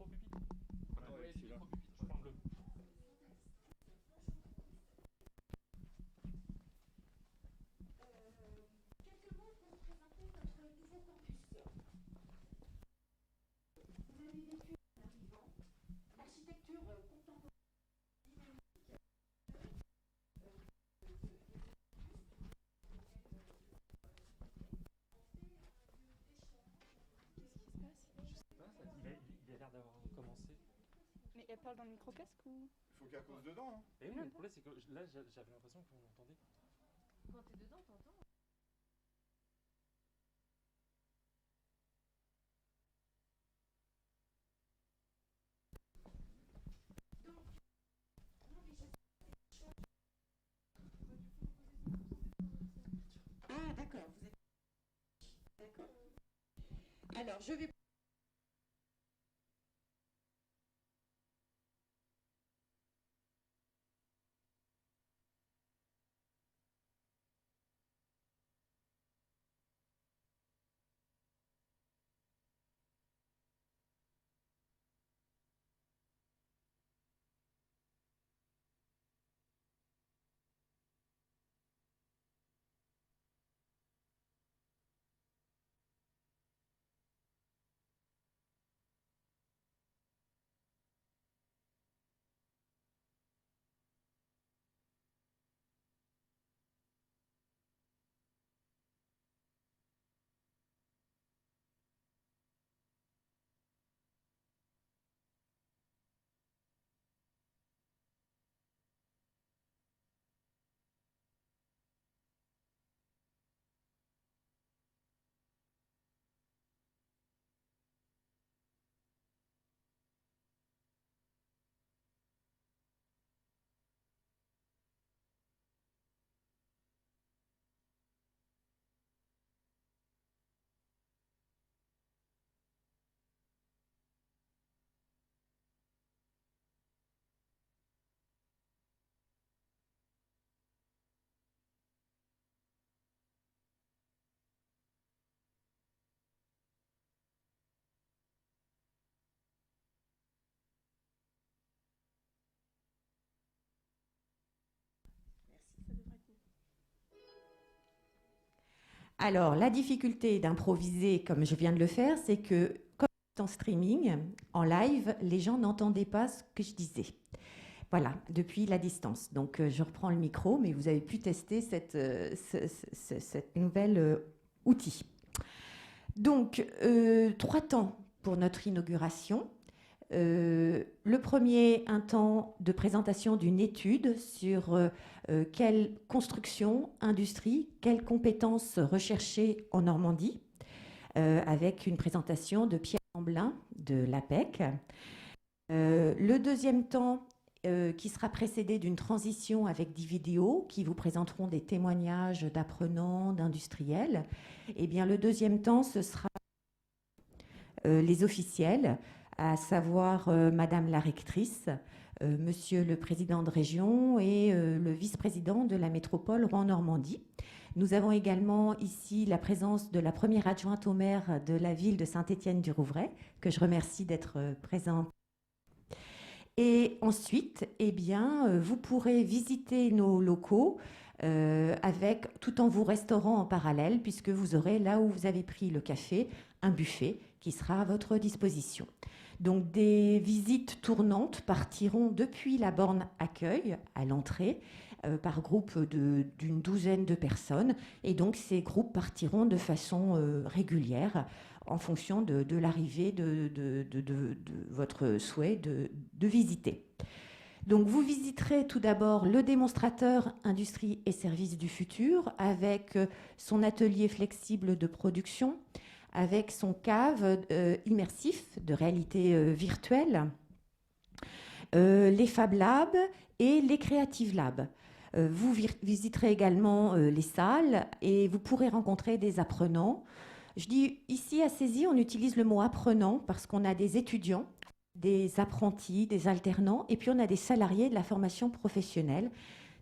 micro-pupitre. Ouais, du micro-pupitre. Je prends le bleu. Quelques mots pour vous présenter notre ISA Campus. Vous avez vécu en arrivant l'architecture contemporaine dynamique Il a l'air d'avoir commencé. Mais elle parle dans le micro-casque ou... Il faut qu'elle cause dedans. Hein. Et oui, mais le problème, c'est que là, j'avais l'impression qu'on entendait. Quand t'es dedans, t'entends. Ah, d'accord. Vous êtes... D'accord. Alors, je vais... Alors, la difficulté d'improviser comme je viens de le faire, c'est que comme c'est en streaming, en live, les gens n'entendaient pas ce que je disais. Voilà, depuis la distance. Donc, je reprends le micro, mais vous avez pu tester cette nouvelle outil. Donc, 3 temps pour notre inauguration. Le premier, un temps de présentation d'une étude sur quelle construction, industrie, quelles compétences recherchées en Normandie, avec une présentation de Pierre Amblin de l'APEC. Le deuxième temps, qui sera précédé d'une transition avec 10 vidéos qui vous présenteront des témoignages d'apprenants, d'industriels. Et bien, le deuxième temps, ce sera les officiels, à savoir Madame la rectrice, Monsieur le président de région et le vice-président de la métropole Rouen-Normandie. Nous avons également ici la présence de la première adjointe au maire de la ville de Saint-Étienne-du-Rouvray, que je remercie d'être présente. Et ensuite, eh bien, vous pourrez visiter nos locaux tout en vous restaurant en parallèle, puisque vous aurez, là où vous avez pris le café, un buffet qui sera à votre disposition. Donc, des visites tournantes partiront depuis la borne accueil à l'entrée par groupe d'une douzaine de personnes. Et donc, ces groupes partiront de façon régulière en fonction de l'arrivée de votre souhait de visiter. Donc, vous visiterez tout d'abord le démonstrateur Industrie et Services du futur avec son atelier flexible de production, avec son cave immersif de réalité virtuelle, les Fab Labs et les Creative Labs. Vous visiterez également les salles et vous pourrez rencontrer des apprenants. Je dis ici à Césy, on utilise le mot apprenant parce qu'on a des étudiants, des apprentis, des alternants, et puis on a des salariés de la formation professionnelle.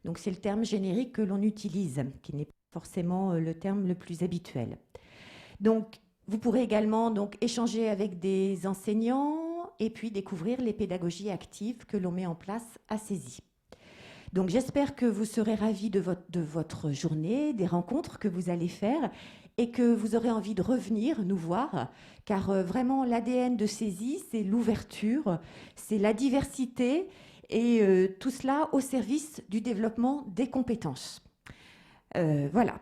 Donc c'est le terme générique que l'on utilise, qui n'est pas forcément le terme le plus habituel. Donc vous pourrez également échanger avec des enseignants, et puis découvrir les pédagogies actives que l'on met en place à CESI. Donc j'espère que vous serez ravis de votre journée, des rencontres que vous allez faire et que vous aurez envie de revenir nous voir, car vraiment l'ADN de CESI, c'est l'ouverture, c'est la diversité et tout cela au service du développement des compétences. Voilà.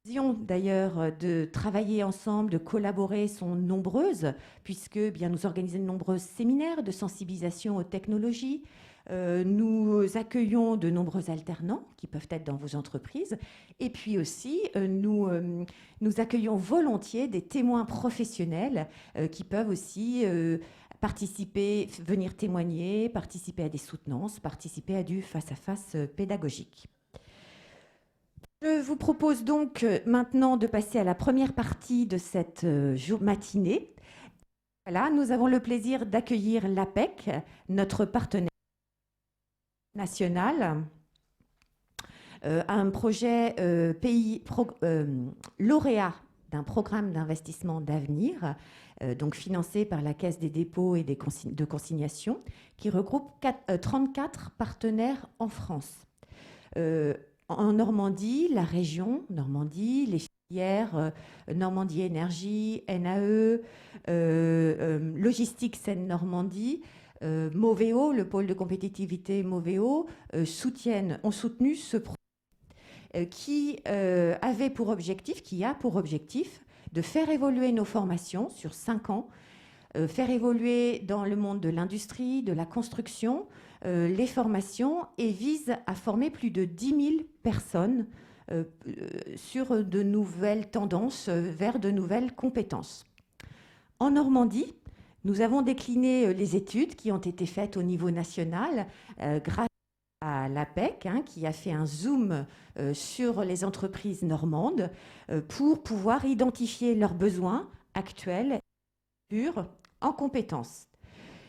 Les occasions d'ailleurs de travailler ensemble, de collaborer sont nombreuses, puisque bien, nous organisons de nombreux séminaires de sensibilisation aux technologies. Nous accueillons de nombreux alternants qui peuvent être dans vos entreprises. Et puis aussi, nous accueillons volontiers des témoins professionnels qui peuvent aussi participer, venir témoigner, participer à des soutenances, participer à du face-à-face pédagogique. Je vous propose donc maintenant de passer à la première partie de cette matinée. Voilà, nous avons le plaisir d'accueillir l'APEC, notre partenaire national, un projet lauréat d'un programme d'investissement d'avenir, donc financé par la Caisse des dépôts et de consignation, qui regroupe 34 partenaires en France. En Normandie, la région Normandie, les filières Normandie Énergie, NAE, Logistique Seine-Normandie, Moveo, le pôle de compétitivité Moveo, ont soutenu ce projet qui a pour objectif de faire évoluer nos formations sur 5 ans, faire évoluer dans le monde de l'industrie, de la construction, les formations et vise à former plus de 10 000 personnes sur de nouvelles tendances vers de nouvelles compétences. En Normandie, nous avons décliné les études qui ont été faites au niveau national grâce à l'APEC, qui a fait un zoom sur les entreprises normandes pour pouvoir identifier leurs besoins actuels et en compétences.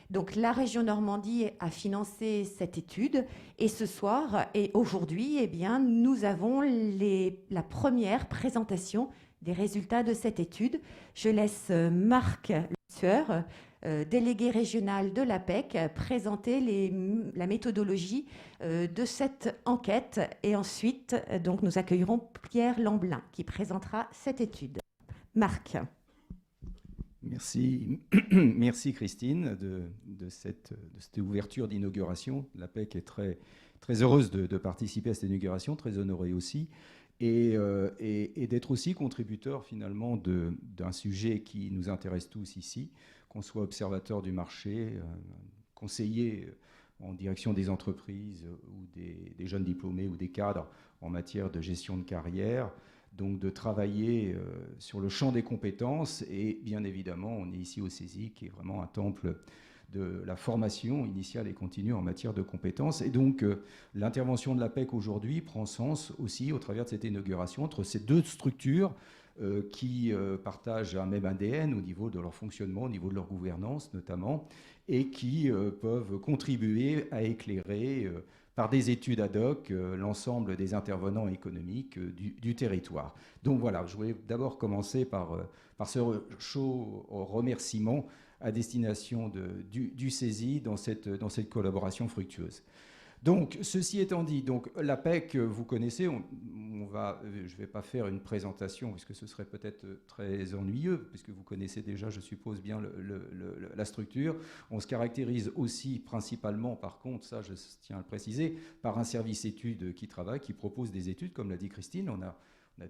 Donc la région Normandie a financé cette étude et ce soir et aujourd'hui, eh bien, nous avons la première présentation des résultats de cette étude. Je laisse Marc Sueur, délégué régional de l'APEC, présenter la méthodologie de cette enquête et ensuite donc, nous accueillerons Pierre Lamblin qui présentera cette étude. Marc. Merci, merci Christine de cette ouverture d'inauguration. L'APEC est très, très heureuse de participer à cette inauguration, très honorée aussi, et d'être aussi contributeur finalement d'un sujet qui nous intéresse tous ici, qu'on soit observateur du marché, conseiller en direction des entreprises ou des jeunes diplômés ou des cadres en matière de gestion de carrière. Donc de travailler sur le champ des compétences et bien évidemment on est ici au CESI qui est vraiment un temple de la formation initiale et continue en matière de compétences et donc l'intervention de l'APEC aujourd'hui prend sens aussi au travers de cette inauguration entre ces deux structures qui partagent un même ADN au niveau de leur fonctionnement, au niveau de leur gouvernance notamment et qui peuvent contribuer à éclairer par des études ad hoc, l'ensemble des intervenants économiques du territoire. Donc voilà, je voulais d'abord commencer par ce chaud remerciement à destination du CESI dans cette collaboration fructueuse. Donc, ceci étant dit, donc, l'APEC, vous connaissez, je ne vais pas faire une présentation, puisque ce serait peut-être très ennuyeux, puisque vous connaissez déjà, je suppose bien, la structure. On se caractérise aussi principalement, par contre, ça je tiens à le préciser, par un service études qui travaille, qui propose des études, comme l'a dit Christine, on a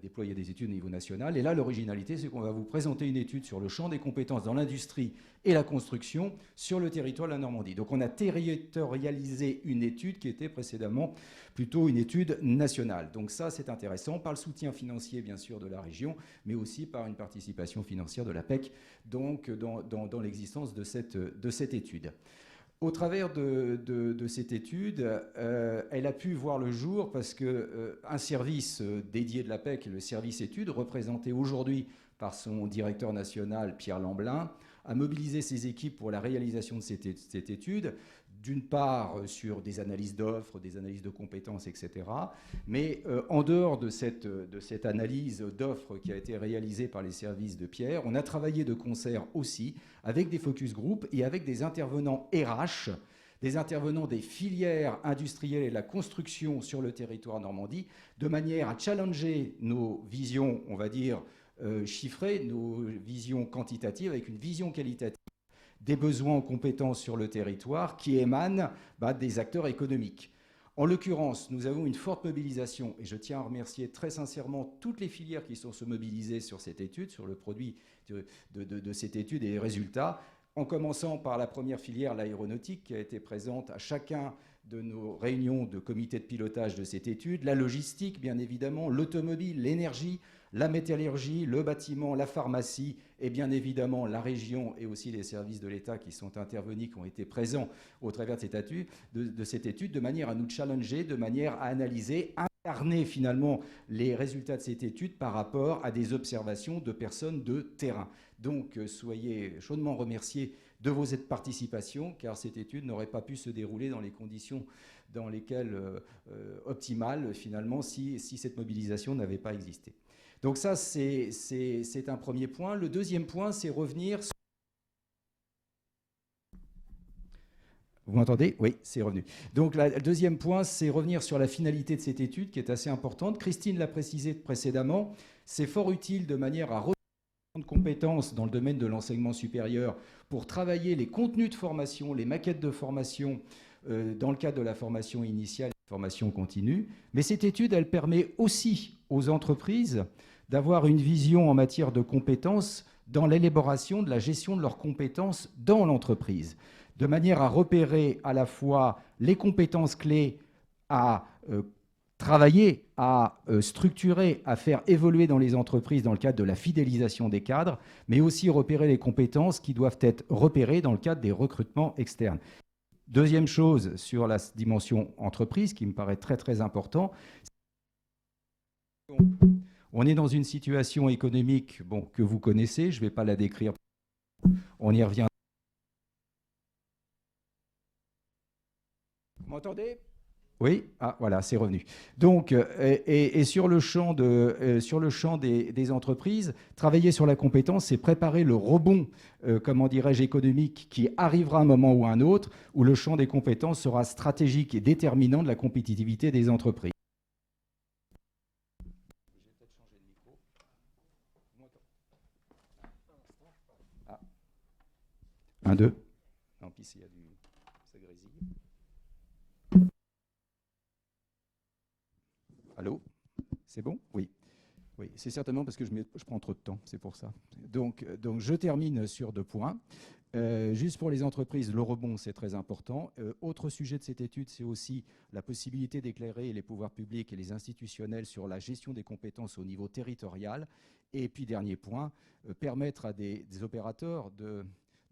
déployé des études au niveau national. Et là, l'originalité, c'est qu'on va vous présenter une étude sur le champ des compétences dans l'industrie et la construction sur le territoire de la Normandie. Donc, on a territorialisé une étude qui était précédemment plutôt une étude nationale. Donc ça, c'est intéressant, par le soutien financier, bien sûr, de la région, mais aussi par une participation financière de l'APEC, donc dans l'existence de cette étude. Au travers de cette étude, elle a pu voir le jour parce qu'un service dédié de l'APEC, le service études, représenté aujourd'hui par son directeur national, Pierre Lamblin, a mobilisé ses équipes pour la réalisation de cette étude d'une part sur des analyses d'offres, des analyses de compétences, etc. Mais en dehors de cette analyse d'offres qui a été réalisée par les services de Pierre, on a travaillé de concert aussi avec des focus group et avec des intervenants RH, des intervenants des filières industrielles et de la construction sur le territoire Normandie, de manière à challenger nos visions, on va dire, chiffrées, nos visions quantitatives avec une vision qualitative des besoins en compétences sur le territoire qui émanent des acteurs économiques. En l'occurrence, nous avons une forte mobilisation, et je tiens à remercier très sincèrement toutes les filières qui sont se mobiliser sur cette étude, sur le produit de cette étude et les résultats, en commençant par la première filière, l'aéronautique, qui a été présente à chacun de nos réunions de comité de pilotage de cette étude, la logistique, bien évidemment, l'automobile, l'énergie, la métallurgie, le bâtiment, la pharmacie et bien évidemment la région et aussi les services de l'État qui sont intervenus, qui ont été présents au travers de cette étude, de manière à nous challenger, de manière à analyser, incarner finalement les résultats de cette étude par rapport à des observations de personnes de terrain. Donc soyez chaudement remerciés de vos participations, car cette étude n'aurait pas pu se dérouler dans les conditions dans lesquelles optimales finalement si cette mobilisation n'avait pas existé. Donc ça, c'est un premier point. Le deuxième point, c'est revenir... Vous m'entendez? Oui, c'est revenu. Donc le deuxième point, c'est revenir sur la finalité de cette étude, qui est assez importante. Christine l'a précisé précédemment. C'est fort utile de manière à de compétences dans le domaine de l'enseignement supérieur pour travailler les contenus de formation, les maquettes de formation dans le cadre de la formation initiale et de la formation continue. Mais cette étude, elle permet aussi aux entreprises d'avoir une vision en matière de compétences dans l'élaboration de la gestion de leurs compétences dans l'entreprise, de manière à repérer à la fois les compétences clés à travailler, à structurer, à faire évoluer dans les entreprises dans le cadre de la fidélisation des cadres, mais aussi repérer les compétences qui doivent être repérées dans le cadre des recrutements externes. Deuxième chose sur la dimension entreprise qui me paraît très très important, on est dans une situation économique que vous connaissez, je ne vais pas la décrire, on y revient. Vous m'entendez ? Oui, voilà, c'est revenu. Donc, et sur le champ, des entreprises, travailler sur la compétence, c'est préparer le rebond, comment dirais-je, économique qui arrivera à un moment ou à un autre, où le champ des compétences sera stratégique et déterminant de la compétitivité des entreprises. Ah. 1, 2. Non, puis il y a du... ça grésille. Allô? C'est bon? Oui. Oui, c'est certainement parce que je prends trop de temps, c'est pour ça. Donc je termine sur 2 points. Juste pour les entreprises, le rebond, c'est très important. Autre sujet de cette étude, c'est aussi la possibilité d'éclairer les pouvoirs publics et les institutionnels sur la gestion des compétences au niveau territorial. Et puis, dernier point, permettre à des opérateurs de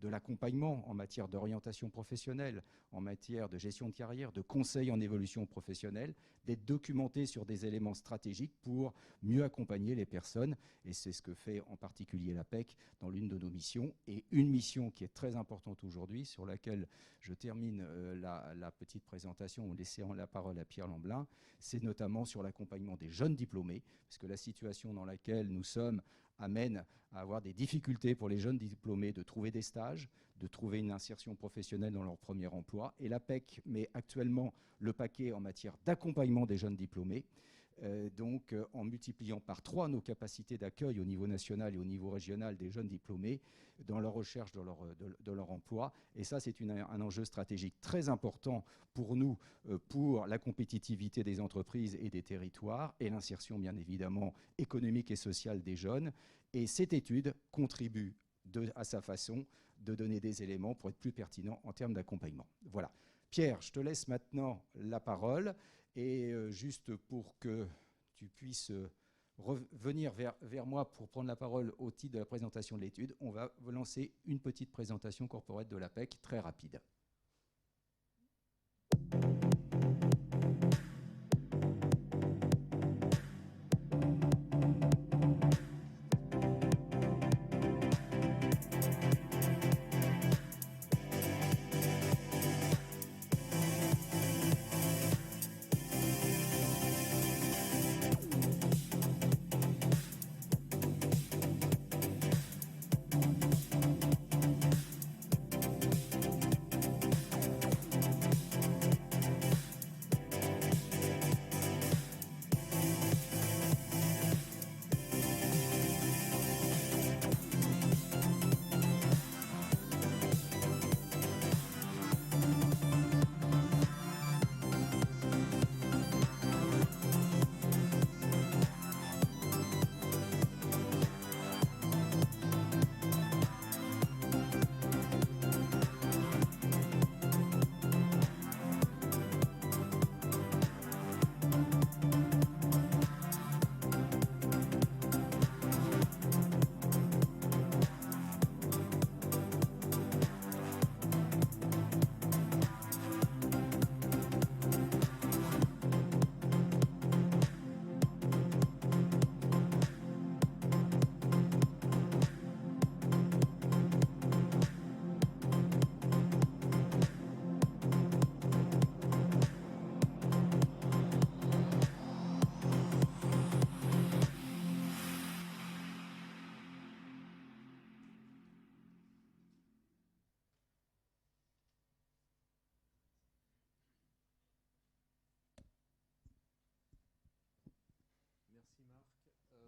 l'accompagnement en matière d'orientation professionnelle, en matière de gestion de carrière, de conseil en évolution professionnelle, d'être documentés sur des éléments stratégiques pour mieux accompagner les personnes. Et c'est ce que fait en particulier l'APEC dans l'une de nos missions. Et une mission qui est très importante aujourd'hui, sur laquelle je termine la petite présentation en laissant la parole à Pierre Lamblin, c'est notamment sur l'accompagnement des jeunes diplômés, parce que la situation dans laquelle nous sommes amène à avoir des difficultés pour les jeunes diplômés de trouver des stages, de trouver une insertion professionnelle dans leur premier emploi. Et l'APEC met actuellement le paquet en matière d'accompagnement des jeunes diplômés, en multipliant par 3 nos capacités d'accueil au niveau national et au niveau régional des jeunes diplômés dans leur recherche de leur emploi. Et ça, c'est un enjeu stratégique très important pour nous, pour la compétitivité des entreprises et des territoires, et l'insertion, bien évidemment, économique et sociale des jeunes. Et cette étude contribue à sa façon de donner des éléments pour être plus pertinent en termes d'accompagnement. Voilà. Pierre, je te laisse maintenant la parole. Et juste pour que tu puisses revenir vers moi pour prendre la parole au titre de la présentation de l'étude, on va lancer une petite présentation corporate de l'APEC très rapide.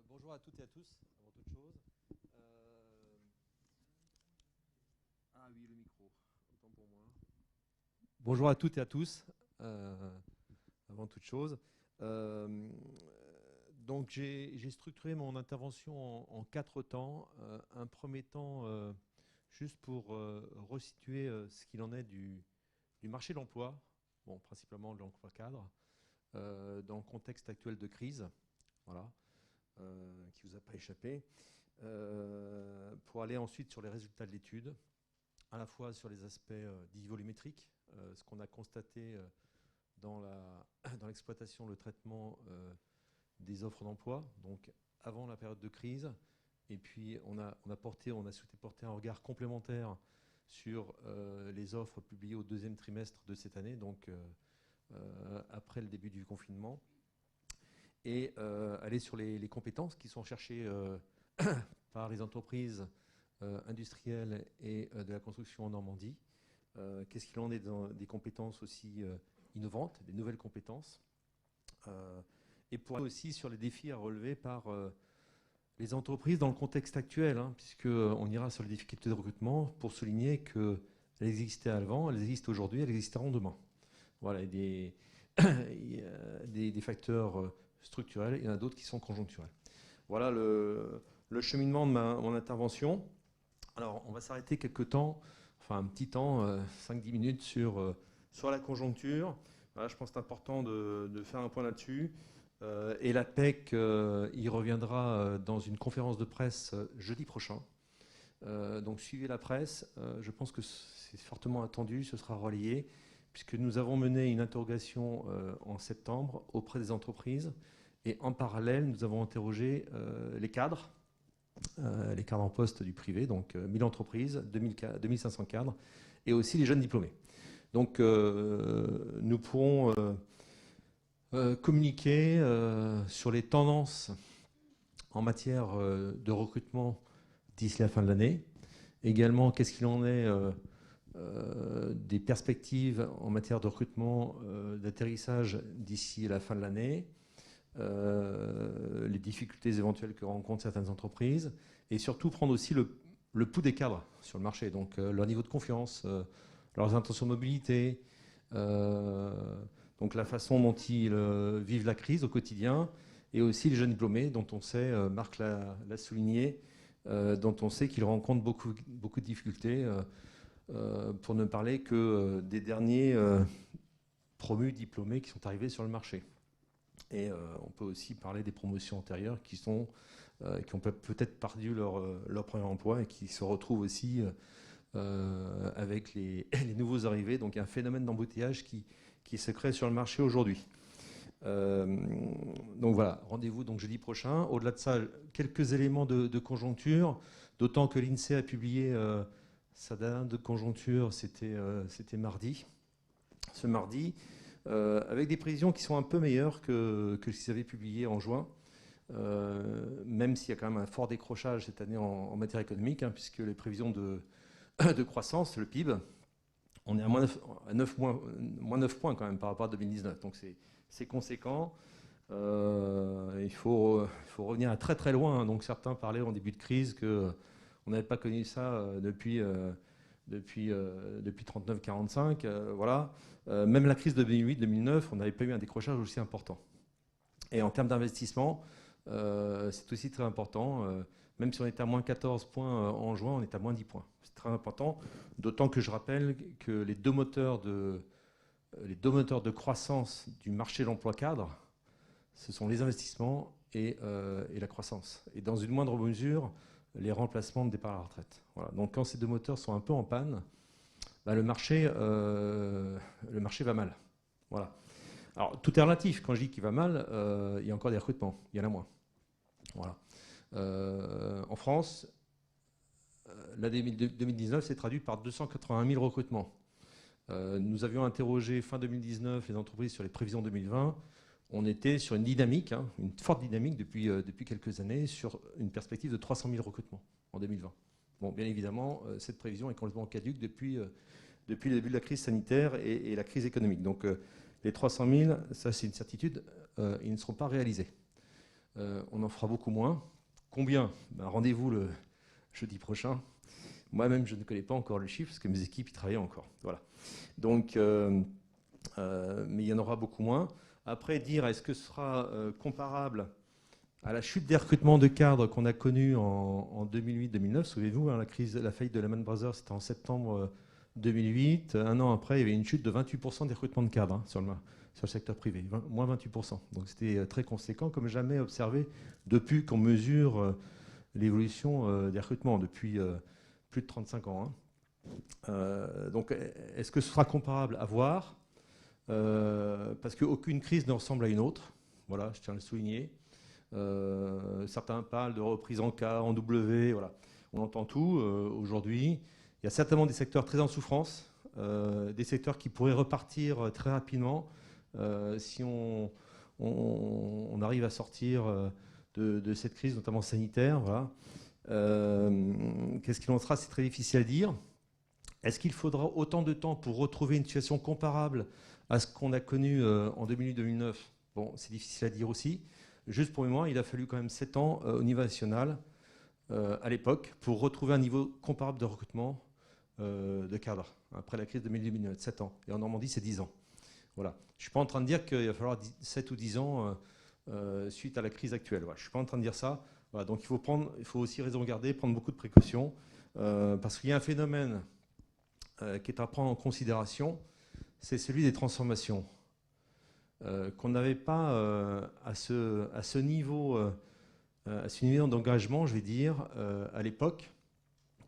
Bonjour à toutes et à tous, avant toute chose. Ah oui, le micro, autant pour moi. Bonjour à toutes et à tous, avant toute chose. Donc j'ai structuré mon intervention en 4 temps. Un premier temps, juste pour resituer ce qu'il en est du marché de l'emploi, bon, principalement de l'emploi cadre, dans le contexte actuel de crise, voilà, qui ne vous a pas échappé, pour aller ensuite sur les résultats de l'étude, à la fois sur les aspects dits volumétriques, ce qu'on a constaté dans l'exploitation, le traitement des offres d'emploi, donc avant la période de crise, et puis on a souhaité porter un regard complémentaire sur les offres publiées au 2e trimestre de cette année, donc après le début du confinement, et aller sur les compétences qui sont cherchées par les entreprises industrielles et de la construction en Normandie. Qu'est-ce qu'il en est des compétences aussi innovantes, des nouvelles compétences, et pour aller aussi sur les défis à relever par les entreprises dans le contexte actuel, hein, puisqu'on ira sur les difficultés de recrutement pour souligner qu'elles existaient avant, elles existent aujourd'hui, elles existeront demain. Voilà, des facteurs structurels, il y en a d'autres qui sont conjoncturels. Voilà le cheminement de mon intervention. Alors, on va s'arrêter quelques temps, enfin un petit temps, 5-10 minutes sur la conjoncture. Voilà, je pense que c'est important de faire un point là-dessus. Et la PEC y reviendra dans une conférence de presse jeudi prochain. Donc suivez la presse, je pense que c'est fortement attendu, ce sera relayé, puisque nous avons mené une interrogation en septembre auprès des entreprises, et en parallèle, nous avons interrogé les cadres en poste du privé, donc 1000 entreprises, 2500 cadres, et aussi les jeunes diplômés. Donc nous pourrons communiquer sur les tendances en matière de recrutement d'ici la fin de l'année. Également, qu'est-ce qu'il en est des perspectives en matière de recrutement, d'atterrissage d'ici la fin de l'année, les difficultés éventuelles que rencontrent certaines entreprises, et surtout prendre aussi le pouls des cadres sur le marché, donc leur niveau de confiance, leurs intentions de mobilité, donc la façon dont ils vivent la crise au quotidien, et aussi les jeunes diplômés, dont on sait, Marc l'a souligné, dont on sait qu'ils rencontrent beaucoup de difficultés, pour ne parler que des derniers promus diplômés qui sont arrivés sur le marché. Et on peut aussi parler des promotions antérieures qui ont peut-être perdu leur premier emploi et qui se retrouvent aussi avec les nouveaux arrivés. Donc il y a un phénomène d'embouteillage qui se crée sur le marché aujourd'hui. Donc voilà, rendez-vous donc jeudi prochain. Au-delà de ça, quelques éléments de conjoncture, d'autant que l'INSEE a publié sa date de conjoncture, c'était mardi. Ce mardi, avec des prévisions qui sont un peu meilleures que ce qu'ils avaient publié en juin, même s'il y a quand même un fort décrochage cette année en matière économique, hein, puisque les prévisions de croissance, le PIB, on est à moins 9 points quand même par rapport à 2019, donc c'est conséquent. Il faut revenir à très très loin, hein. Donc certains parlaient en début de crise qu'on n'avait pas connu ça depuis 39-45, voilà. Même la crise de 2008-2009, on n'avait pas eu un décrochage aussi important. Et en termes d'investissement, c'est aussi très important. Même si on était à moins 14 points en juin, on est à moins 10 points. C'est très important, d'autant que je rappelle que les deux moteurs de croissance du marché de l'emploi cadre, ce sont les investissements et la croissance. Et dans une moindre mesure, les remplacements de départ à la retraite. Voilà. Donc quand ces deux moteurs sont un peu en panne, bah, le marché va mal. Voilà. Alors tout est relatif. Quand je dis qu'il va mal, il y a encore des recrutements. Il y en a moins. Voilà. En France, l'année 2019 s'est traduite par 281 000 recrutements. Nous avions interrogé fin 2019 les entreprises sur les prévisions 2020. On était sur une dynamique, hein, une forte dynamique depuis quelques années, sur une perspective de 300 000 recrutements en 2020. Bon, bien évidemment, cette prévision est complètement caduque depuis le début de la crise sanitaire et la crise économique. Donc les 300 000, ça c'est une certitude, ils ne seront pas réalisés. on en fera beaucoup moins. Combien? Ben, rendez-vous le jeudi prochain. Moi-même, je ne connais pas encore le chiffre parce que mes équipes y travaillent encore. Voilà. Donc, mais il y en aura beaucoup moins. Après, dire est-ce que ce sera comparable à la chute des recrutements de cadres qu'on a connue en 2008-2009. Souvenez-vous, hein, la faillite de Lehman Brothers, c'était en septembre 2008. Un an après, il y avait une chute de 28% des recrutements de cadres, hein, sur le secteur privé, moins 28%. Donc c'était très conséquent, comme jamais observé depuis qu'on mesure l'évolution des recrutements, depuis plus de 35 ans. Hein. Donc est-ce que ce sera comparable à voir parce qu'aucune crise ne ressemble à une autre. Voilà, je tiens à le souligner. Certains parlent de reprise en K, en W, voilà. On entend tout aujourd'hui. Il y a certainement des secteurs très en souffrance, des secteurs qui pourraient repartir très rapidement si on arrive à sortir de cette crise, notamment sanitaire. Voilà. Qu'est-ce qu'il en sera? C'est très difficile à dire. Est-ce qu'il faudra autant de temps pour retrouver une situation comparable à ce qu'on a connu en 2008-2009? Bon, c'est difficile à dire aussi. Juste pour moi, il a fallu quand même 7 ans au niveau national, à l'époque, pour retrouver un niveau comparable de recrutement de cadres, après la crise de 2008-2009, 7 ans. Et en Normandie, c'est 10 ans. Voilà. Je ne suis pas en train de dire qu'il va falloir 7 ou 10 ans suite à la crise actuelle. Voilà. Je ne suis pas en train de dire ça. Voilà. Donc il faut aussi raison garder, prendre beaucoup de précautions, parce qu'il y a un phénomène qui est à prendre en considération, c'est celui des transformations. Qu'on n'avait pas à ce niveau d'engagement, je vais dire, à l'époque.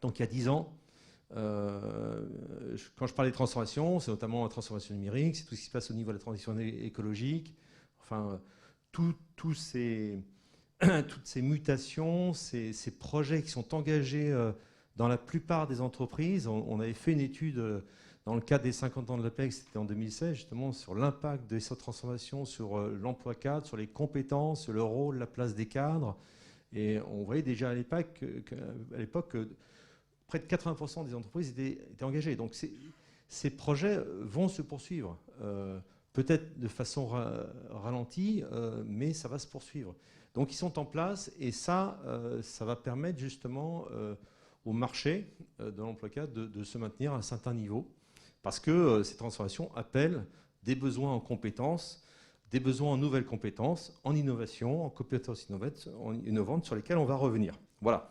Donc il y a 10 ans, quand je parlais de transformation, c'est notamment la transformation numérique, c'est tout ce qui se passe au niveau de la transition écologique, enfin, toutes ces mutations, ces projets qui sont engagés dans la plupart des entreprises. On avait fait une étude dans le cadre des 50 ans de l'APEC, c'était en 2016, justement, sur l'impact de cette transformation sur l'emploi cadre, sur les compétences, sur le rôle, la place des cadres. Et on voyait déjà à l'époque que près de 80% des entreprises étaient engagées. Donc ces projets vont se poursuivre, peut-être de façon ralentie, mais ça va se poursuivre. Donc ils sont en place et ça va permettre justement au marché de l'emploi cadre de se maintenir à un certain niveau. Parce que ces transformations appellent des besoins en compétences, des besoins en nouvelles compétences, en innovation, en compétences innovantes sur lesquelles on va revenir. Voilà.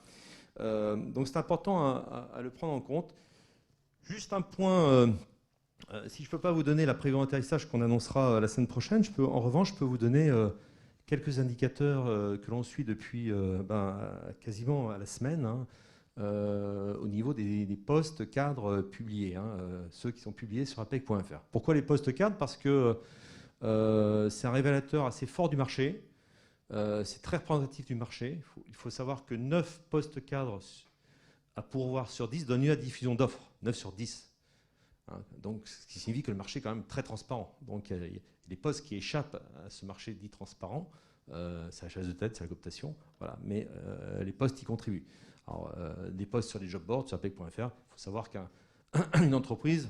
Donc c'est important à le prendre en compte. Juste un point, si je ne peux pas vous donner la prévision d'atterrissage qu'on annoncera la semaine prochaine, en revanche, je peux vous donner quelques indicateurs que l'on suit depuis quasiment à la semaine, hein. Au niveau des postes cadres publiés, hein, ceux qui sont publiés sur apec.fr. Pourquoi les postes cadres? Parce que c'est un révélateur assez fort du marché, c'est très représentatif du marché. Il faut savoir que 9 postes cadres à pourvoir sur 10 donnent lieu à diffusion d'offres, 9 sur 10. Hein, donc, ce qui signifie que le marché est quand même très transparent. Donc il y a des postes qui échappent à ce marché dit transparent, c'est la chasse de tête, c'est la cooptation, voilà, mais les postes y contribuent. Alors, des posts sur les job boards, sur apec.fr, il faut savoir qu'une entreprise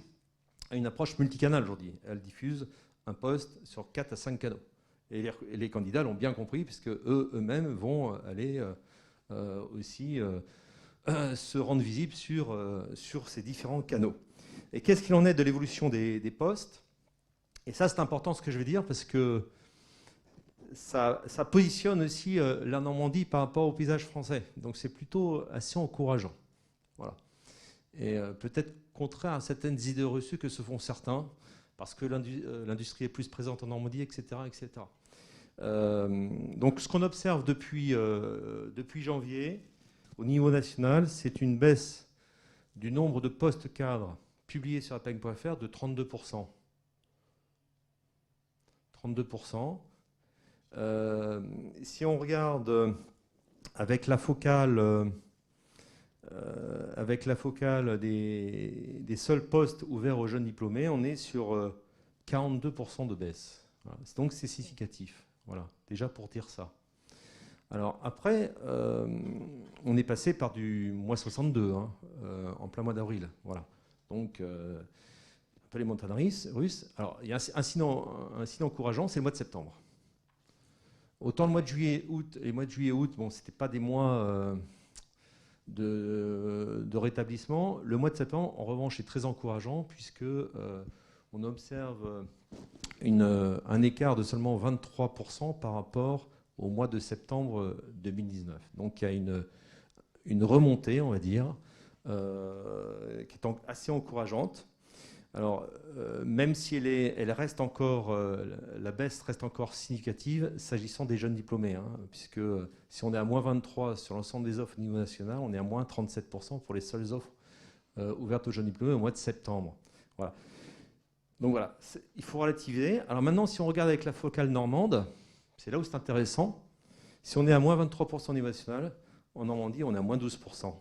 a une approche multicanale aujourd'hui. Elle diffuse un post sur 4 à 5 canaux. Et les candidats l'ont bien compris, puisque eux-mêmes vont aller aussi se rendre visibles sur ces différents canaux. Et qu'est-ce qu'il en est de l'évolution des postes? Et ça, c'est important ce que je vais dire, parce que ça positionne aussi la Normandie par rapport au paysage français. Donc c'est plutôt assez encourageant. Voilà. Et peut-être contraire à certaines idées reçues que se font certains, parce que l'industrie est plus présente en Normandie, etc. etc. Donc ce qu'on observe depuis janvier, au niveau national, c'est une baisse du nombre de postes cadres publiés sur apec.fr de 32%. 32%. Si on regarde avec la focale des seuls postes ouverts aux jeunes diplômés, on est sur 42% de baisse. Voilà. Donc c'est significatif. Voilà, déjà pour dire ça. Alors après, on est passé par du mois 62, hein, en plein mois d'avril. Voilà. Donc un peu les montagnes russes. Alors il y a un signe encourageant, c'est le mois de septembre. Autant le mois de juillet, août, les mois de juillet, août, bon, c'était pas des mois de rétablissement. Le mois de septembre, en revanche, est très encourageant puisque on observe un écart de seulement 23% par rapport au mois de septembre 2019. Donc il y a une remontée, on va dire, qui est assez encourageante. Alors, même si elle reste encore, la baisse reste encore significative s'agissant des jeunes diplômés, hein, puisque si on est à moins 23 sur l'ensemble des offres au niveau national, on est à moins 37% pour les seules offres ouvertes aux jeunes diplômés au mois de septembre. Voilà. Donc voilà, il faut relativiser. Alors maintenant, si on regarde avec la focale normande, c'est là où c'est intéressant. Si on est à moins 23% au niveau national, en Normandie, on est à moins 12%.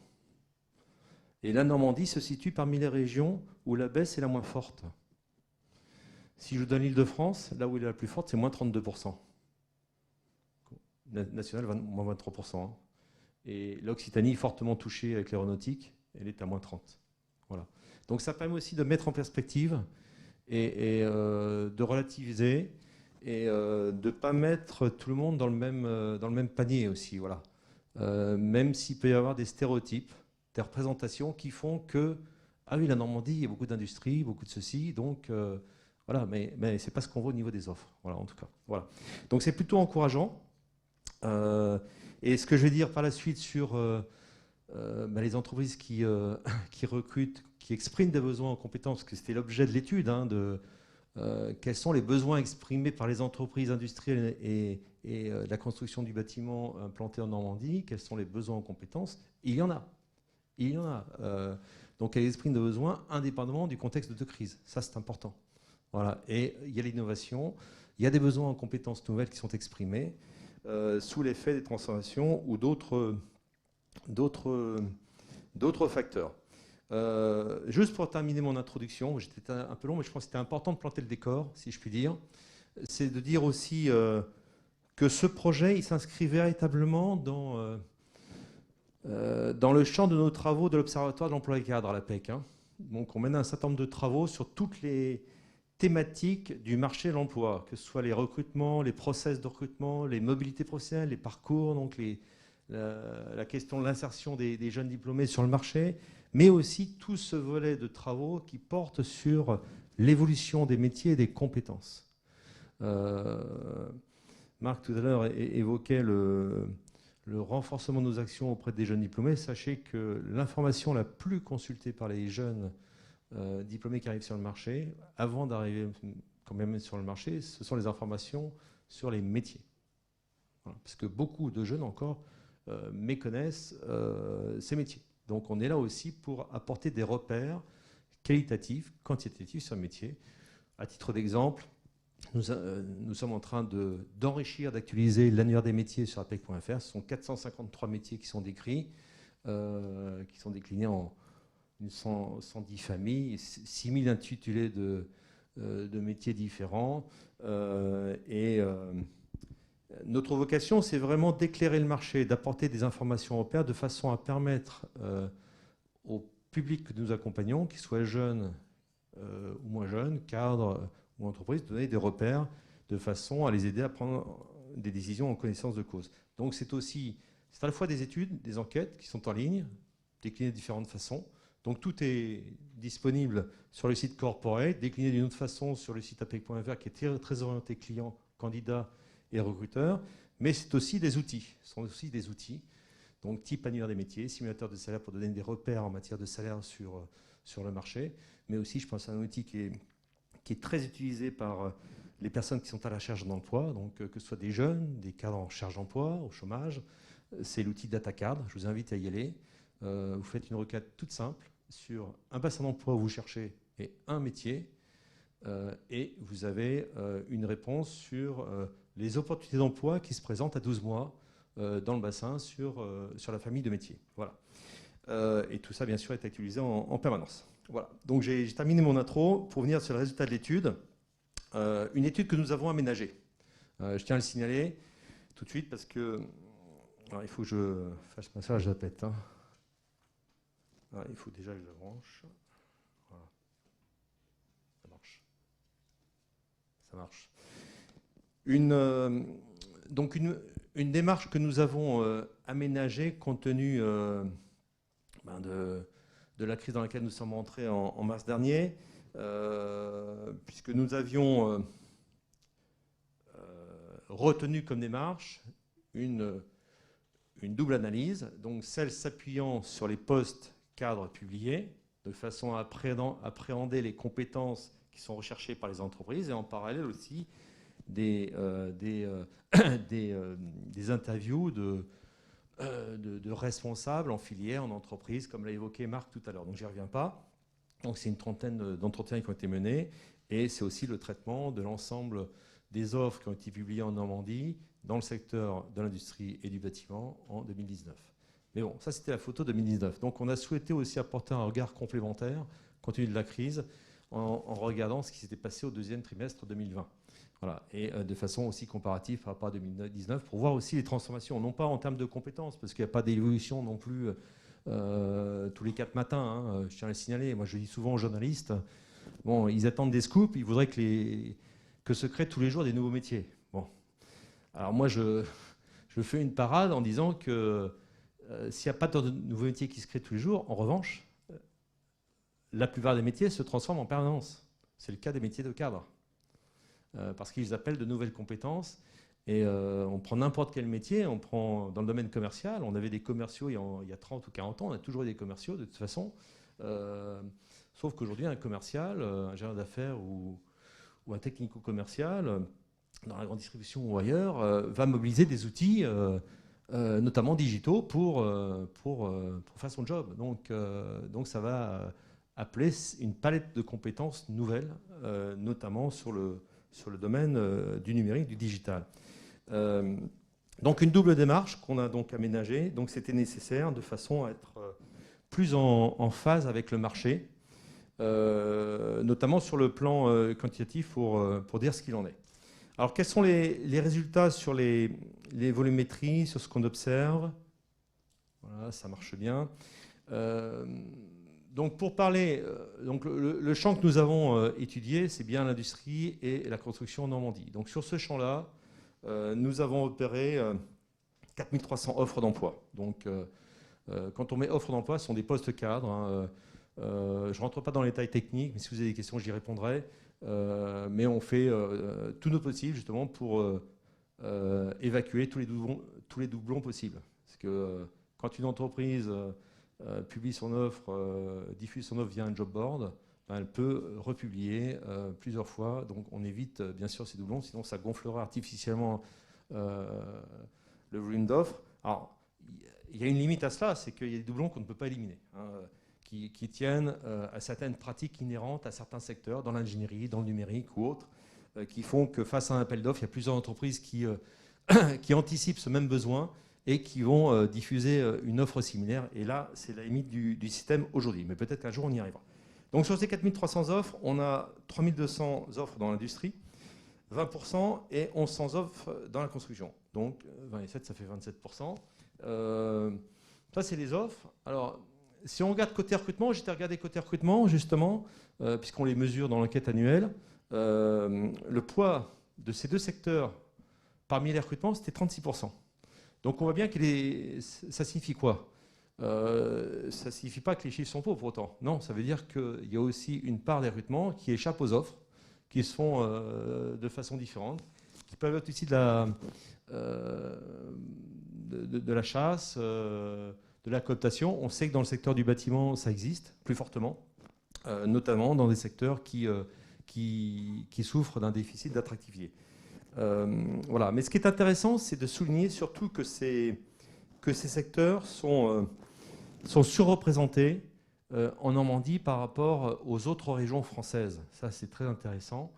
Et la Normandie se situe parmi les régions où la baisse est la moins forte. Si je vous donne l'Île-de-France, là où elle est la plus forte, c'est moins 32%. National, moins 23%. Hein. Et l'Occitanie, fortement touchée avec l'aéronautique, elle est à moins 30%. Voilà. Donc ça permet aussi de mettre en perspective et de relativiser et de ne pas mettre tout le monde dans le même panier aussi. Voilà. Même s'il peut y avoir des stéréotypes, des représentations qui font que, ah oui, la Normandie, il y a beaucoup d'industrie, beaucoup de ceci, donc voilà, mais ce n'est pas ce qu'on voit au niveau des offres, voilà, en tout cas. Voilà. Donc c'est plutôt encourageant. Et ce que je vais dire par la suite sur les entreprises qui recrutent, qui expriment des besoins en compétences, parce que c'était l'objet de l'étude, hein, quels sont les besoins exprimés par les entreprises industrielles et la construction du bâtiment implanté en Normandie, quels sont les besoins en compétences, il y en a. Il y en a. Donc, elles expriment des besoins indépendamment du contexte de crise. Ça, c'est important. Voilà. Et il y a l'innovation, il y a des besoins en compétences nouvelles qui sont exprimés sous l'effet des transformations ou d'autres facteurs. Juste pour terminer mon introduction, j'étais un peu long, mais je pense que c'était important de planter le décor, si je puis dire. C'est de dire aussi que ce projet, il s'inscrit véritablement dans le champ de nos travaux de l'Observatoire de l'emploi et cadre à l'APEC. Hein. Donc, on mène un certain nombre de travaux sur toutes les thématiques du marché de l'emploi, que ce soit les recrutements, les process de recrutement, les mobilités professionnelles, les parcours, donc la question de l'insertion des jeunes diplômés sur le marché, mais aussi tout ce volet de travaux qui porte sur l'évolution des métiers et des compétences. Marc, tout à l'heure, évoquait le renforcement de nos actions auprès des jeunes diplômés. Sachez que l'information la plus consultée par les jeunes diplômés qui arrivent sur le marché, avant d'arriver quand même sur le marché, ce sont les informations sur les métiers. Voilà, parce que beaucoup de jeunes encore méconnaissent ces métiers. Donc on est là aussi pour apporter des repères qualitatifs, quantitatifs sur le métier. À titre d'exemple, nous sommes en train d'enrichir, d'actualiser l'annuaire des métiers sur apec.fr. Ce sont 453 métiers qui sont décrits, qui sont déclinés en 110 familles, 6000 intitulés de métiers différents. Notre vocation, c'est vraiment d'éclairer le marché, d'apporter des informations repères de façon à permettre au public que nous accompagnons, qu'ils soient jeunes ou moins jeunes, cadres ou entreprises, de donner des repères de façon à les aider à prendre des décisions en connaissance de cause. Donc c'est à la fois des études, des enquêtes qui sont en ligne, déclinées de différentes façons. Donc tout est disponible sur le site Corporate, décliné d'une autre façon sur le site apec.fr qui est très orienté client, candidat et recruteur. Mais c'est aussi des outils. Ce sont aussi des outils. Donc type annuaire des métiers, simulateur de salaire pour donner des repères en matière de salaire sur le marché. Mais aussi, je pense à un outil qui est très utilisé par les personnes qui sont à la recherche d'emploi, donc que ce soit des jeunes, des cadres en recherche d'emploi, au chômage. C'est l'outil DataCard. Je vous invite à y aller. Vous faites une requête toute simple sur un bassin d'emploi où vous cherchez et un métier, et vous avez une réponse sur les opportunités d'emploi qui se présentent à 12 mois dans le bassin sur la famille de métiers. Voilà. Et tout ça, bien sûr, est actualisé en permanence. Voilà. Donc j'ai terminé mon intro pour venir sur le résultat de l'étude. Une étude que nous avons aménagée. Je tiens à le signaler tout de suite parce que alors, il faut que je fasse passage à la pète. Hein. Alors, il faut déjà que je le branche. Voilà. Ça marche. Ça marche. donc une démarche que nous avons aménagée compte tenu de la crise dans laquelle nous sommes entrés en mars dernier, puisque nous avions retenu comme démarche une double analyse, donc celle s'appuyant sur les postes cadres publiés, de façon à appréhender les compétences qui sont recherchées par les entreprises, et en parallèle aussi des interviews de responsables en filière, en entreprise, comme l'a évoqué Marc tout à l'heure. Donc j'y reviens pas. Donc c'est une trentaine d'entretiens qui ont été menés, et c'est aussi le traitement de l'ensemble des offres qui ont été publiées en Normandie dans le secteur de l'industrie et du bâtiment en 2019. Mais bon, ça c'était la photo 2019. Donc on a souhaité aussi apporter un regard complémentaire, compte tenu de la crise, en regardant ce qui s'était passé au deuxième trimestre 2020. Voilà. Et de façon aussi comparative par rapport à 2019, pour voir aussi les transformations, non pas en termes de compétences, parce qu'il n'y a pas d'évolution non plus tous les 4 matins, hein, je tiens à le signaler. Moi je dis souvent aux journalistes, bon, ils attendent des scoops, ils voudraient que se créent tous les jours des nouveaux métiers. Bon. Alors moi je fais une parade en disant que s'il n'y a pas de nouveaux métiers qui se créent tous les jours, en revanche, la plupart des métiers se transforment en permanence. C'est le cas des métiers de cadre. Parce qu'ils appellent de nouvelles compétences. Et on prend n'importe quel métier, on prend dans le domaine commercial, on avait des commerciaux il y a 30 ou 40 ans, on a toujours eu des commerciaux de toute façon. Sauf qu'aujourd'hui, un commercial, un gérant d'affaires ou un technico-commercial, dans la grande distribution ou ailleurs, va mobiliser des outils, notamment digitaux, pour faire son job. Donc ça va appeler une palette de compétences nouvelles, notamment sur le domaine du numérique, du digital. Donc une double démarche qu'on a donc aménagée. Donc c'était nécessaire de façon à être plus en phase avec le marché, notamment sur le plan quantitatif pour dire ce qu'il en est. Alors quels sont les résultats sur les volumétries, sur ce qu'on observe? Voilà, ça marche bien. Donc pour parler, donc le champ que nous avons étudié, c'est bien l'industrie et la construction en Normandie. Donc sur ce champ-là, nous avons opéré 4300 offres d'emploi. Donc quand on met offres d'emploi, ce sont des postes cadres. Hein. Je ne rentre pas dans les détails techniques, mais si vous avez des questions, j'y répondrai. Mais on fait tout notre possible justement pour évacuer tous les doublons possibles. Parce que quand une entreprise publie son offre, diffuse son offre via un job board, elle peut republier plusieurs fois. Donc on évite bien sûr ces doublons, sinon ça gonflera artificiellement le volume d'offres. Alors il y a une limite à cela, c'est qu'il y a des doublons qu'on ne peut pas éliminer, hein, qui tiennent à certaines pratiques inhérentes à certains secteurs, dans l'ingénierie, dans le numérique ou autres, qui font que face à un appel d'offres, il y a plusieurs entreprises qui anticipent ce même besoin et qui vont diffuser une offre similaire. Et là, c'est la limite du système aujourd'hui. Mais peut-être qu'un jour, on y arrivera. Donc sur ces 4300 offres, on a 3200 offres dans l'industrie, 20%, et 1100 offres dans la construction. Donc 20 et 7, ça fait 27%. Ça, c'est les offres. Alors, si on regarde côté recrutement, j'étais regardé côté recrutement, justement, puisqu'on les mesure dans l'enquête annuelle. Le poids de ces deux secteurs parmi les recrutements, c'était 36%. Donc on voit bien que ça signifie quoi? Ça ne signifie pas que les chiffres sont faux pour autant. Non, ça veut dire qu'il y a aussi une part des recrutements qui échappe aux offres, qui se font de façon différente, qui peuvent être aussi de la chasse, de la cooptation. On sait que dans le secteur du bâtiment, ça existe plus fortement, notamment dans des secteurs qui souffrent d'un déficit d'attractivité. Voilà. Mais ce qui est intéressant, c'est de souligner surtout que ces secteurs sont surreprésentés en Normandie par rapport aux autres régions françaises. Ça, c'est très intéressant.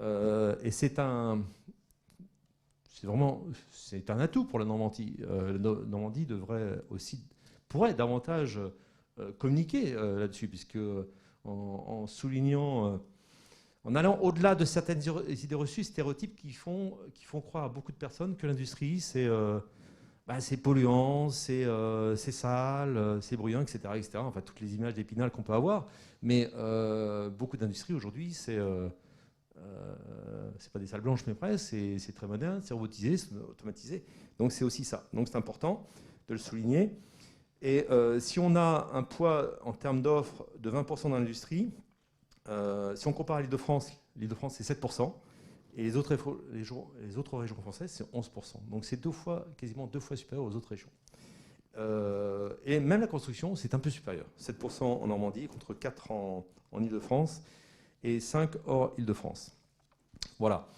Et c'est un atout pour la Normandie. La Normandie pourrait davantage communiquer là-dessus, puisque en soulignant, en allant au-delà de certaines idées reçues, stéréotypes qui font croire à beaucoup de personnes que l'industrie, c'est polluant, c'est sale, c'est bruyant, etc., etc. Enfin, toutes les images d'Épinal qu'on peut avoir. Mais beaucoup d'industries aujourd'hui, c'est c'est pas des salles blanches, mais presque, c'est très moderne, c'est robotisé, c'est automatisé. Donc c'est aussi ça. Donc c'est important de le souligner. Et si on a un poids en termes d'offres de 20% dans l'industrie, si on compare à l'Île-de-France c'est 7%, et les autres régions françaises c'est 11%. Donc c'est quasiment deux fois supérieur aux autres régions. Et même la construction, c'est un peu supérieur. 7% en Normandie contre 4% en Île-de-France et 5% hors Île-de-France. Voilà.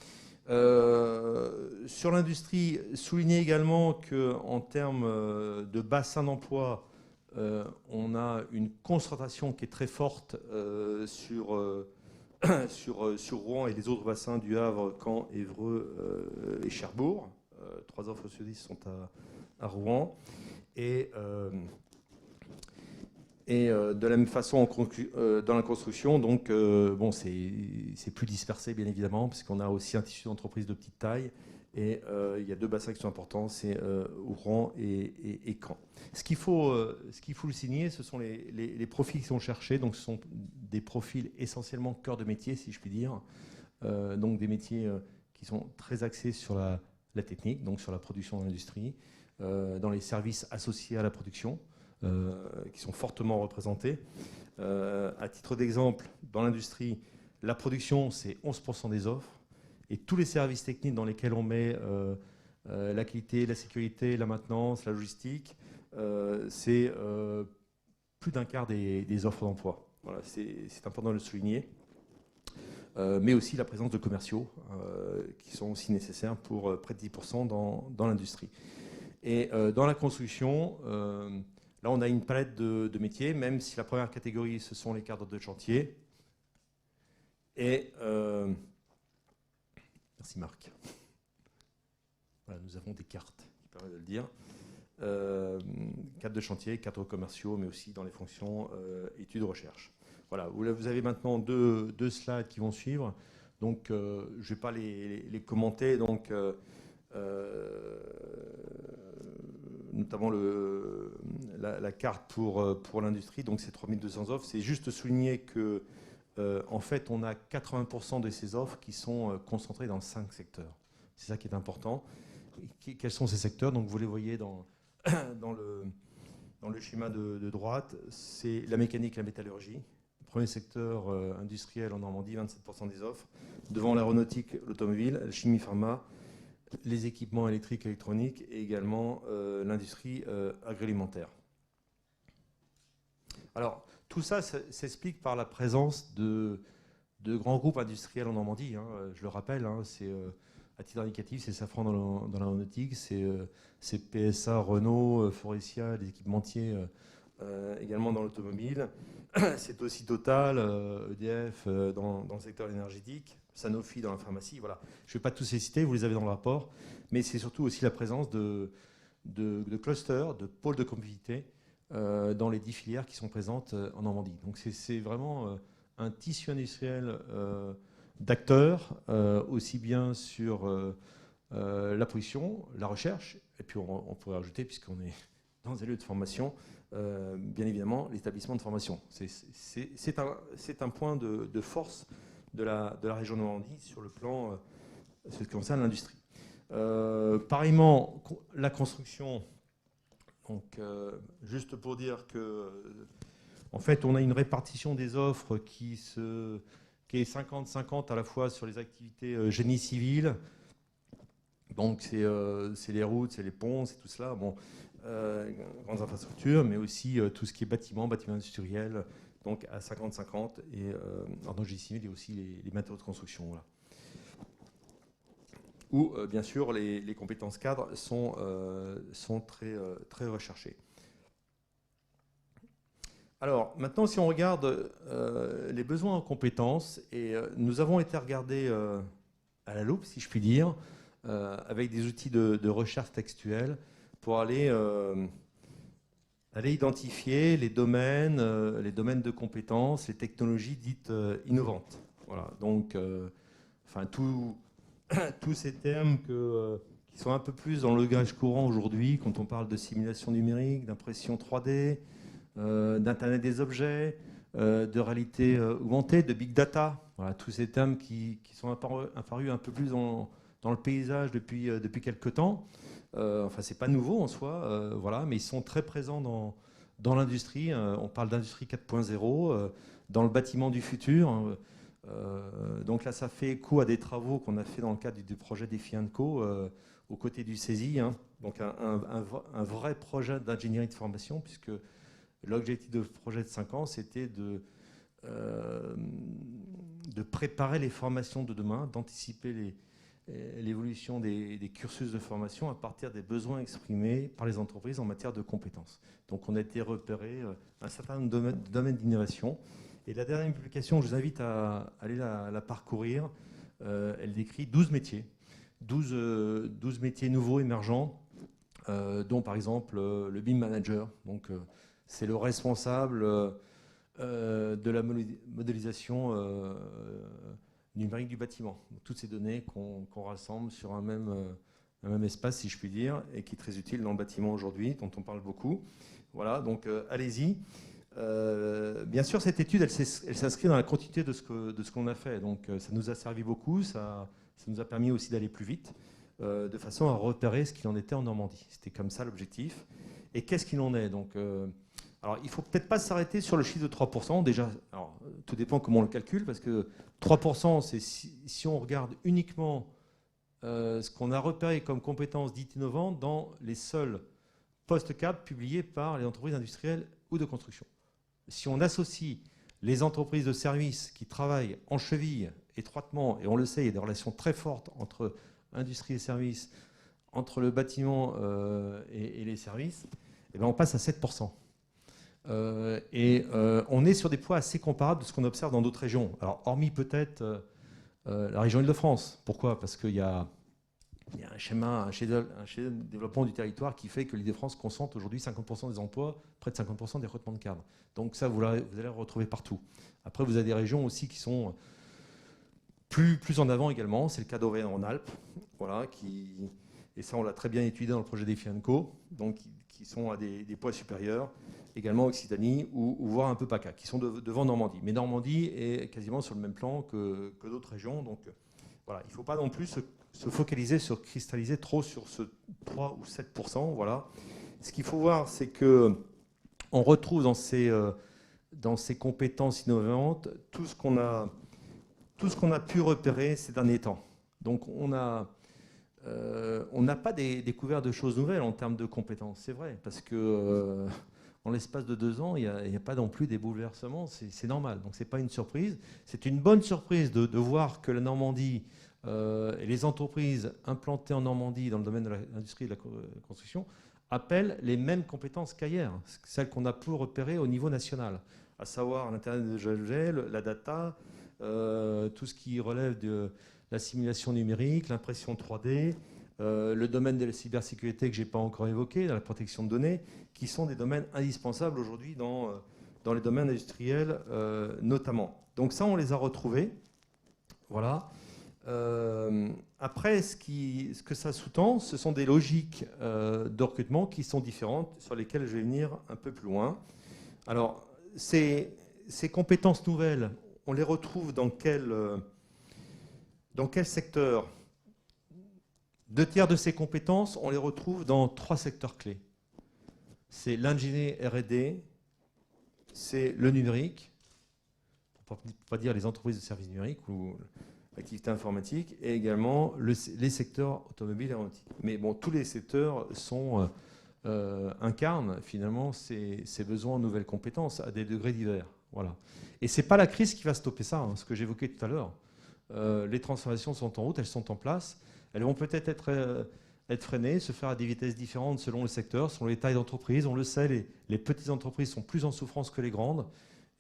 Sur l'industrie, souligner également qu'en termes de bassin d'emploi, on a une concentration qui est très forte sur Rouen et les autres bassins du Havre, Caen, Évreux et Cherbourg. 3 offres sur 10 sont à Rouen. Et de la même façon, dans la construction, donc, bon, c'est plus dispersé, bien évidemment, puisqu'on a aussi un tissu d'entreprise de petite taille. Et il y a 2 bassins qui sont importants, c'est Rouen et Caen. Ce qu'il faut le signer, ce sont les profils qui sont cherchés. Donc, ce sont des profils essentiellement cœur de métier, si je puis dire. Donc, des métiers qui sont très axés sur la technique, donc sur la production de l'industrie, dans les services associés à la production, qui sont fortement représentés. À titre d'exemple, dans l'industrie, la production, c'est 11% des offres. Et tous les services techniques dans lesquels on met la qualité, la sécurité, la maintenance, la logistique, c'est plus d'un quart des offres d'emploi. Voilà, c'est important de le souligner. Mais aussi la présence de commerciaux qui sont aussi nécessaires pour près de 10% dans l'industrie. Et dans la construction, là on a une palette de métiers, même si la première catégorie ce sont les cadres de chantier. Et merci Marc. Voilà, nous avons des cartes qui permettent de le dire. Cadres de chantier, cadres commerciaux, mais aussi dans les fonctions études recherche. Voilà, vous avez maintenant deux slides qui vont suivre. Donc, je ne vais pas les commenter. Donc, notamment la carte pour l'industrie. Donc, c'est 3200 offres. C'est juste souligner que, en fait, on a 80% de ces offres qui sont concentrées dans 5 secteurs. C'est ça qui est important. Quels sont ces secteurs? Donc, vous les voyez dans le schéma de droite. C'est la mécanique, la métallurgie. Premier secteur industriel en Normandie, 27% des offres. Devant l'aéronautique, l'automobile, la chimie pharma, les équipements électriques et électroniques et également l'industrie agroalimentaire. Alors, tout ça s'explique par la présence de grands groupes industriels en Normandie. Hein. Je le rappelle, hein, c'est à titre indicatif, c'est Safran dans l'aéronautique, c'est PSA, Renault, Faurecia, les équipementiers également dans l'automobile. C'est aussi Total, EDF dans le secteur énergétique, Sanofi dans la pharmacie. Voilà. Je ne vais pas tous les citer, vous les avez dans le rapport, mais c'est surtout aussi la présence de clusters, de pôles de compétitivité dans les 10 filières qui sont présentes en Normandie. Donc c'est vraiment un tissu industriel d'acteurs, aussi bien sur la production, la recherche, et puis on pourrait ajouter, puisqu'on est dans un lieu de formation, bien évidemment, l'établissement de formation. C'est un point de force de la région de Normandie sur le plan ce qui concerne l'industrie. Pareillement, la construction, donc, juste pour dire que, en fait, on a une répartition des offres qui est 50-50 à la fois sur les activités génie civil, donc c'est les routes, c'est les ponts, c'est tout cela. Bon, grandes infrastructures, mais aussi tout ce qui est bâtiment industriel, donc à 50-50. Et en génie civil, il y a aussi les matériaux de construction. Voilà. Où, bien sûr, les compétences cadres sont très recherchées. Alors, maintenant, si on regarde les besoins en compétences, et nous avons été regardés à la loupe, si je puis dire, avec des outils de recherche textuelle, pour aller identifier les domaines de compétences, les technologies dites innovantes. Voilà. Donc, enfin, tous ces termes qui sont un peu plus dans le langage courant aujourd'hui, quand on parle de simulation numérique, d'impression 3D, d'Internet des objets, de réalité augmentée, de big data. Voilà, tous ces termes qui sont apparus un peu plus dans le paysage depuis quelques temps. Enfin, c'est pas nouveau en soi, voilà, mais ils sont très présents dans l'industrie. On parle d'industrie 4.0, dans le bâtiment du futur. Donc là, ça fait écho à des travaux qu'on a fait dans le cadre du projet Défi Co, aux côtés du CESI. Hein. Donc un vrai projet d'ingénierie de formation, puisque l'objectif de ce projet de 5 ans, c'était de préparer les formations de demain, d'anticiper l'évolution des cursus de formation à partir des besoins exprimés par les entreprises en matière de compétences. Donc on a été repéré un certain nombre de domaines d'innovation. Et la dernière publication, je vous invite à aller la parcourir, elle décrit 12 métiers, 12 métiers nouveaux, émergents, dont par exemple le BIM manager. Donc c'est le responsable de la modélisation numérique du bâtiment. Donc, toutes ces données qu'on rassemble sur un même espace, si je puis dire, et qui est très utile dans le bâtiment aujourd'hui, dont on parle beaucoup. Voilà, donc allez-y. Bien sûr, cette étude, elle s'inscrit dans la continuité de ce qu'on a fait. Donc ça nous a servi beaucoup, ça nous a permis aussi d'aller plus vite, de façon à repérer ce qu'il en était en Normandie. C'était comme ça l'objectif. Et qu'est-ce qu'il en est donc, alors, il ne faut peut-être pas s'arrêter sur le chiffre de 3%. Déjà, alors, tout dépend comment on le calcule, parce que 3%, c'est si on regarde uniquement ce qu'on a repéré comme compétences dites innovantes dans les seuls postes cadres publiés par les entreprises industrielles ou de construction. Si on associe les entreprises de services qui travaillent en cheville étroitement, et on le sait, il y a des relations très fortes entre industrie et services, entre le bâtiment et les services, et bien on passe à 7%. On est sur des poids assez comparables de ce qu'on observe dans d'autres régions. Alors, hormis peut-être la région Île-de-France. Pourquoi ? Parce qu'il y a un schéma de développement du territoire qui fait que l'Île-de-France concentre aujourd'hui 50% des emplois, près de 50% des recrutements de cadres. Donc ça, vous allez le retrouver partout. Après, vous avez des régions aussi qui sont plus en avant également. C'est le cas d'Auvergne-en-Alpes, voilà, et ça, on l'a très bien étudié dans le projet Défi Co, donc qui sont à des poids supérieurs. Également Occitanie ou voire un peu PACA, qui sont devant Normandie. Mais Normandie est quasiment sur le même plan que d'autres régions. Donc voilà, il ne faut pas non plus se focaliser, cristalliser trop sur ce 3 ou 7%. Voilà. Ce qu'il faut voir, c'est qu'on retrouve dans ces compétences innovantes tout ce qu'on a pu repérer ces derniers temps. Donc on n'a pas découvert de choses nouvelles en termes de compétences, c'est vrai, parce que en l'espace de 2 ans, il n'y a pas non plus des bouleversements, c'est normal. Donc ce n'est pas une surprise. C'est une bonne surprise de voir que la Normandie et les entreprises implantées en Normandie dans le domaine de l'industrie et de la construction appellent les mêmes compétences qu'ailleurs, celles qu'on a pu repérer au niveau national, à savoir l'Internet de l'objet, la data, tout ce qui relève de la simulation numérique, l'impression 3D, le domaine de la cybersécurité que je n'ai pas encore évoqué, la protection de données, qui sont des domaines indispensables aujourd'hui dans les domaines industriels notamment. Donc ça, on les a retrouvés. Voilà. Après, ce que ça sous-tend, ce sont des logiques de recrutement qui sont différentes, sur lesquelles je vais venir un peu plus loin. Alors, ces compétences nouvelles, on les retrouve dans quel secteur ? 2 tiers de ces compétences, on les retrouve dans 3 secteurs clés. C'est l'ingénierie R&D, c'est le numérique, pour ne pas dire les entreprises de services numériques ou l'activité informatique, et également les secteurs automobiles et aéronautiques. Mais bon, tous les secteurs incarnent finalement ces besoins en nouvelles compétences à des degrés divers. Voilà. Et ce n'est pas la crise qui va stopper ça, hein, ce que j'évoquais tout à l'heure. Les transformations sont en route, elles sont en place. Elles vont peut-être être freinées, se faire à des vitesses différentes selon le secteur, selon les tailles d'entreprise. On le sait, les petites entreprises sont plus en souffrance que les grandes.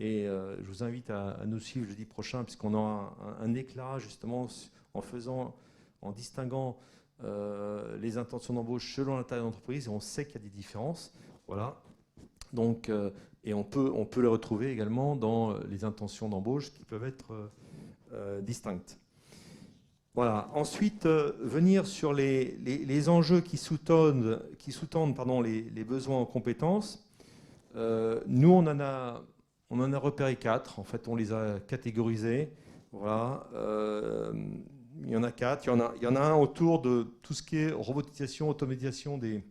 Et je vous invite à nous suivre jeudi prochain, puisqu'on aura un éclairage justement en distinguant les intentions d'embauche selon la taille d'entreprise. Et on sait qu'il y a des différences. Voilà. Donc, et on peut les retrouver également dans les intentions d'embauche qui peuvent être distinctes. Voilà. Ensuite, venir sur les enjeux qui sous-tendent les besoins en compétences. Nous, on On en a repéré 4. En fait, on les a catégorisés. Voilà. Il y en a 4. Il y en a un autour de tout ce qui est robotisation, automatisation des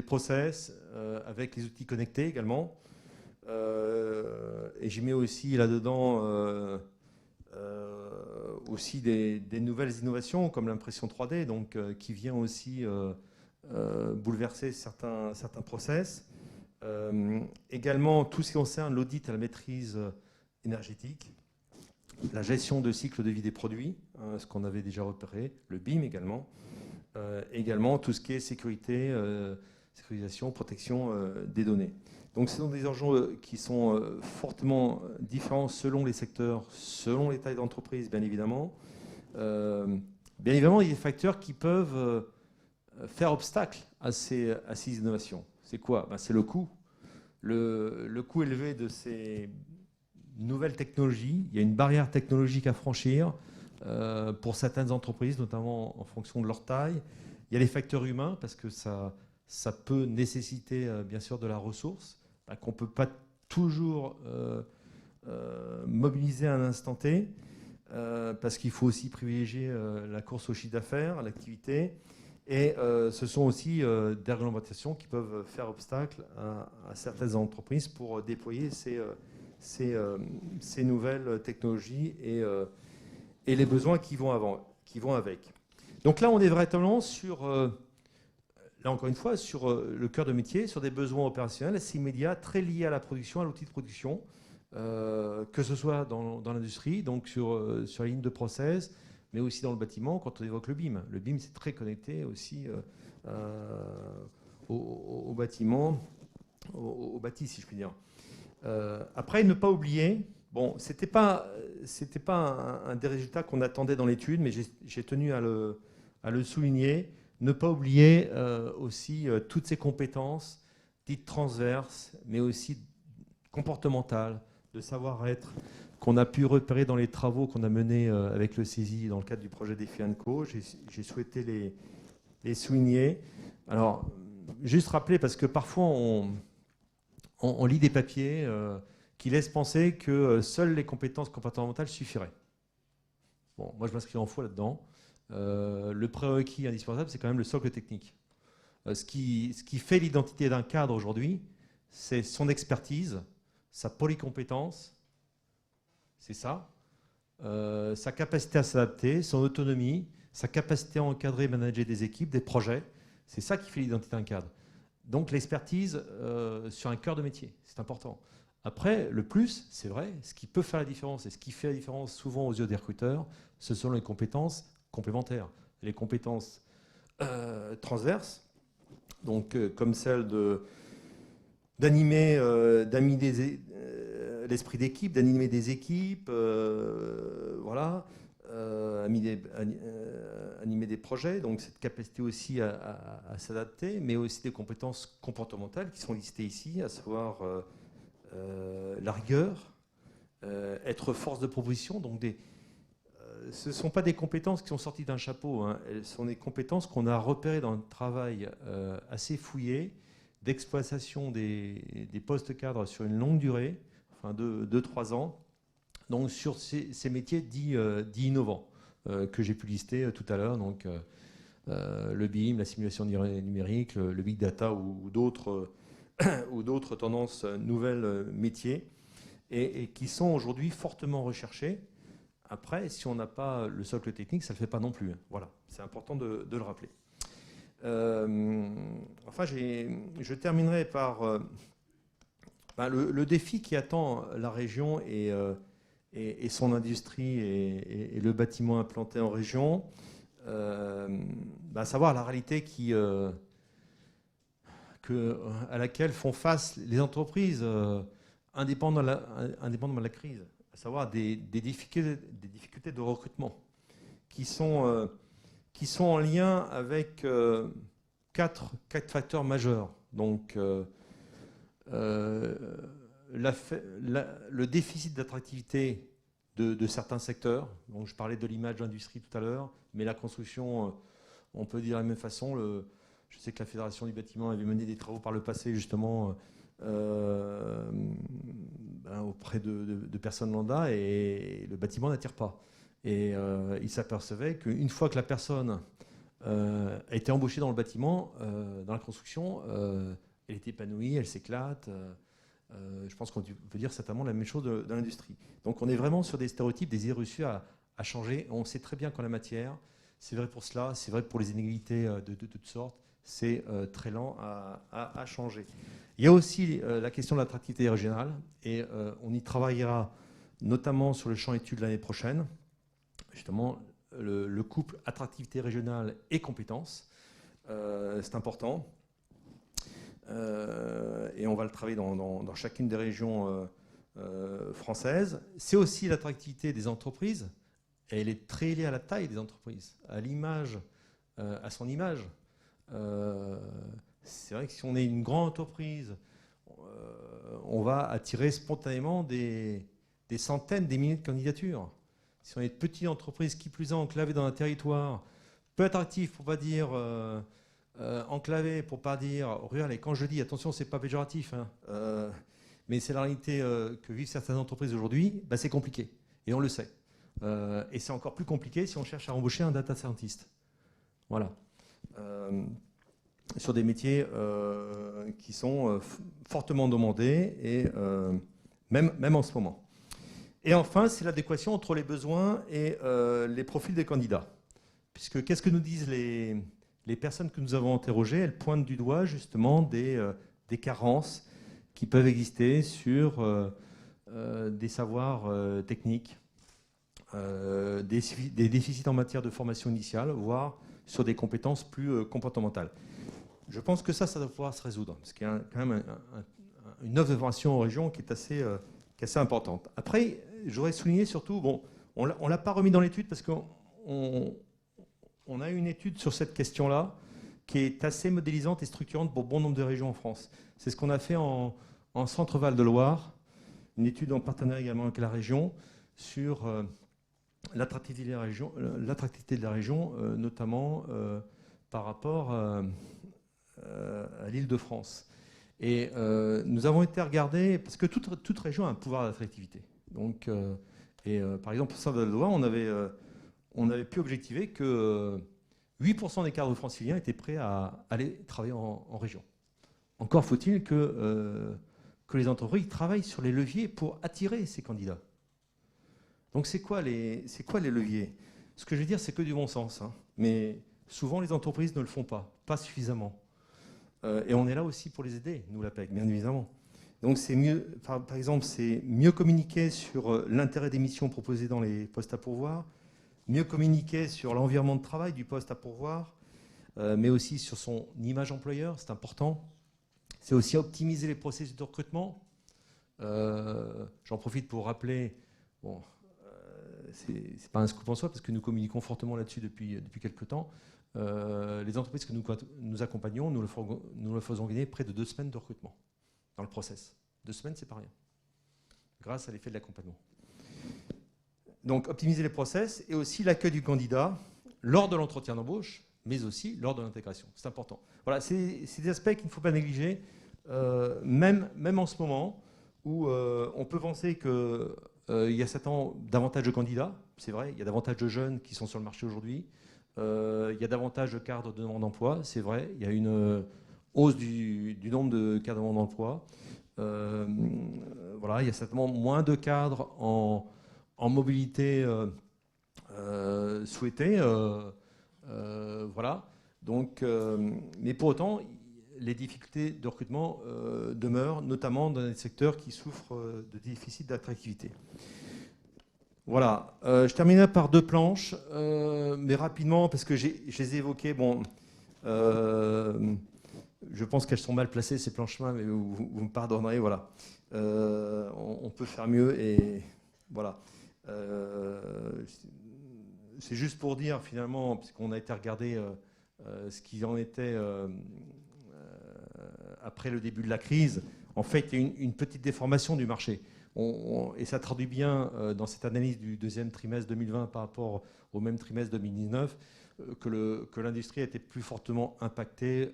process, avec les outils connectés également. Et j'y mets aussi là-dedans aussi des nouvelles innovations comme l'impression 3D, donc, qui vient aussi bouleverser certains process. Également tout ce qui concerne l'audit à la maîtrise énergétique, la gestion de cycle de vie des produits, ce qu'on avait déjà repéré, le BIM également. Également tout ce qui est sécurité, sécurisation, protection des données. Donc ce sont des enjeux qui sont fortement différents selon les secteurs, selon les tailles d'entreprise, bien évidemment. Bien évidemment, il y a des facteurs qui peuvent faire obstacle à ces innovations. C'est quoi? C'est le coût. Le coût élevé de ces nouvelles technologies. Il y a une barrière technologique à franchir pour certaines entreprises, notamment en fonction de leur taille. Il y a les facteurs humains, parce que ça peut nécessiter bien sûr de la ressource, qu'on ne peut pas toujours mobiliser à un instant T, parce qu'il faut aussi privilégier la course au chiffre d'affaires, l'activité. Et ce sont aussi des réglementations qui peuvent faire obstacle à certaines entreprises pour déployer ces nouvelles technologies et les besoins qui vont avec. Donc là, on est véritablement sur, là encore une fois, sur le cœur de métier, sur des besoins opérationnels assez immédiats, très liés à la production, à l'outil de production, que ce soit dans l'industrie, donc sur la ligne de process, mais aussi dans le bâtiment, quand on évoque le BIM. Le BIM, c'est très connecté aussi au bâtiment, au bâti, si je puis dire. Après, ne pas oublier, bon, c'était pas un des résultats qu'on attendait dans l'étude, mais j'ai tenu à le souligner, ne pas oublier aussi toutes ces compétences dites transverses, mais aussi comportementales, de savoir-être, qu'on a pu repérer dans les travaux qu'on a menés avec le CESI dans le cadre du projet Défi Co. J'ai souhaité les souligner. Alors, juste rappeler, parce que parfois on lit des papiers qui laissent penser que seules les compétences comportementales suffiraient. Bon, moi je m'inscris en faux là-dedans. Le prérequis indispensable, c'est quand même le socle technique. Ce qui fait l'identité d'un cadre aujourd'hui, c'est son expertise, sa polycompétence, c'est ça, sa capacité à s'adapter, son autonomie, sa capacité à encadrer et manager des équipes, des projets. C'est ça qui fait l'identité d'un cadre. Donc l'expertise sur un cœur de métier, c'est important. Après, le plus, c'est vrai, ce qui peut faire la différence et ce qui fait la différence souvent aux yeux des recruteurs, ce sont les compétences complémentaires, les compétences transverses, donc comme celle d'animer l'esprit d'équipe, d'animer des équipes, voilà, animer des projets, donc cette capacité aussi à s'adapter, mais aussi des compétences comportementales qui sont listées ici, à savoir la rigueur, être force de proposition, donc ce ne sont pas des compétences qui sont sorties d'un chapeau, hein. Elles sont des compétences qu'on a repérées dans un travail assez fouillé d'exploitation des postes cadres sur une longue durée, enfin 2-3 ans, donc sur ces métiers dits innovants que j'ai pu lister tout à l'heure, donc le BIM, la simulation numérique, le big data ou d'autres tendances nouvelles métiers et qui sont aujourd'hui fortement recherchés. Après, si on n'a pas le socle technique, ça ne le fait pas non plus. Voilà, c'est important de le rappeler. Enfin, je terminerai par le défi qui attend la région et son industrie et le bâtiment implanté en région, à savoir la réalité à laquelle font face les entreprises indépendamment de la crise, à savoir des difficultés de recrutement qui sont en lien avec quatre facteurs majeurs. Donc, le déficit d'attractivité de certains secteurs. Donc, je parlais de l'image de l'industrie tout à l'heure, mais la construction, on peut dire de la même façon. Je sais que la Fédération du bâtiment avait mené des travaux par le passé, justement, auprès de personnes lambda, et le bâtiment n'attire pas. Et il s'apercevait qu'une fois que la personne a été embauchée dans le bâtiment, dans la construction, elle est épanouie, elle s'éclate. Je pense qu'on peut dire certainement la même chose de l'industrie. Donc on est vraiment sur des stéréotypes, des idées reçues à changer. On sait très bien qu'en la matière, c'est vrai pour cela, c'est vrai pour les inégalités de toutes sortes, c'est très lent à changer. Il y a aussi la question de l'attractivité régionale, et on y travaillera notamment sur le champ études l'année prochaine. Justement, le couple attractivité régionale et compétences, c'est important. Et on va le travailler dans chacune des régions françaises. C'est aussi l'attractivité des entreprises, et elle est très liée à la taille des entreprises, à l'image, à son image. C'est vrai que si on est une grande entreprise, on va attirer spontanément des centaines, des milliers de candidatures. Si on est une petite entreprise, qui plus est enclavée dans un territoire peu attractif, pour ne pas dire enclavé, pour ne pas dire rural, et quand je dis, attention, ce n'est pas péjoratif, hein, mais c'est la réalité que vivent certaines entreprises aujourd'hui, c'est compliqué, et on le sait. Et c'est encore plus compliqué si on cherche à embaucher un data scientist. Voilà. Sur des métiers qui sont fortement demandés, et même en ce moment. Et enfin, c'est l'adéquation entre les besoins et les profils des candidats. Puisque qu'est-ce que nous disent les personnes que nous avons interrogées? Elles pointent du doigt justement des carences qui peuvent exister sur des savoirs techniques, des déficits en matière de formation initiale, voire sur des compétences plus comportementales. Je pense que ça doit pouvoir se résoudre, parce qu'il y a quand même une offre de formation en région qui est assez importante. Après, j'aurais souligné surtout, bon, on ne l'a pas remis dans l'étude parce qu'on a une étude sur cette question-là qui est assez modélisante et structurante pour bon nombre de régions en France. C'est ce qu'on a fait en Centre-Val de Loire, une étude en partenariat également avec la région sur l'attractivité de la région, notamment par rapport à l'Île-de-France. Et nous avons été regarder, parce que toute région a un pouvoir d'attractivité. Donc, par exemple, pour Saint-Val-de-Loire, on avait pu objectiver que 8% des cadres franciliens étaient prêts à aller travailler en région. Encore faut-il que les entreprises travaillent sur les leviers pour attirer ces candidats. Donc c'est quoi les leviers? Ce que je veux dire, c'est que du bon sens, hein. Mais souvent les entreprises ne le font pas suffisamment. Et on est là aussi pour les aider, nous, l'APEC, bien évidemment. Donc c'est mieux, par exemple, c'est mieux communiquer sur l'intérêt des missions proposées dans les postes à pourvoir, mieux communiquer sur l'environnement de travail du poste à pourvoir, mais aussi sur son image employeur, c'est important. C'est aussi optimiser les processus de recrutement. J'en profite pour rappeler, bon, c'est pas un scoop en soi, parce que nous communiquons fortement là-dessus depuis quelques temps. Les entreprises que nous accompagnons, nous le faisons gagner près de 2 semaines de recrutement dans le process. 2 semaines, c'est pas rien, grâce à l'effet de l'accompagnement. Donc, optimiser les process et aussi l'accueil du candidat lors de l'entretien d'embauche, mais aussi lors de l'intégration. C'est important. Voilà, c'est des aspects qu'il ne faut pas négliger, même en ce moment où on peut penser qu'il y a certainement davantage de candidats. C'est vrai, il y a davantage de jeunes qui sont sur le marché aujourd'hui. Il y a davantage de cadres de demande d'emploi, c'est vrai. Il y a une hausse du nombre de cadres de demande d'emploi. Voilà, il y a certainement moins de cadres en mobilité souhaitée. Voilà. Donc, mais pour autant, les difficultés de recrutement demeurent, notamment dans des secteurs qui souffrent de déficit d'attractivité. Voilà, je terminerai par 2 planches, mais rapidement, parce que je les ai évoquées. Bon, je pense qu'elles sont mal placées, ces planches-là, mais vous me pardonnerez. Voilà. On peut faire mieux, et voilà. C'est juste pour dire, finalement, puisqu'on a été regarder ce qu'il en était après le début de la crise, en fait, il y a une petite déformation du marché. Et ça traduit bien dans cette analyse du 2e trimestre 2020 par rapport au même trimestre 2019 que l'industrie a été plus fortement impactée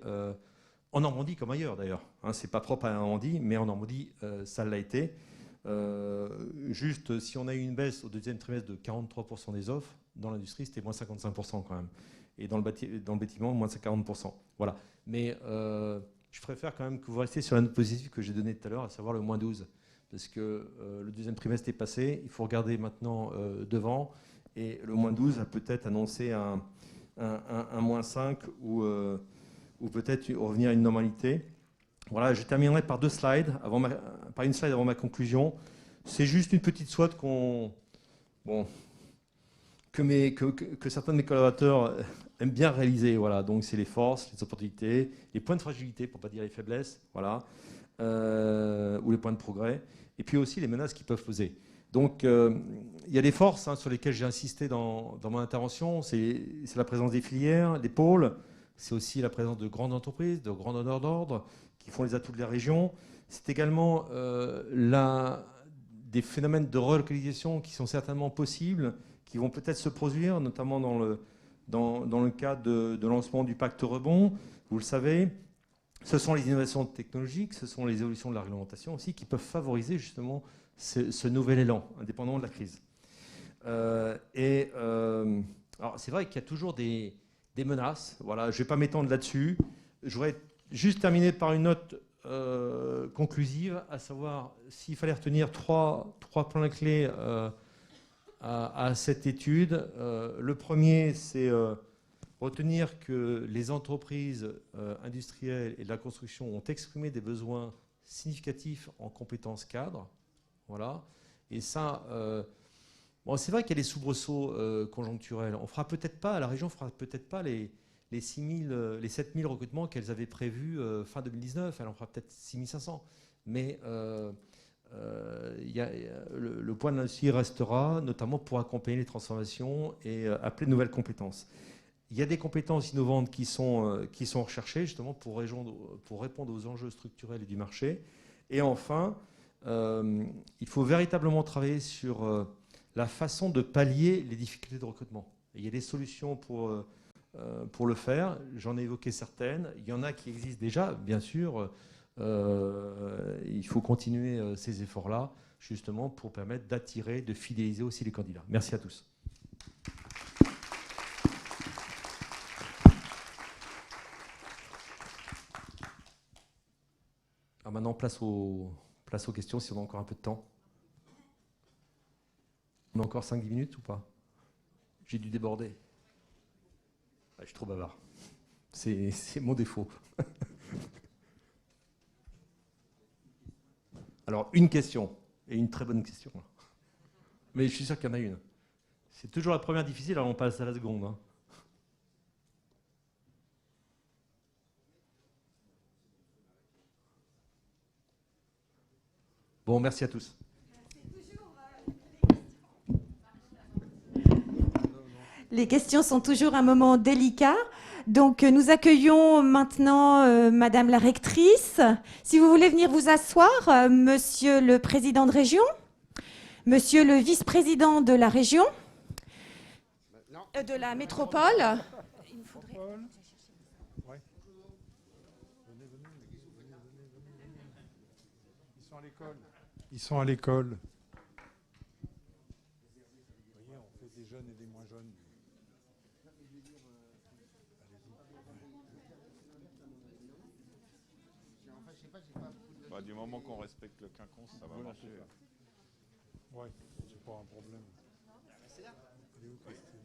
en Normandie comme ailleurs d'ailleurs. Hein, c'est pas propre à la Normandie, mais en Normandie, ça l'a été. Juste, si on a eu une baisse au deuxième trimestre de 43% des offres, dans l'industrie, c'était moins 55% quand même. Et dans le bâtiment, moins 40%. Voilà. Mais je préfère quand même que vous restiez sur la note positive que j'ai donnée tout à l'heure, à savoir le moins 12. Parce que le deuxième trimestre est passé, il faut regarder maintenant devant. Et le moins 12 a peut-être annoncé un moins 5 ou peut-être revenir à une normalité. Voilà, je terminerai par une slide avant ma conclusion. C'est juste une petite SWOT que certains de mes collaborateurs aiment bien réaliser. Voilà, donc c'est les forces, les opportunités, les points de fragilité, pour ne pas dire les faiblesses, voilà, ou les points de progrès, et puis aussi les menaces qui peuvent peser. Donc il y a des forces sur lesquelles j'ai insisté dans mon intervention. C'est la présence des filières, des pôles. C'est aussi la présence de grandes entreprises, de grands donneurs d'ordre qui font les atouts de la région. C'est également des phénomènes de relocalisation qui sont certainement possibles, qui vont peut-être se produire, notamment dans le cadre de lancement du pacte rebond. Vous le savez, ce sont les innovations technologiques, ce sont les évolutions de la réglementation aussi qui peuvent favoriser justement ce nouvel élan, indépendamment de la crise. Alors c'est vrai qu'il y a toujours des menaces. Voilà, je ne vais pas m'étendre là-dessus. Je voudrais juste terminer par une note conclusive, à savoir s'il fallait retenir trois points clés à cette étude. Le premier, c'est retenir que les entreprises industrielles et de la construction ont exprimé des besoins significatifs en compétences cadres. Voilà. Et ça, c'est vrai qu'il y a des soubresauts conjoncturels. On fera peut-être pas, la région fera peut-être pas les 7 000 recrutements qu'elles avaient prévus fin 2019. Elle en fera peut-être 6 500. Mais le point de l'industrie restera, notamment pour accompagner les transformations et appeler de nouvelles compétences. Il y a des compétences innovantes qui sont recherchées justement pour répondre aux enjeux structurels et du marché. Et enfin, il faut véritablement travailler sur la façon de pallier les difficultés de recrutement. Et il y a des solutions pour le faire. J'en ai évoqué certaines. Il y en a qui existent déjà, bien sûr. Il faut continuer ces efforts-là, justement, pour permettre d'attirer, de fidéliser aussi les candidats. Merci à tous. Alors maintenant, place aux questions, si on a encore un peu de temps. On a encore 5-10 minutes ou pas? J'ai dû déborder. Je suis trop bavard. C'est mon défaut. Alors, une question, et une très bonne question. Mais je suis sûr qu'il y en a une. C'est toujours la première difficile, alors on passe à la seconde. Hein. Bon, merci à tous. Les questions sont toujours un moment délicat. Donc, nous accueillons maintenant Madame la rectrice. Si vous voulez venir vous asseoir, Monsieur le président de région, Monsieur le vice-président de la région, de la métropole. Il me faudrait... Ouais. Venez. Ils sont à l'école. Ils sont à l'école. Vous voyez, on fait des jeunes et des moins jeunes. Bah, du moment qu'on respecte le quinconce, ça va marcher. Ouais, c'est pas un problème. Elle est où, Christine?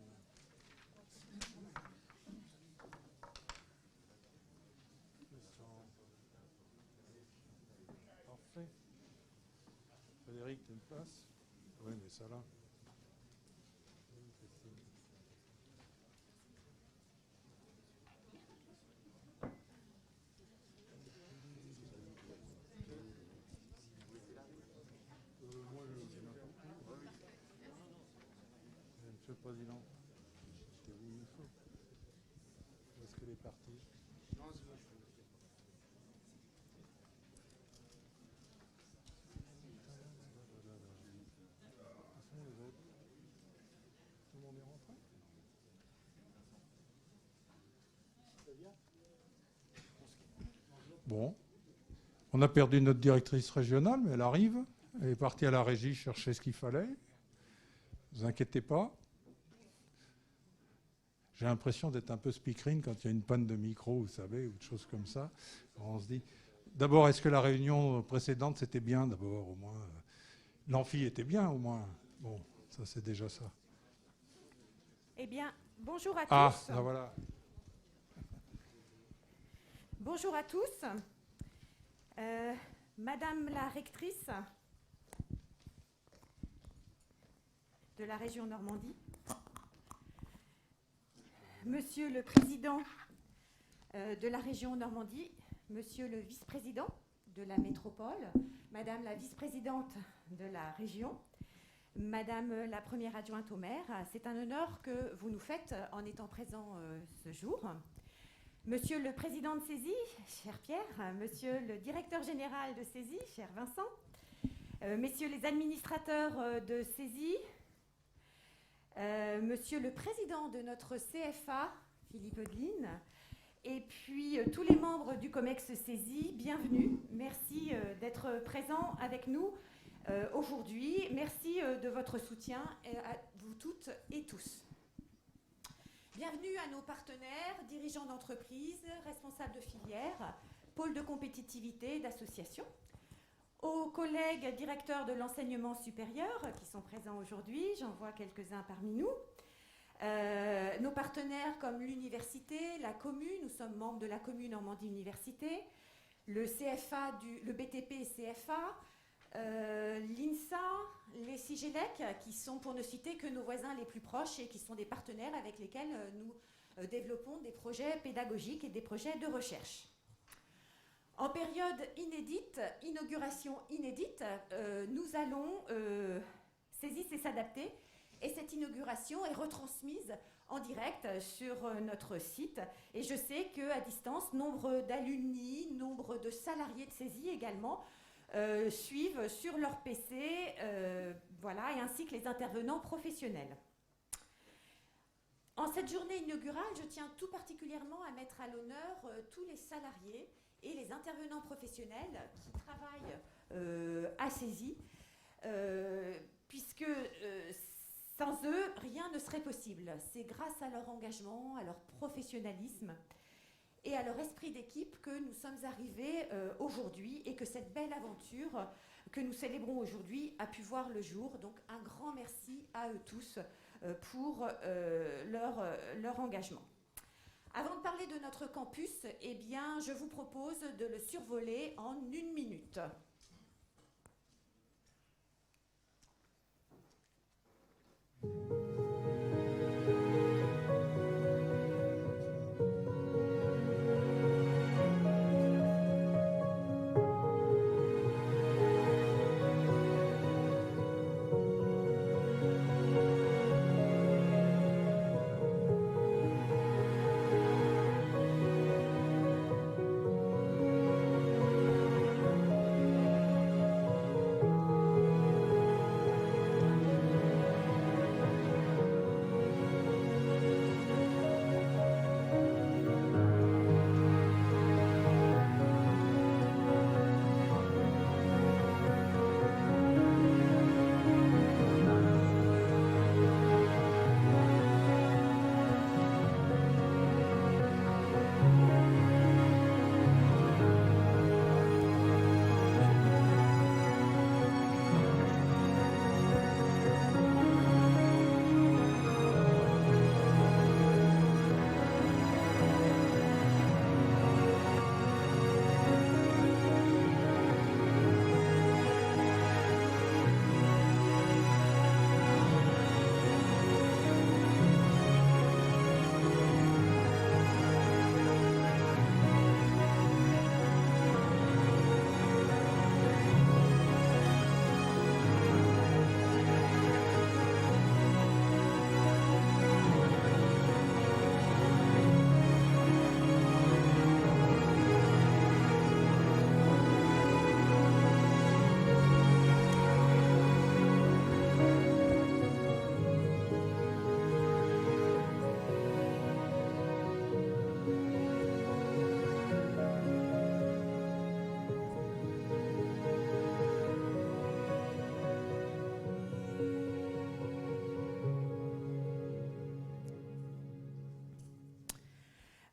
Parfait. Frédéric, tu as une place? Oui, mais ça là. Monsieur le Président, c'est où il faut. Où est-ce qu'elle est partie? Non, c'est bon. Tout le monde est rentré? Très bien. Bon. On a perdu notre directrice régionale, mais elle arrive. Elle est partie à la régie chercher ce qu'il fallait. Ne vous inquiétez pas. J'ai l'impression d'être un peu speakerine quand il y a une panne de micro, vous savez, ou de choses comme ça. Alors on se dit, d'abord, est-ce que la réunion précédente, c'était bien d'abord, au moins l'amphi était bien, au moins. Bon, ça, c'est déjà ça. Eh bien, bonjour à Ah, tous. là voilà. Bonjour à tous. Madame la rectrice de la région Normandie, Monsieur le président de la région Normandie, Monsieur le vice-président de la métropole, Madame la vice-présidente de la région, Madame la première adjointe au maire, c'est un honneur que vous nous faites en étant présent ce jour. Monsieur le président de CESI, cher Pierre, monsieur le directeur général de CESI, cher Vincent, messieurs les administrateurs de CESI, monsieur le président de notre CFA, Philippe Eudeline, et puis tous les membres du COMEX CESI, bienvenue. Merci d'être présents avec nous aujourd'hui. Merci de votre soutien à vous toutes et tous. Bienvenue à nos partenaires, dirigeants d'entreprise, responsables de filières, pôles de compétitivité, d'associations, aux collègues directeurs de l'enseignement supérieur qui sont présents aujourd'hui, j'en vois quelques-uns parmi nous, nos partenaires comme l'université, la commune, nous sommes membres de la commune Normandie Université, le CFA, le BTP CFA, l'INSA, les CIGELEC, qui sont, pour ne citer que nos voisins les plus proches et qui sont des partenaires avec lesquels nous développons des projets pédagogiques et des projets de recherche. En période inédite, inauguration inédite, nous allons saisir et s'adapter, et cette inauguration est retransmise en direct sur notre site. Et je sais qu'à distance, nombre d'alumni, nombre de salariés de CESI également suivent sur leur PC, voilà, et ainsi que les intervenants professionnels. En cette journée inaugurale, je tiens tout particulièrement à mettre à l'honneur tous les salariés et les intervenants professionnels qui travaillent à CESI, puisque sans eux, rien ne serait possible. C'est grâce à leur engagement, à leur professionnalisme et à leur esprit d'équipe que nous sommes arrivés aujourd'hui et que cette belle aventure que nous célébrons aujourd'hui a pu voir le jour. Donc un grand merci à eux tous pour leur engagement. Avant de parler de notre campus, eh bien, je vous propose de le survoler en 1 minute.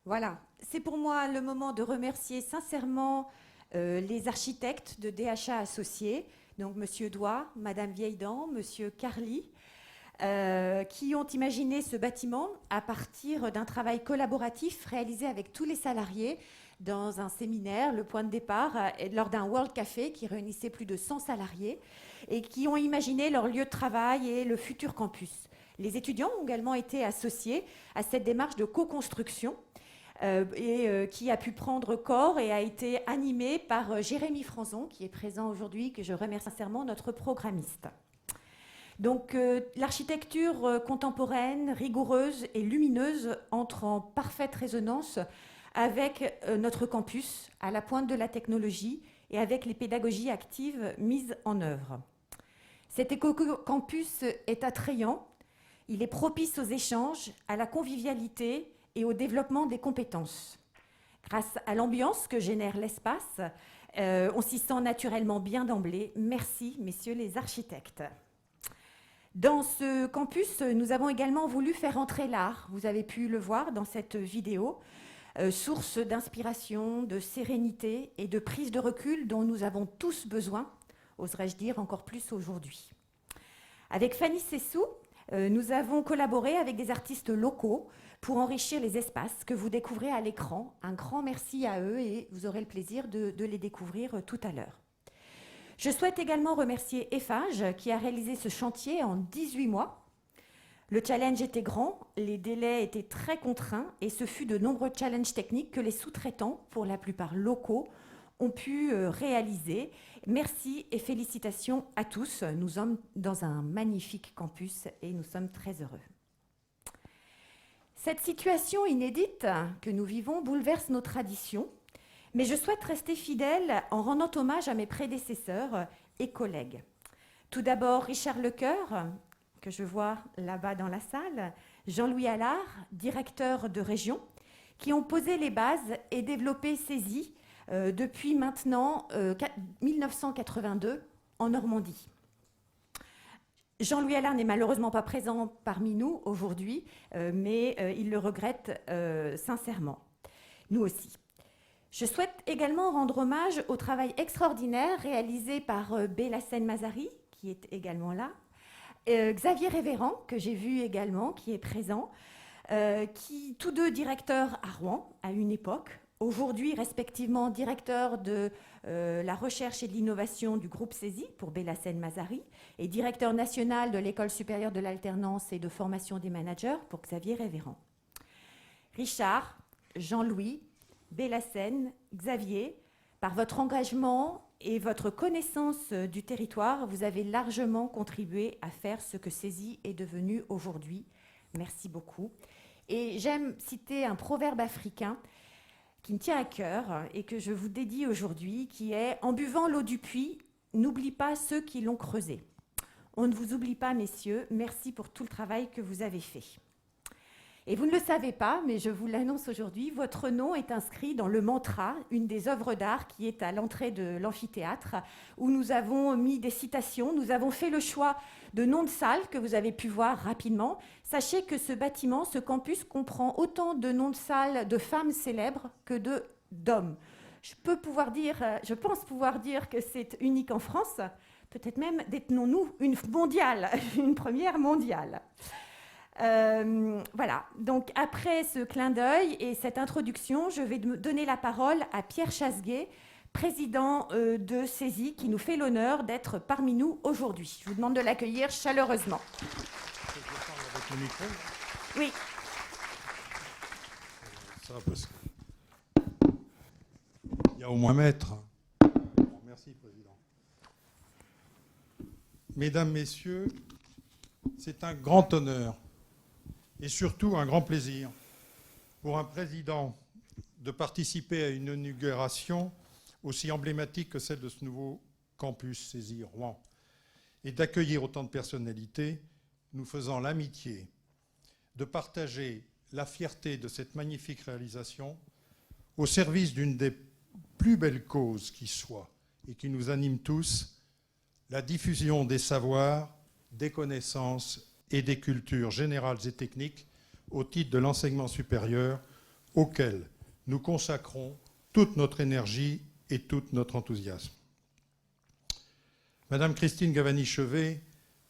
Voilà, c'est pour moi le moment de remercier sincèrement les architectes de DHA Associés, donc Monsieur Doigt, Madame Vieilledent, Monsieur Carly, qui ont imaginé ce bâtiment à partir d'un travail collaboratif réalisé avec tous les salariés dans un séminaire, le point de départ, lors d'un World Café qui réunissait plus de 100 salariés et qui ont imaginé leur lieu de travail et le futur campus. Les étudiants ont également été associés à cette démarche de co-construction qui a pu prendre corps et a été animée par Jérémy Franzon, qui est présent aujourd'hui, que je remercie sincèrement, notre programmiste. Donc l'architecture contemporaine, rigoureuse et lumineuse entre en parfaite résonance avec notre campus, à la pointe de la technologie et avec les pédagogies actives mises en œuvre. Cet éco-campus est attrayant, il est propice aux échanges, à la convivialité et au développement des compétences. Grâce à l'ambiance que génère l'espace, on s'y sent naturellement bien d'emblée. Merci, messieurs les architectes. Dans ce campus, nous avons également voulu faire entrer l'art. Vous avez pu le voir dans cette vidéo, source d'inspiration, de sérénité et de prise de recul dont nous avons tous besoin, oserais-je dire encore plus aujourd'hui. Avec Fanny Sessou, nous avons collaboré avec des artistes locaux pour enrichir les espaces que vous découvrez à l'écran. Un grand merci à eux et vous aurez le plaisir de les découvrir tout à l'heure. Je souhaite également remercier Eiffage qui a réalisé ce chantier en 18 mois. Le challenge était grand, les délais étaient très contraints et ce fut de nombreux challenges techniques que les sous-traitants, pour la plupart locaux, ont pu réaliser. Merci et félicitations à tous. Nous sommes dans un magnifique campus et nous sommes très heureux. Cette situation inédite que nous vivons bouleverse nos traditions, mais je souhaite rester fidèle en rendant hommage à mes prédécesseurs et collègues. Tout d'abord, Richard Lecoeur, que je vois là-bas dans la salle, Jean-Louis Allard, directeur de région, qui ont posé les bases et développé CESI depuis maintenant 1982 en Normandie. Jean-Louis Allard n'est malheureusement pas présent parmi nous aujourd'hui, mais il le regrette sincèrement. Nous aussi. Je souhaite également rendre hommage au travail extraordinaire réalisé par Bélassène Mazari, qui est également là, Xavier Révérend, que j'ai vu également, qui est présent, qui, tous deux directeurs à Rouen à une époque, aujourd'hui respectivement directeur de la recherche et de l'innovation du groupe CESI pour Bélassène Mazari et directeur national de l'École supérieure de l'alternance et de formation des managers pour Xavier Révérend. Richard, Jean-Louis, Bélassène, Xavier, par votre engagement et votre connaissance du territoire, vous avez largement contribué à faire ce que CESI est devenu aujourd'hui. Merci beaucoup. Et j'aime citer un proverbe africain qui me tient à cœur et que je vous dédie aujourd'hui, qui est « En buvant l'eau du puits, n'oublie pas ceux qui l'ont creusé ». On ne vous oublie pas, messieurs. Merci pour tout le travail que vous avez fait. Et vous ne le savez pas, mais je vous l'annonce aujourd'hui, votre nom est inscrit dans le mantra, une des œuvres d'art qui est à l'entrée de l'amphithéâtre, où nous avons mis des citations, nous avons fait le choix de noms de salles que vous avez pu voir rapidement. Sachez que ce bâtiment, ce campus, comprend autant de noms de salles de femmes célèbres que d'hommes. Je pense pouvoir dire que c'est unique en France, peut-être même détenons-nous une mondiale, une première mondiale. Voilà, donc après ce clin d'œil et cette introduction, je vais donner la parole à Pierre Chasguet, président de CESI, qui nous fait l'honneur d'être parmi nous aujourd'hui. Je vous demande de l'accueillir chaleureusement. Je parle avec le micro. Oui. Ça va passer. Il y a au moins maître. Merci, Président. Mesdames, Messieurs, c'est un grand honneur et surtout un grand plaisir pour un président de participer à une inauguration aussi emblématique que celle de ce nouveau campus CESI Rouen et d'accueillir autant de personnalités, nous faisant l'amitié de partager la fierté de cette magnifique réalisation au service d'une des plus belles causes qui soit et qui nous anime tous, la diffusion des savoirs, des connaissances et des cultures générales et techniques au titre de l'enseignement supérieur auquel nous consacrons toute notre énergie et tout notre enthousiasme. Madame Christine Gavani-Chevet,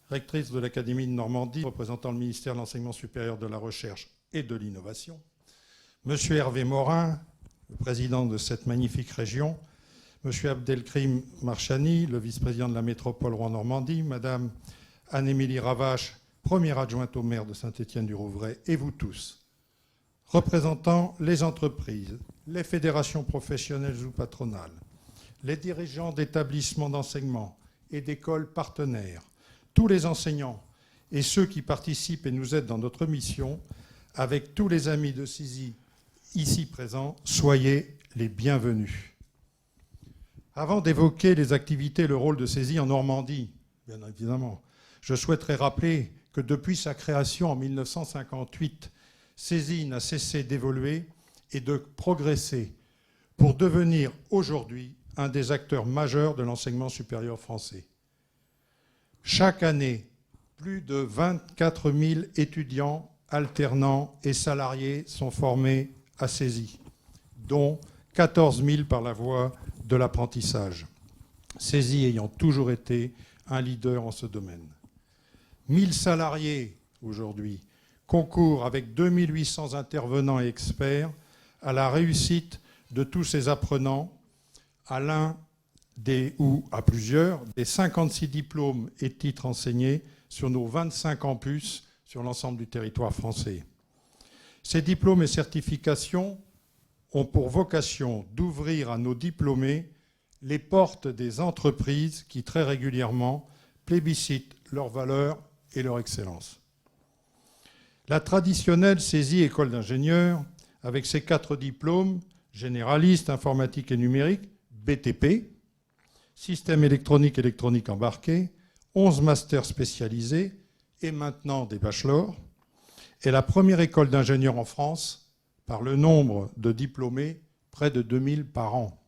rectrice de l'Académie de Normandie, représentant le ministère de l'Enseignement supérieur, de la Recherche et de l'Innovation, Monsieur Hervé Morin, le président de cette magnifique région, Monsieur Abdelkrim Marchani, le vice-président de la métropole Rouen-Normandie, Madame Anne-Émilie Ravache, première adjointe au maire de Saint-Étienne-du-Rouvray, et vous tous, représentant les entreprises, les fédérations professionnelles ou patronales, les dirigeants d'établissements d'enseignement et d'écoles partenaires, tous les enseignants et ceux qui participent et nous aident dans notre mission, avec tous les amis de CESI ici présents, soyez les bienvenus. Avant d'évoquer les activités et le rôle de CESI en Normandie, bien évidemment, je souhaiterais rappeler que depuis sa création en 1958, CESI n'a cessé d'évoluer et de progresser pour devenir aujourd'hui un des acteurs majeurs de l'enseignement supérieur français. Chaque année, plus de 24 000 étudiants, alternants et salariés sont formés à CESI, dont 14 000 par la voie de l'apprentissage. CESI ayant toujours été un leader en ce domaine. 1000 salariés aujourd'hui concourent avec 2800 intervenants et experts à la réussite de tous ces apprenants, à l'un des, ou à plusieurs, des 56 diplômes et titres enseignés sur nos 25 campus sur l'ensemble du territoire français. Ces diplômes et certifications ont pour vocation d'ouvrir à nos diplômés les portes des entreprises qui très régulièrement plébiscitent leurs valeurs et leur excellence. La traditionnelle CESI École d'ingénieurs, avec ses 4 diplômes, généraliste, informatique et numérique, BTP, système électronique, électronique embarqué, 11 masters spécialisés et maintenant des bachelors, est la première école d'ingénieurs en France par le nombre de diplômés, près de 2000 par an.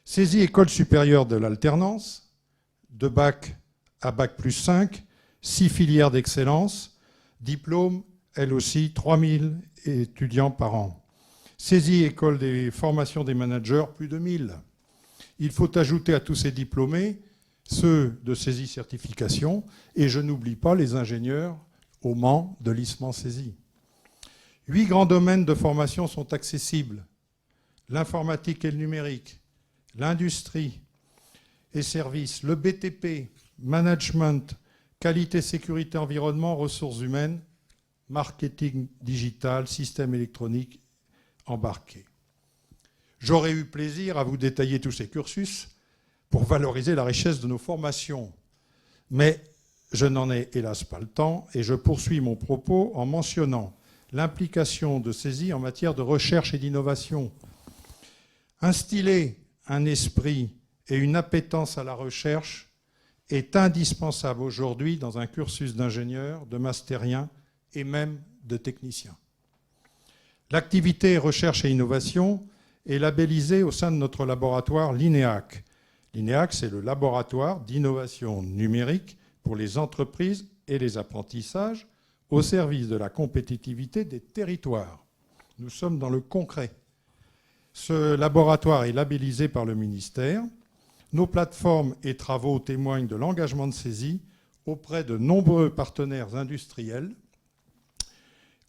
CESI École supérieure de l'alternance, de bac à bac plus 5, 6 filières d'excellence, diplôme, elle aussi, 3000 étudiants par an. CESI École des formations des managers, plus de 1000. Il faut ajouter à tous ces diplômés ceux de CESI Certification, et je n'oublie pas les ingénieurs au Mans de l'ISMAN CESI. 8 grands domaines de formation sont accessibles. L'informatique et le numérique, l'industrie et services, le BTP, management, qualité, sécurité, environnement, ressources humaines, marketing digital, système électronique embarqué. J'aurais eu plaisir à vous détailler tous ces cursus pour valoriser la richesse de nos formations. Mais je n'en ai hélas pas le temps et je poursuis mon propos en mentionnant l'implication de CESI en matière de recherche et d'innovation. Instiller un esprit et une appétence à la recherche est indispensable aujourd'hui dans un cursus d'ingénieur, de mastérien et même de technicien. L'activité recherche et innovation est labellisée au sein de notre laboratoire l'INEAC. L'INEAC, c'est le laboratoire d'innovation numérique pour les entreprises et les apprentissages au service de la compétitivité des territoires. Nous sommes dans le concret. Ce laboratoire est labellisé par le ministère. Nos plateformes et travaux témoignent de l'engagement de CESI auprès de nombreux partenaires industriels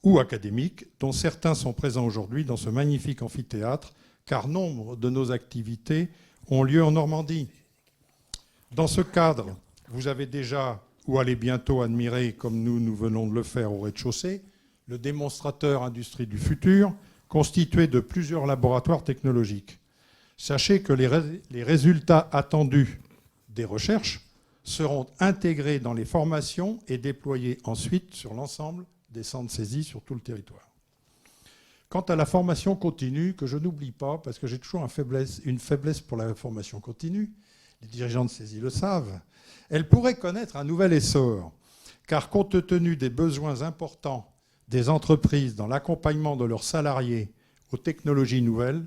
ou académiques, dont certains sont présents aujourd'hui dans ce magnifique amphithéâtre, car nombre de nos activités ont lieu en Normandie. Dans ce cadre, vous avez déjà, ou allez bientôt admirer, comme nous venons de le faire au rez-de-chaussée, le démonstrateur Industrie du futur, constitué de plusieurs laboratoires technologiques. Sachez que les résultats attendus des recherches seront intégrés dans les formations et déployés ensuite sur l'ensemble des centres CESI sur tout le territoire. Quant à la formation continue, que je n'oublie pas, parce que j'ai toujours une faiblesse pour la formation continue, les dirigeants de CESI le savent, elle pourrait connaître un nouvel essor, car compte tenu des besoins importants des entreprises dans l'accompagnement de leurs salariés aux technologies nouvelles,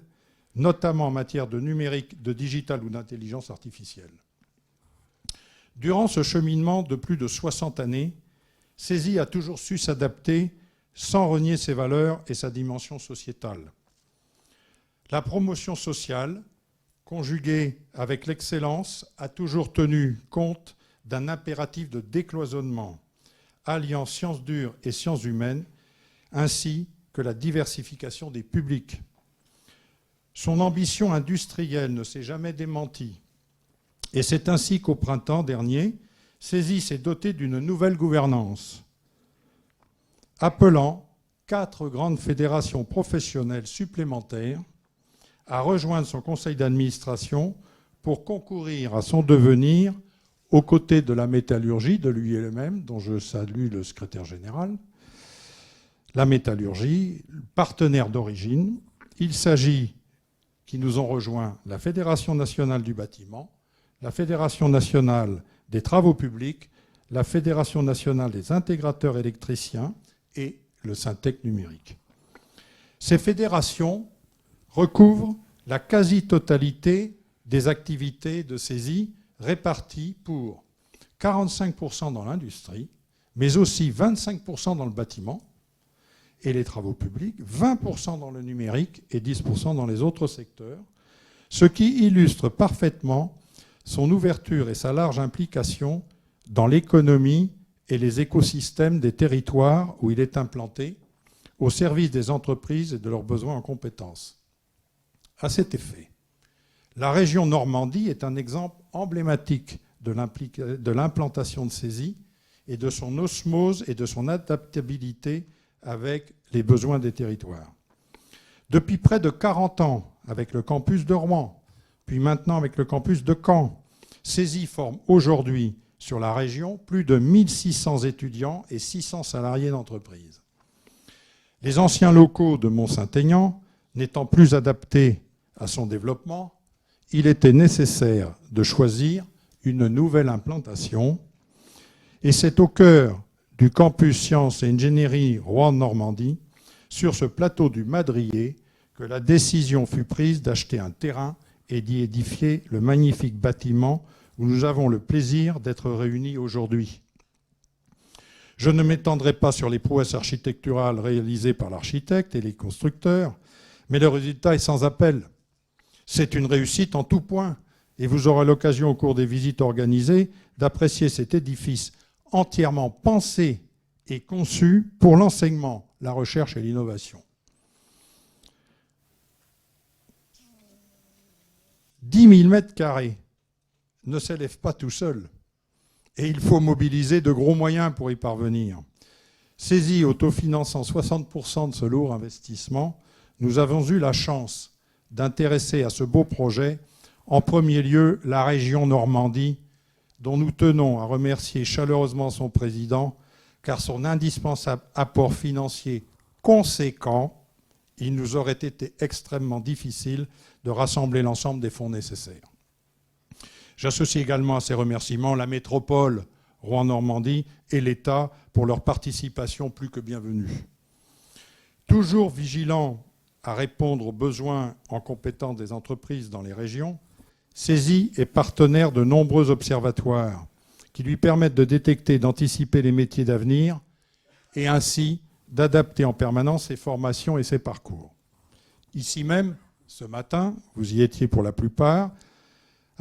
notamment en matière de numérique, de digital ou d'intelligence artificielle. Durant ce cheminement de plus de 60 années, CESI a toujours su s'adapter sans renier ses valeurs et sa dimension sociétale. La promotion sociale, conjuguée avec l'excellence, a toujours tenu compte d'un impératif de décloisonnement, alliant sciences dures et sciences humaines, ainsi que la diversification des publics. Son ambition industrielle ne s'est jamais démentie. Et c'est ainsi qu'au printemps dernier, CESI s'est doté d'une nouvelle gouvernance, appelant 4 grandes fédérations professionnelles supplémentaires à rejoindre son conseil d'administration pour concourir à son devenir aux côtés de la métallurgie, de lui-même, dont je salue le secrétaire général. La métallurgie, partenaire d'origine. Il s'agit, qui nous ont rejoint, la Fédération nationale du bâtiment, la Fédération nationale des travaux publics, la Fédération nationale des intégrateurs électriciens et le Syntec numérique. Ces fédérations recouvrent la quasi-totalité des activités de CESI réparties pour 45% dans l'industrie, mais aussi 25% dans le bâtiment et les travaux publics, 20% dans le numérique et 10% dans les autres secteurs, ce qui illustre parfaitement son ouverture et sa large implication dans l'économie et les écosystèmes des territoires où il est implanté, au service des entreprises et de leurs besoins en compétences. À cet effet, la région Normandie est un exemple emblématique de l'implantation de CESI et de son osmose et de son adaptabilité avec les besoins des territoires. Depuis près de 40 ans, avec le campus de Rouen, puis maintenant avec le campus de Caen, CESI forme aujourd'hui sur la région plus de 1600 étudiants et 600 salariés d'entreprise. Les anciens locaux de Mont-Saint-Aignan n'étant plus adaptés à son développement, il était nécessaire de choisir une nouvelle implantation. Et c'est au cœur du campus Sciences et Ingénierie Rouen-Normandie, sur ce plateau du Madrier, que la décision fut prise d'acheter un terrain et d'y édifier le magnifique bâtiment où nous avons le plaisir d'être réunis aujourd'hui. Je ne m'étendrai pas sur les prouesses architecturales réalisées par l'architecte et les constructeurs, mais le résultat est sans appel. C'est une réussite en tout point, et vous aurez l'occasion au cours des visites organisées d'apprécier cet édifice entièrement pensé et conçu pour l'enseignement, la recherche et l'innovation. 10 000 mètres carrés ne s'élèvent pas tout seuls, et il faut mobiliser de gros moyens pour y parvenir. CESI autofinançant 60% de ce lourd investissement, nous avons eu la chance d'intéresser à ce beau projet, en premier lieu, la région Normandie, dont nous tenons à remercier chaleureusement son président, car son indispensable apport financier conséquent, il nous aurait été extrêmement difficile de rassembler l'ensemble des fonds nécessaires. J'associe également à ces remerciements la métropole Rouen-Normandie et l'État pour leur participation plus que bienvenue. Toujours vigilant à répondre aux besoins en compétences des entreprises dans les régions, CESI est partenaire de nombreux observatoires qui lui permettent de détecter et d'anticiper les métiers d'avenir et ainsi d'adapter en permanence ses formations et ses parcours. Ici même, ce matin, vous y étiez pour la plupart,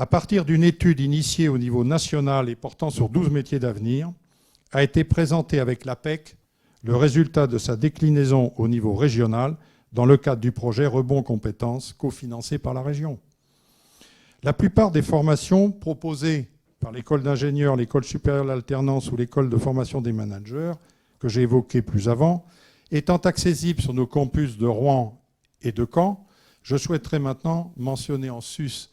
à partir d'une étude initiée au niveau national et portant sur 12 métiers d'avenir, a été présenté avec l'APEC le résultat de sa déclinaison au niveau régional dans le cadre du projet Rebond Compétences cofinancé par la région. La plupart des formations proposées par l'école d'ingénieurs, l'école supérieure d'alternance ou l'école de formation des managers, que j'ai évoquées plus avant, étant accessibles sur nos campus de Rouen et de Caen, je souhaiterais maintenant mentionner en sus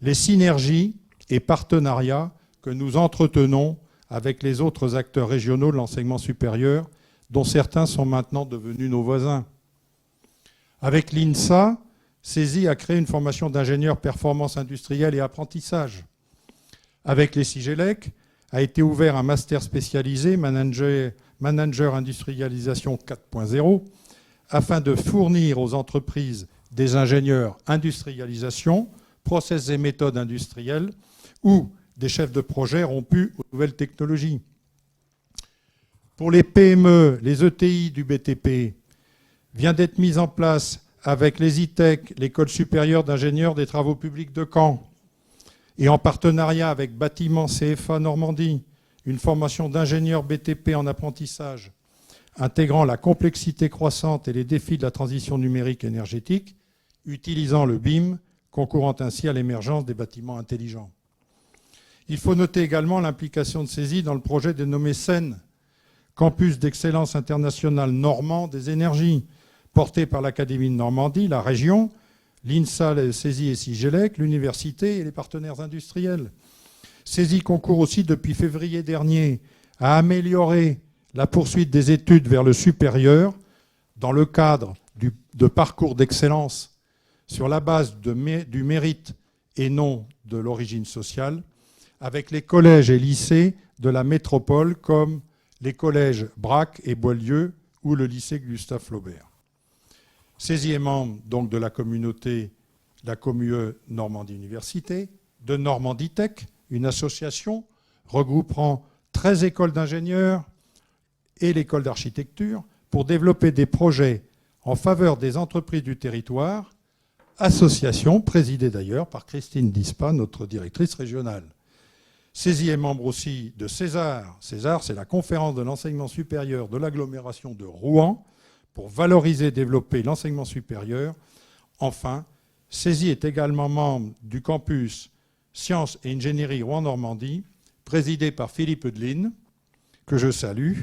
les synergies et partenariats que nous entretenons avec les autres acteurs régionaux de l'enseignement supérieur, dont certains sont maintenant devenus nos voisins. Avec l'INSA, CESI a créé une formation d'ingénieurs performance industrielle et apprentissage. Avec les CIGELEC, a été ouvert un master spécialisé Manager Industrialisation 4.0 afin de fournir aux entreprises des ingénieurs industrialisation, process et méthodes industrielles ou des chefs de projet rompus aux nouvelles technologies. pour les PME, les ETI du BTP vient d'être mise en place avec les ITEC, l'École supérieure d'ingénieurs des travaux publics de Caen, et en partenariat avec Bâtiment CFA Normandie, une formation d'ingénieurs BTP en apprentissage, intégrant la complexité croissante et les défis de la transition numérique énergétique, utilisant le BIM, concourant ainsi à l'émergence des bâtiments intelligents. Il faut noter également l'implication de CESI dans le projet dénommé CEN, Campus d'excellence internationale normand des énergies, porté par l'Académie de Normandie, la région, l'INSA, CESI et Sigelec, l'université et les partenaires industriels. CESI concourt aussi depuis février dernier à améliorer la poursuite des études vers le supérieur dans le cadre de parcours d'excellence sur la base du mérite et non de l'origine sociale, avec les collèges et lycées de la métropole comme les collèges Braque et Boileau ou le lycée Gustave Flaubert. CESI est membre donc de la communauté, la Comue Normandie Université, de Normandie Tech, une association regroupant 13 écoles d'ingénieurs et l'école d'architecture pour développer des projets en faveur des entreprises du territoire, association présidée d'ailleurs par Christine Dispa, notre directrice régionale. CESI est membre aussi de César. César, c'est la conférence de l'enseignement supérieur de l'agglomération de Rouen pour valoriser et développer l'enseignement supérieur. Enfin, CESI est également membre du campus Sciences et Ingénierie Rouen-Normandie, présidé par Philippe Eudeline, que je salue,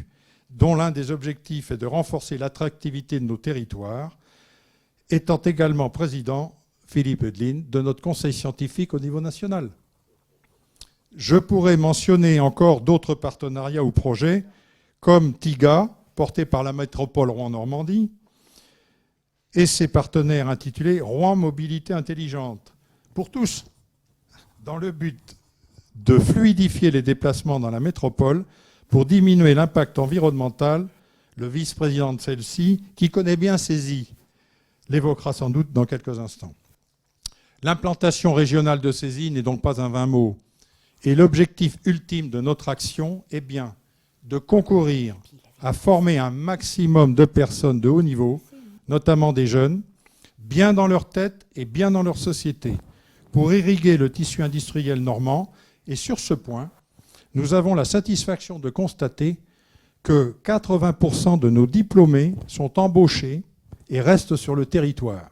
dont l'un des objectifs est de renforcer l'attractivité de nos territoires, étant également président, Philippe Eudeline, de notre conseil scientifique au niveau national. Je pourrais mentionner encore d'autres partenariats ou projets, comme TIGA, porté par la métropole Rouen-Normandie, et ses partenaires intitulés Rouen Mobilité Intelligente, pour tous, dans le but de fluidifier les déplacements dans la métropole pour diminuer l'impact environnemental. Le vice-président de celle-ci, qui connaît bien CESI, l'évoquera sans doute dans quelques instants. L'implantation régionale de CESI n'est donc pas un vain mot. Et l'objectif ultime de notre action est bien de concourir à former un maximum de personnes de haut niveau, notamment des jeunes, bien dans leur tête et bien dans leur société, pour irriguer le tissu industriel normand. Et sur ce point, nous avons la satisfaction de constater que 80% de nos diplômés sont embauchés et restent sur le territoire.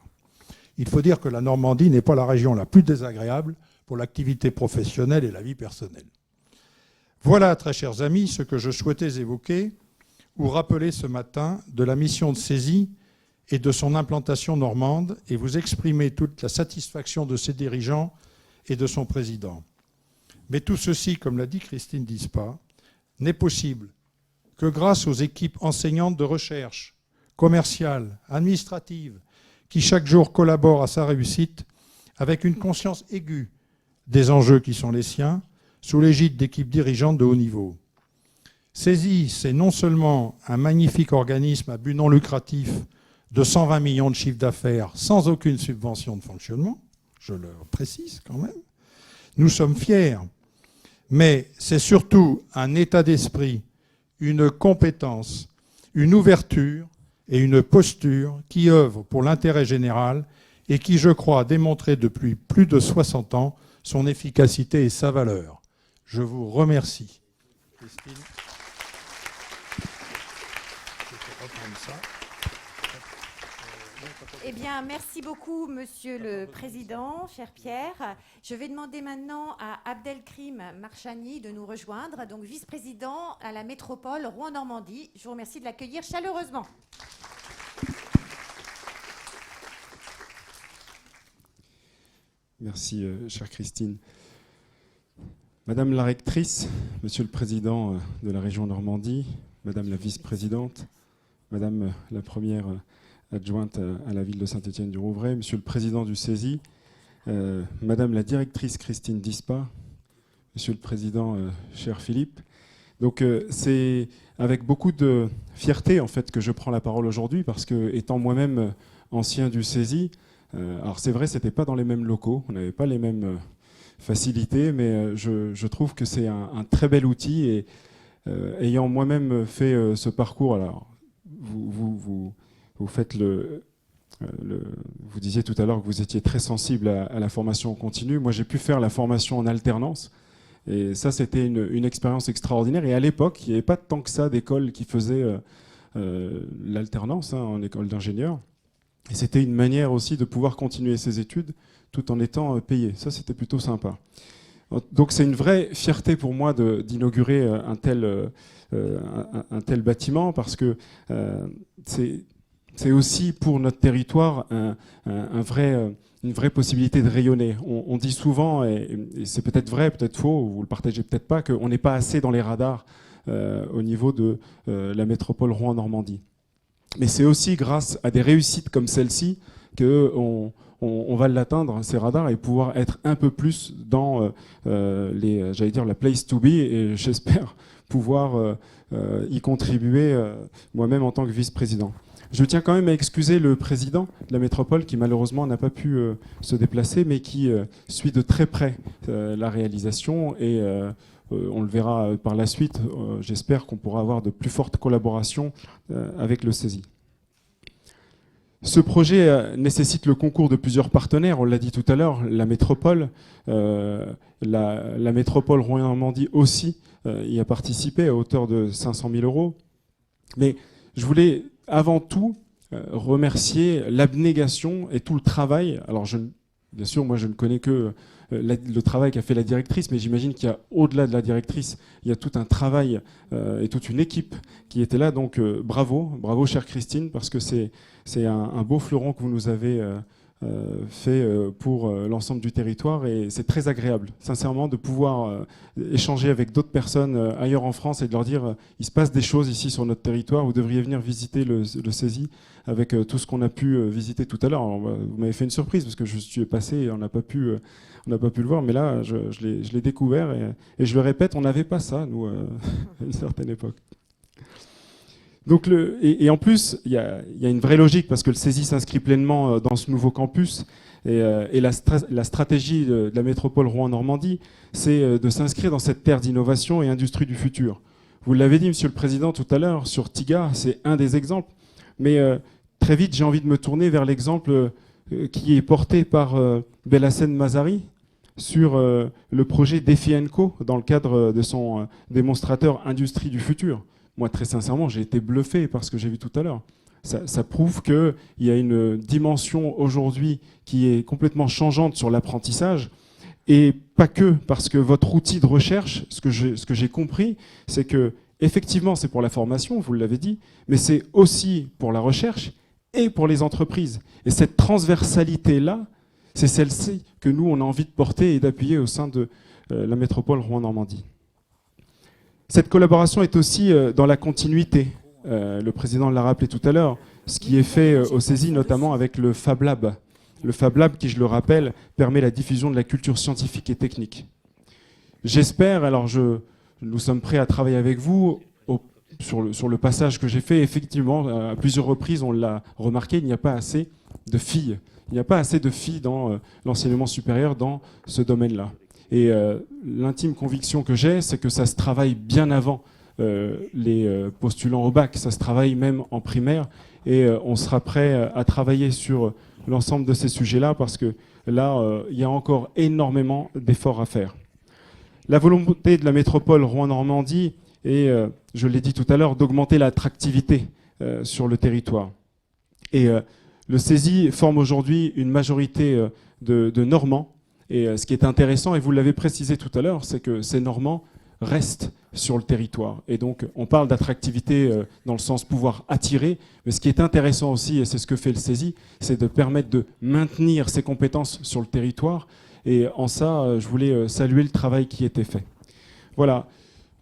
Il faut dire que la Normandie n'est pas la région la plus désagréable pour l'activité professionnelle et la vie personnelle. Voilà, très chers amis, ce que je souhaitais évoquer ou rappeler ce matin de la mission de CESI et de son implantation normande et vous exprimer toute la satisfaction de ses dirigeants et de son président. Mais tout ceci, comme l'a dit Christine Dispa, n'est possible que grâce aux équipes enseignantes de recherche, commerciales, administratives, qui chaque jour collaborent à sa réussite avec une conscience aiguë des enjeux qui sont les siens, sous l'égide d'équipes dirigeantes de haut niveau. CESI, c'est non seulement un magnifique organisme à but non lucratif de 120 millions de chiffre d'affaires sans aucune subvention de fonctionnement, je le précise quand même, nous sommes fiers, mais c'est surtout un état d'esprit, une compétence, une ouverture et une posture qui œuvrent pour l'intérêt général et qui, je crois, a démontré depuis plus de 60 ans son efficacité et sa valeur. Je vous remercie. Christine. Eh bien, merci beaucoup, Monsieur le Président, cher Pierre. Je vais demander maintenant à Abdelkrim Marchani de nous rejoindre, donc vice-président à la métropole Rouen-Normandie. Je vous remercie de l'accueillir chaleureusement. Merci, chère Christine. Madame la rectrice, Monsieur le Président de la région Normandie, Madame la vice-présidente, Madame la première adjointe à la ville de Saint-Étienne-du-Rouvray, Monsieur le Président du CESI, Madame la directrice Christine Dispa, Monsieur le Président, cher Philippe. Donc c'est avec beaucoup de fierté en fait que je prends la parole aujourd'hui parce que étant moi-même ancien du CESI, alors c'est vrai, c'était pas dans les mêmes locaux, on n'avait pas les mêmes facilités, mais je trouve que c'est un très bel outil et ayant moi-même fait ce parcours, alors vous faites vous disiez tout à l'heure que vous étiez très sensible à la formation continue. Moi, j'ai pu faire la formation en alternance. Et ça, c'était une expérience extraordinaire. Et à l'époque, il n'y avait pas tant que ça d'écoles qui faisaient l'alternance en école d'ingénieur. Et c'était une manière aussi de pouvoir continuer ses études tout en étant payé. Ça, c'était plutôt sympa. Donc, c'est une vraie fierté pour moi d'inaugurer un tel bâtiment parce que c'est aussi pour notre territoire une vraie possibilité de rayonner. On dit souvent, et c'est peut-être vrai, peut-être faux, vous le partagez peut-être pas, qu'on n'est pas assez dans les radars au niveau de la métropole Rouen-Normandie. Mais c'est aussi grâce à des réussites comme celle-ci qu'on va l'atteindre, ces radars, et pouvoir être un peu plus dans j'allais dire, la place to be, et j'espère pouvoir y contribuer moi-même en tant que vice-président. Je tiens quand même à excuser le président de la métropole qui malheureusement n'a pas pu se déplacer, mais qui suit de très près la réalisation et on le verra par la suite. J'espère qu'on pourra avoir de plus fortes collaborations avec le CESI. Ce projet nécessite le concours de plusieurs partenaires, on l'a dit tout à l'heure, la métropole, la métropole Rouen-Normandie aussi y a participé à hauteur de 500 000 €. Mais je voulais avant tout remercier l'abnégation et tout le travail. Alors bien sûr, moi je ne connais que le travail qu'a fait la directrice, mais j'imagine qu'il y a au-delà de la directrice, il y a tout un travail et toute une équipe qui était là. Donc bravo chère Christine, parce que c'est un beau fleuron que vous nous avez fait pour l'ensemble du territoire, et c'est très agréable, sincèrement, de pouvoir échanger avec d'autres personnes ailleurs en France et de leur dire il se passe des choses ici sur notre territoire, vous devriez venir visiter le CESI avec tout ce qu'on a pu visiter tout à l'heure. Vous m'avez fait une surprise parce que je suis passé et on n'a pas pu le voir, mais là je l'ai découvert et je le répète, on n'avait pas ça nous à une certaine époque. Donc et en plus, il y a une vraie logique parce que le CESI s'inscrit pleinement dans ce nouveau campus et la stratégie de la métropole Rouen-Normandie, c'est de s'inscrire dans cette terre d'innovation et industrie du futur. Vous l'avez dit, Monsieur le Président, tout à l'heure, sur TIGA, c'est un des exemples. Mais très vite, j'ai envie de me tourner vers l'exemple qui est porté par Belhacem Mazari sur le projet Défi Co dans le cadre de son démonstrateur Industrie du futur. Moi, très sincèrement, j'ai été bluffé par ce que j'ai vu tout à l'heure. Ça prouve qu'il y a une dimension aujourd'hui qui est complètement changeante sur l'apprentissage. Et pas que, parce que votre outil de recherche, ce que j'ai compris, c'est que effectivement, c'est pour la formation, vous l'avez dit, mais c'est aussi pour la recherche et pour les entreprises. Et cette transversalité-là, c'est celle-ci que nous, on a envie de porter et d'appuyer au sein de la métropole Rouen-Normandie. Cette collaboration est aussi dans la continuité. Le président l'a rappelé tout à l'heure, ce qui est fait au CESI, notamment avec le Fab Lab. Le Fab Lab, qui, je le rappelle, permet la diffusion de la culture scientifique et technique. J'espère, alors nous sommes prêts à travailler avec vous sur le passage que j'ai fait. Effectivement, à plusieurs reprises, on l'a remarqué, il n'y a pas assez de filles. Il n'y a pas assez de filles dans l'enseignement supérieur dans ce domaine-là. Et l'intime conviction que j'ai, c'est que ça se travaille bien avant les postulants au bac. Ça se travaille même en primaire. Et on sera prêt à travailler sur l'ensemble de ces sujets-là parce que là, il y a encore énormément d'efforts à faire. La volonté de la métropole Rouen-Normandie est, je l'ai dit tout à l'heure, d'augmenter l'attractivité sur le territoire. Et le CESI forme aujourd'hui une majorité de Normands. Et ce qui est intéressant, et vous l'avez précisé tout à l'heure, c'est que ces Normands restent sur le territoire. Et donc, on parle d'attractivité dans le sens pouvoir attirer, mais ce qui est intéressant aussi, et c'est ce que fait le CESI, c'est de permettre de maintenir ces compétences sur le territoire. Et en ça, je voulais saluer le travail qui était fait. Voilà.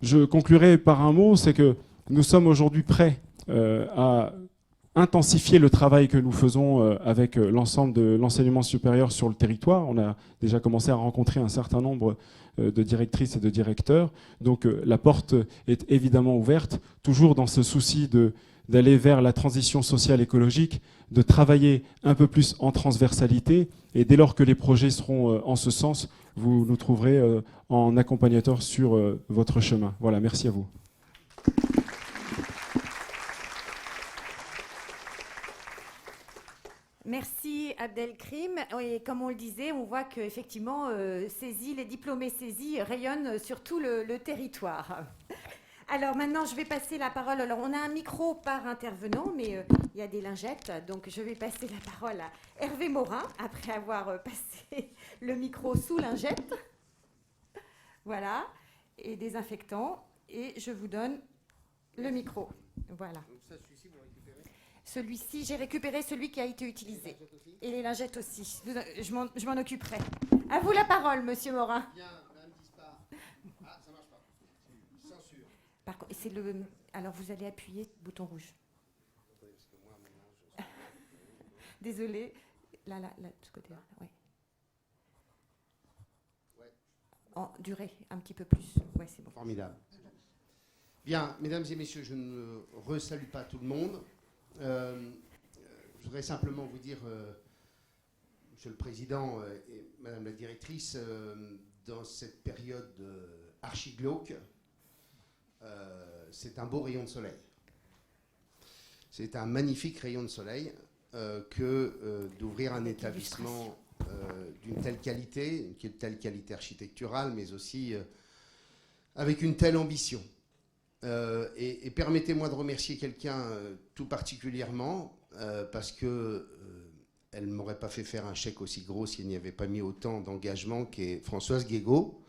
Je conclurai par un mot, c'est que nous sommes aujourd'hui prêts à intensifier le travail que nous faisons avec l'ensemble de l'enseignement supérieur sur le territoire. On a déjà commencé à rencontrer un certain nombre de directrices et de directeurs. Donc la porte est évidemment ouverte, toujours dans ce souci d'aller vers la transition sociale écologique, de travailler un peu plus en transversalité. Et dès lors que les projets seront en ce sens, vous nous trouverez en accompagnateur sur votre chemin. Voilà, merci à vous. Merci Abdelkrim. Et comme on le disait, on voit qu'effectivement, les diplômés saisis rayonnent sur tout le territoire. Alors maintenant, je vais passer la parole. Alors, on a un micro par intervenant, mais il y a des lingettes. Donc, je vais passer la parole à Hervé Morin, après avoir passé le micro sous lingette. Voilà. Et désinfectant. Et je vous donne le micro. Voilà. Donc ça, celui-ci, vous récupérez ? Celui-ci, j'ai récupéré celui qui a été utilisé. Et les lingettes aussi. Je m'en occuperai. À vous la parole, monsieur Morin. Bien, madame disparaît. Ah, ça marche pas. Censure. Par contre, alors, vous allez appuyer bouton rouge. Désolée. Là, de ce côté-là. Ouais. En durée, un petit peu plus. Ouais, c'est bon. Formidable. Bien, mesdames et messieurs, je ne resalue pas tout le monde. Je voudrais simplement vous dire, monsieur le président et madame la directrice, dans cette période archi-glauque, c'est un beau rayon de soleil. C'est un magnifique rayon de soleil que d'ouvrir un établissement d'une telle qualité architecturale, mais aussi avec une telle ambition. Et permettez-moi de remercier quelqu'un tout particulièrement, parce que elle ne m'aurait pas fait faire un chèque aussi gros s'il n'y avait pas mis autant d'engagement, qu'est Françoise Guégaud,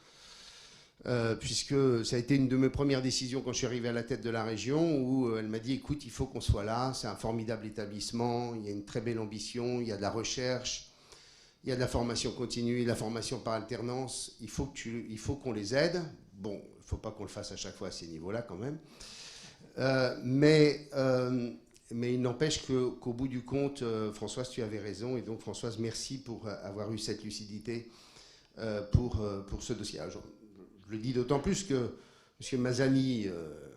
puisque ça a été une de mes premières décisions quand je suis arrivé à la tête de la région, où elle m'a dit, écoute, il faut qu'on soit là, c'est un formidable établissement, il y a une très belle ambition, il y a de la recherche, il y a de la formation continue, de la formation par alternance, il faut qu'on les aide. Bon, il ne faut pas qu'on le fasse à chaque fois à ces niveaux-là quand même. Mais il n'empêche qu'au bout du compte, Françoise, tu avais raison. Et donc, Françoise, merci pour avoir eu cette lucidité pour ce dossier. Alors, je le dis d'autant plus que M. Mazani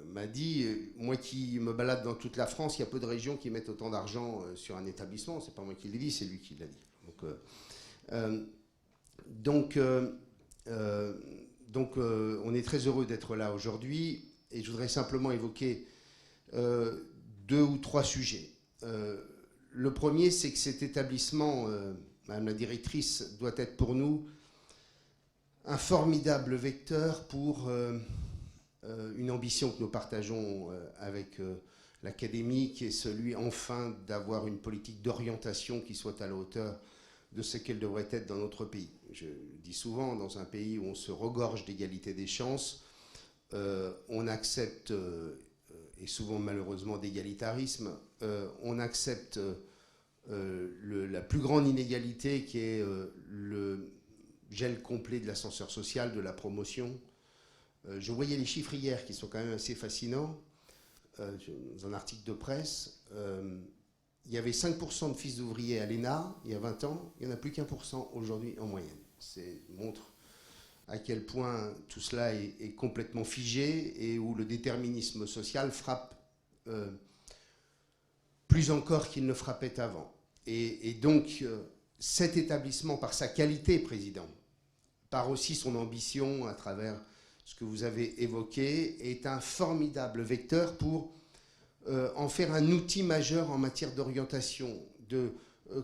m'a dit, moi qui me balade dans toute la France, il y a peu de régions qui mettent autant d'argent sur un établissement. Ce n'est pas moi qui l'ai dit, c'est lui qui l'a dit. Donc, on est très heureux d'être là aujourd'hui, et je voudrais simplement évoquer 2 ou 3 sujets. Le premier, c'est que cet établissement, Madame la directrice, doit être pour nous un formidable vecteur pour une ambition que nous partageons avec l'Académie, qui est celui, enfin, d'avoir une politique d'orientation qui soit à la hauteur de ce qu'elle devrait être dans notre pays. Je dis souvent, dans un pays où on se regorge d'égalité des chances, on accepte, et souvent malheureusement d'égalitarisme, on accepte la plus grande inégalité qui est le gel complet de l'ascenseur social, de la promotion. Je voyais les chiffres hier qui sont quand même assez fascinants, dans un article de presse. Il y avait 5% de fils d'ouvriers à l'ENA il y a 20 ans, il n'y en a plus qu'1% aujourd'hui en moyenne. Ça montre à quel point tout cela est complètement figé et où le déterminisme social frappe plus encore qu'il ne frappait avant. Et donc, cet établissement, par sa qualité, Président, par aussi son ambition à travers ce que vous avez évoqué, est un formidable vecteur pour en faire un outil majeur en matière d'orientation, de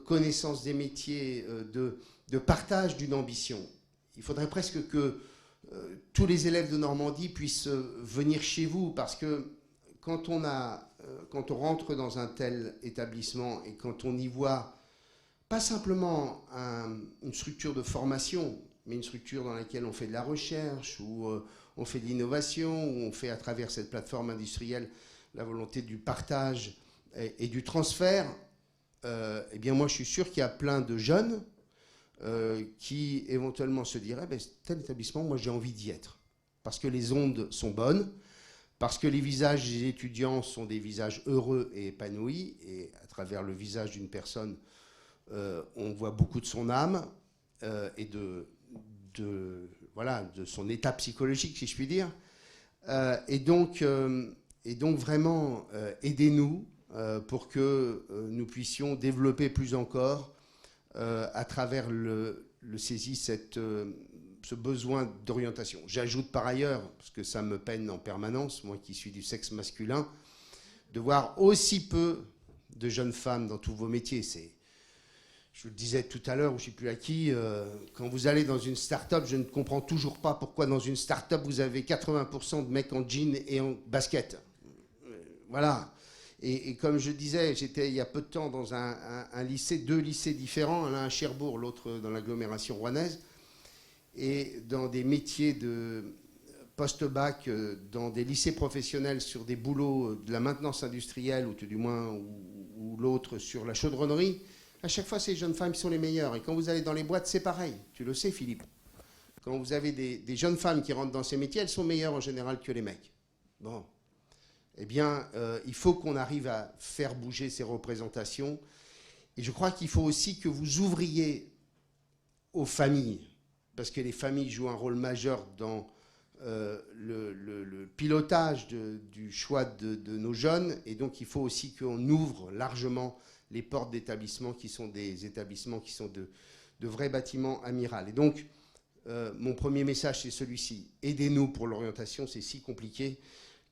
connaissance des métiers, de partage d'une ambition. Il faudrait presque que tous les élèves de Normandie puissent venir chez vous, parce que quand on rentre dans un tel établissement et quand on y voit pas simplement une structure de formation, mais une structure dans laquelle on fait de la recherche, où on fait de l'innovation, où on fait à travers cette plateforme industrielle la volonté du partage et du transfert, eh bien moi je suis sûr qu'il y a plein de jeunes qui éventuellement se diraient, tel établissement, moi j'ai envie d'y être. Parce que les ondes sont bonnes, parce que les visages des étudiants sont des visages heureux et épanouis, et à travers le visage d'une personne, on voit beaucoup de son âme et de son état psychologique, si je puis dire. Et donc vraiment, aidez-nous pour que nous puissions développer plus encore, à travers le CESI, ce besoin d'orientation. J'ajoute par ailleurs, parce que ça me peine en permanence, moi qui suis du sexe masculin, de voir aussi peu de jeunes femmes dans tous vos métiers. je le disais tout à l'heure, ou je ne sais plus à qui, quand vous allez dans une start-up, je ne comprends toujours pas pourquoi dans une start-up, vous avez 80% de mecs en jean et en basket. Voilà. Et comme je disais, j'étais il y a peu de temps dans un lycée, 2 lycées différents, l'un à Cherbourg, l'autre dans l'agglomération rouennaise, et dans des métiers de post-bac, dans des lycées professionnels sur des boulots de la maintenance industrielle, ou tout du moins, ou l'autre sur la chaudronnerie. À chaque fois, ces jeunes femmes qui sont les meilleures. Et quand vous allez dans les boîtes, c'est pareil. Tu le sais, Philippe. Quand vous avez des jeunes femmes qui rentrent dans ces métiers, elles sont meilleures en général que les mecs. Bon. Eh bien, il faut qu'on arrive à faire bouger ces représentations. Et je crois qu'il faut aussi que vous ouvriez aux familles, parce que les familles jouent un rôle majeur dans le pilotage du choix de nos jeunes. Et donc, il faut aussi qu'on ouvre largement les portes d'établissements qui sont des établissements qui sont de vrais bâtiments amirals. Et donc, mon premier message, c'est celui-ci. Aidez-nous pour l'orientation, c'est si compliqué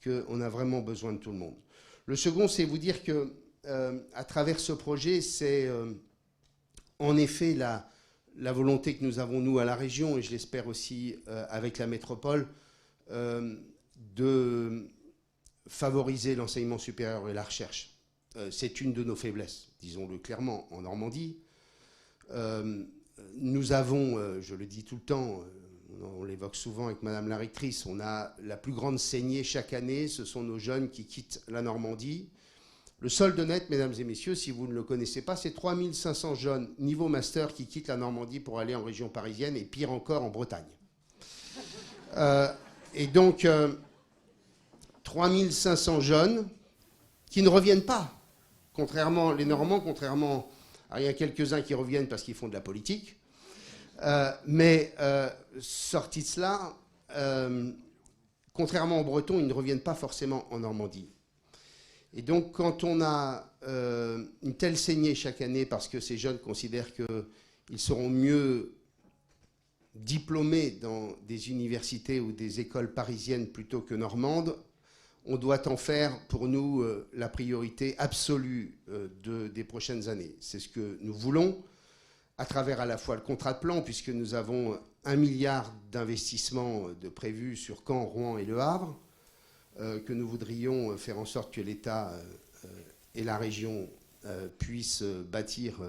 qu'on a vraiment besoin de tout le monde. Le second, c'est vous dire que à travers ce projet, c'est en effet la volonté que nous avons, nous, à la région, et je l'espère aussi avec la métropole, de favoriser l'enseignement supérieur et la recherche. C'est une de nos faiblesses, disons-le clairement, en Normandie. Nous avons, je le dis tout le temps, on l'évoque souvent avec Madame la rectrice, on a la plus grande saignée chaque année, ce sont nos jeunes qui quittent la Normandie. Le solde net, mesdames et messieurs, si vous ne le connaissez pas, c'est 3500 jeunes niveau master qui quittent la Normandie pour aller en région parisienne et pire encore en Bretagne. Et donc, 3500 jeunes qui ne reviennent pas. Contrairement, les Normands, contrairement à il y a quelques-uns qui reviennent parce qu'ils font de la politique, mais sortis de cela, contrairement aux Bretons, ils ne reviennent pas forcément en Normandie. Et donc, quand on a une telle saignée chaque année, parce que ces jeunes considèrent qu'ils seront mieux diplômés dans des universités ou des écoles parisiennes plutôt que normandes, on doit en faire, pour nous, la priorité absolue des prochaines années. C'est ce que nous voulons, à travers à la fois le contrat de plan, puisque nous avons 1 milliard d'investissements de prévus sur Caen, Rouen et Le Havre, que nous voudrions faire en sorte que l'État et la région puissent bâtir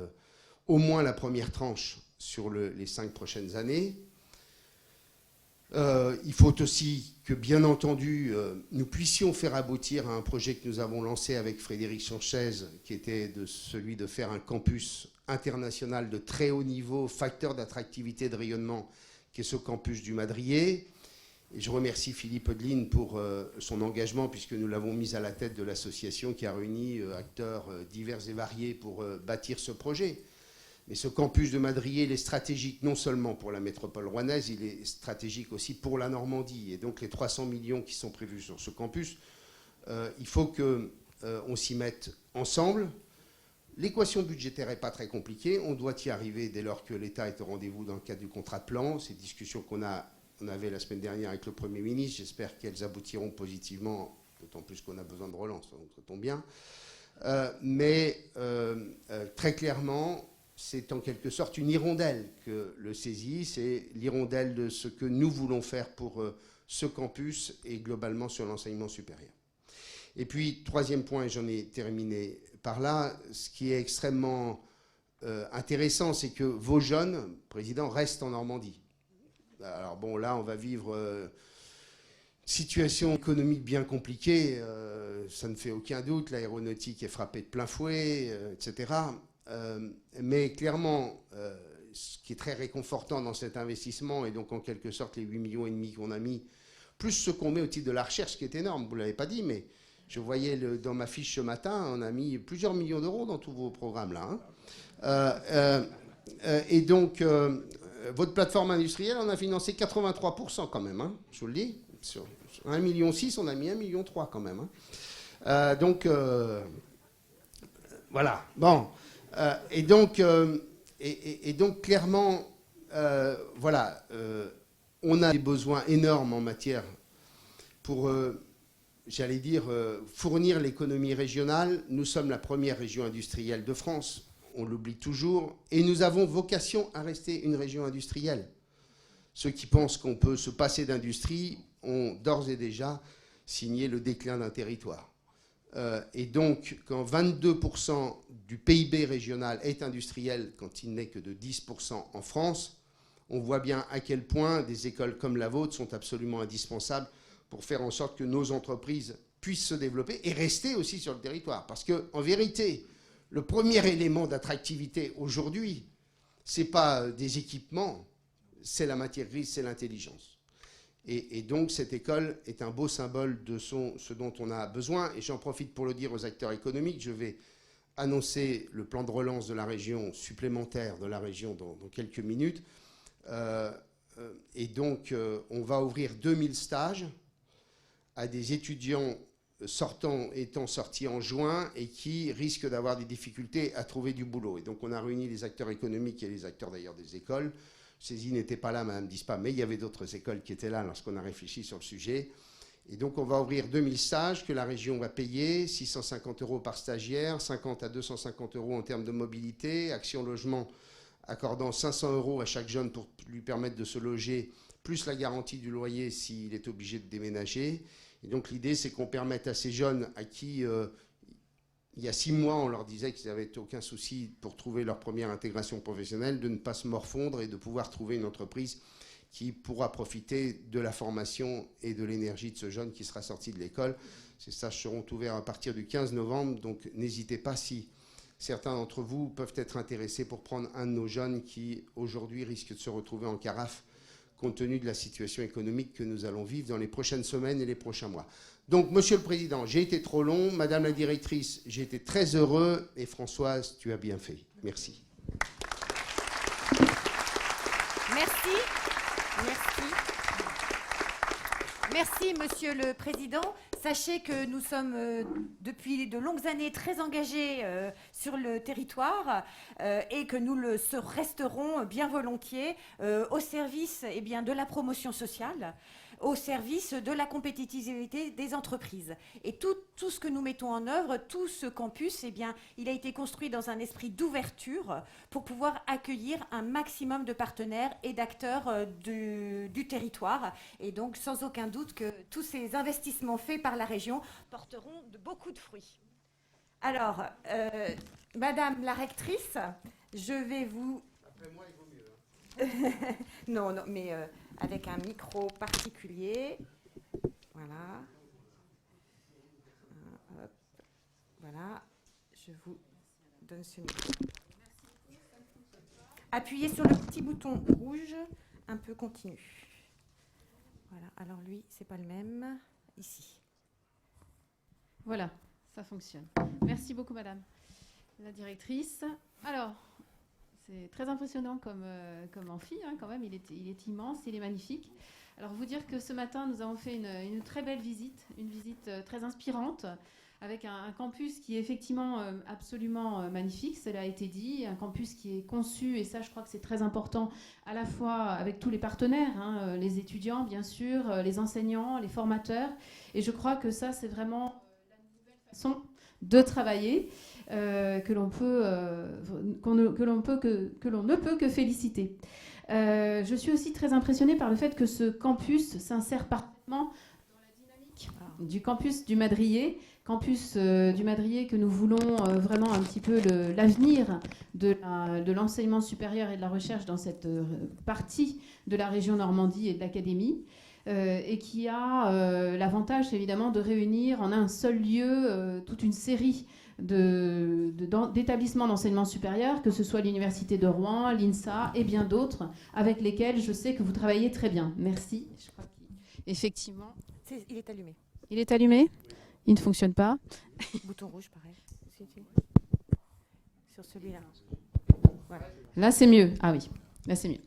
au moins la première tranche sur les 5 prochaines années. Il faut aussi que, bien entendu, nous puissions faire aboutir à un projet que nous avons lancé avec Frédéric Sanchez, qui était celui de faire un campus international de très haut niveau, facteur d'attractivité et de rayonnement, qui est ce campus du Madrier. Et je remercie Philippe Odeline pour son engagement, puisque nous l'avons mis à la tête de l'association qui a réuni acteurs divers et variés pour bâtir ce projet. Mais ce campus de Madrier, il est stratégique non seulement pour la métropole rouennaise, il est stratégique aussi pour la Normandie. Et donc les 300 millions qui sont prévus sur ce campus, il faut qu'on s'y mette ensemble. L'équation budgétaire n'est pas très compliquée. On doit y arriver dès lors que l'État est au rendez-vous dans le cadre du contrat de plan. Ces discussions qu'on avait la semaine dernière avec le Premier ministre, j'espère qu'elles aboutiront positivement, d'autant plus qu'on a besoin de relance, donc ça tombe bien. Mais très clairement, c'est en quelque sorte une hirondelle que le CESI, c'est l'hirondelle de ce que nous voulons faire pour ce campus et globalement sur l'enseignement supérieur. Et puis, troisième point, et j'en ai terminé par là, ce qui est extrêmement intéressant, c'est que vos jeunes, président, restent en Normandie. Alors bon, là, on va vivre une situation économique bien compliquée, ça ne fait aucun doute, l'aéronautique est frappée de plein fouet, etc. Mais clairement, ce qui est très réconfortant dans cet investissement, et donc en quelque sorte les 8,5 millions qu'on a mis, plus ce qu'on met au titre de la recherche, qui est énorme, vous ne l'avez pas dit, mais je voyais dans ma fiche ce matin, on a mis plusieurs millions d'euros dans tous vos programmes là. Hein. Et donc, votre plateforme industrielle, on a financé 83% quand même, hein, je vous le dis. Sur 1,6 million, on a mis 1,3 million quand même. Hein. Donc, voilà. Bon. Et donc, clairement, voilà, on a des besoins énormes en matière pour, j'allais dire, fournir l'économie régionale. Nous sommes la première région industrielle de France. on l'oublie toujours, et nous avons vocation à rester une région industrielle. Ceux qui pensent qu'on peut se passer d'industrie ont d'ores et déjà signé le déclin d'un territoire. Et donc, quand 22% du PIB régional est industriel, quand il n'est que de 10% en France, on voit bien à quel point des écoles comme la vôtre sont absolument indispensables pour faire en sorte que nos entreprises puissent se développer et rester aussi sur le territoire. Parce qu'en vérité, le premier élément d'attractivité aujourd'hui, ce n'est pas des équipements, c'est la matière grise, c'est l'intelligence. Et donc, cette école est un beau symbole de ce dont on a besoin. Et j'en profite pour le dire aux acteurs économiques. Je vais annoncer le plan de relance de la région, supplémentaire de la région dans quelques minutes. Et donc, on va ouvrir 2000 stages à des étudiants étant sortis en juin et qui risquent d'avoir des difficultés à trouver du boulot. Et donc, on a réuni les acteurs économiques et les acteurs d'ailleurs des écoles. Cézanne n'était pas là, Madame Dispa, mais il y avait d'autres écoles qui étaient là lorsqu'on a réfléchi sur le sujet. Et donc, on va ouvrir 2000 stages que la région va payer, 650 € par stagiaire, 50 à 250 € en termes de mobilité, Action Logement accordant 500 € à chaque jeune pour lui permettre de se loger, plus la garantie du loyer s'il est obligé de déménager. Et donc, l'idée, c'est qu'on permette à ces jeunes à qui, il y a 6 mois, on leur disait qu'ils n'avaient aucun souci pour trouver leur première intégration professionnelle, de ne pas se morfondre et de pouvoir trouver une entreprise qui pourra profiter de la formation et de l'énergie de ce jeune qui sera sorti de l'école. Ces stages seront ouverts à partir du 15 novembre, donc n'hésitez pas si certains d'entre vous peuvent être intéressés pour prendre un de nos jeunes qui, aujourd'hui, risque de se retrouver en carafe compte tenu de la situation économique que nous allons vivre dans les prochaines semaines et les prochains mois. Donc, Monsieur le Président, j'ai été trop long. Madame la Directrice, j'ai été très heureux. Et Françoise, tu as bien fait. Merci. Merci. Merci, Monsieur le Président. Sachez que nous sommes depuis de longues années très engagés sur le territoire et que nous resterons bien volontiers au service de la promotion sociale, au service de la compétitivité des entreprises. Et tout ce que nous mettons en œuvre, tout ce campus, il a été construit dans un esprit d'ouverture pour pouvoir accueillir un maximum de partenaires et d'acteurs du territoire. Et donc, sans aucun doute que tous ces investissements faits par la région porteront beaucoup de fruits. Alors, Madame la rectrice, je vais vous... Après moi, il vaut mieux. Hein. non, mais... avec un micro particulier. Voilà. Hop. Voilà. Je vous donne ce micro. Appuyez sur le petit bouton rouge, un peu continu. Voilà. Alors lui, c'est pas le même. Ici. Voilà, ça fonctionne. Merci beaucoup, Madame la Directrice. Alors... c'est très impressionnant comme amphi, hein, quand même. Il est immense, il est magnifique. Alors, vous dire que ce matin, nous avons fait une très belle visite, une visite très inspirante, avec un campus qui est effectivement absolument magnifique, cela a été dit, un campus qui est conçu, et ça, je crois que c'est très important, à la fois avec tous les partenaires, hein, les étudiants, bien sûr, les enseignants, les formateurs, et je crois que ça, c'est vraiment la nouvelle façon de travailler. Que l'on ne peut que féliciter. Je suis aussi très impressionnée par le fait que ce campus s'insère parfaitement dans la dynamique du campus du Madrier, que nous voulons vraiment un petit peu l'avenir de l'enseignement supérieur et de la recherche dans cette partie de la région Normandie et de l'académie. Et qui a l'avantage évidemment de réunir en un seul lieu toute une série d'établissements d'enseignement supérieur, que ce soit l'Université de Rouen, l'INSA et bien d'autres, avec lesquels je sais que vous travaillez très bien. Merci. Je crois qu'effectivement... Il est allumé. Il est allumé ? Il ne fonctionne pas. Bouton rouge, pareil. Sur celui-là. Voilà. Là, c'est mieux. Ah oui, là, c'est mieux.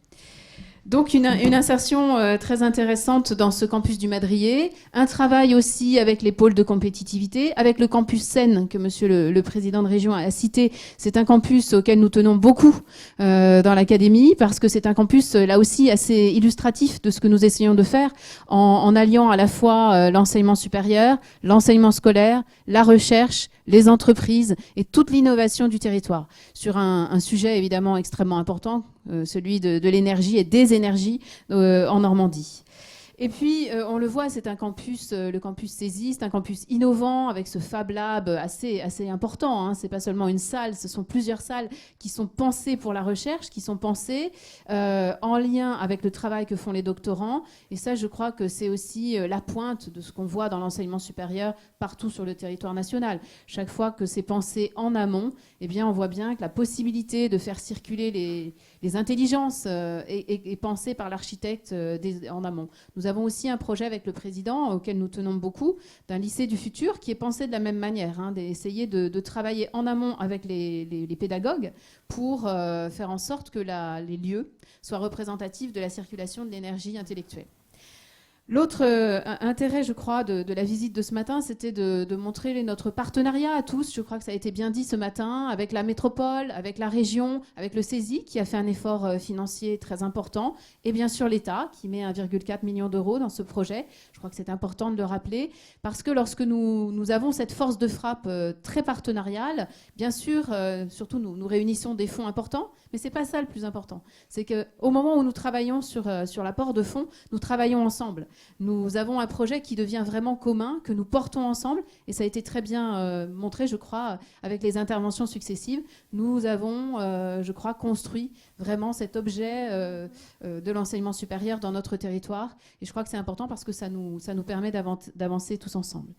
Donc une insertion très intéressante dans ce campus du Madrier, un travail aussi avec les pôles de compétitivité, avec le campus Seine que monsieur le président de région a cité. C'est un campus auquel nous tenons beaucoup dans l'académie parce que c'est un campus là aussi assez illustratif de ce que nous essayons de faire en alliant à la fois l'enseignement supérieur, l'enseignement scolaire, la recherche, les entreprises et toute l'innovation du territoire sur un sujet évidemment extrêmement important, celui de l'énergie et des énergies en Normandie. Et puis, on le voit, c'est un campus, le campus Césy, c'est un campus innovant avec ce Fab Lab assez important. Hein. Ce n'est pas seulement une salle, ce sont plusieurs salles qui sont pensées pour la recherche, qui sont pensées en lien avec le travail que font les doctorants. Et ça, je crois que c'est aussi la pointe de ce qu'on voit dans l'enseignement supérieur partout sur le territoire national. Chaque fois que c'est pensé en amont, eh bien, on voit bien que la possibilité de faire circuler les intelligences est pensée par l'architecte en amont. Nous avons aussi un projet avec le président auquel nous tenons beaucoup, d'un lycée du futur qui est pensé de la même manière, hein, d'essayer de travailler en amont avec les pédagogues pour faire en sorte que les lieux soient représentatifs de la circulation de l'énergie intellectuelle. L'autre intérêt, je crois, de la visite de ce matin, c'était de montrer notre partenariat à tous. Je crois que ça a été bien dit ce matin, avec la métropole, avec la région, avec le Césy, qui a fait un effort financier très important, et bien sûr l'État, qui met 1,4 million d'euros dans ce projet. Je crois que c'est important de le rappeler, parce que lorsque nous avons cette force de frappe très partenariale, bien sûr, surtout nous réunissons des fonds importants, mais ce n'est pas ça le plus important. C'est qu'au moment où nous travaillons sur l'apport de fonds, nous travaillons ensemble. Nous avons un projet qui devient vraiment commun, que nous portons ensemble, et ça a été très bien montré, je crois, avec les interventions successives. Nous avons, je crois, construit vraiment cet objet de l'enseignement supérieur dans notre territoire, et je crois que c'est important parce que ça nous permet d'avancer tous ensemble.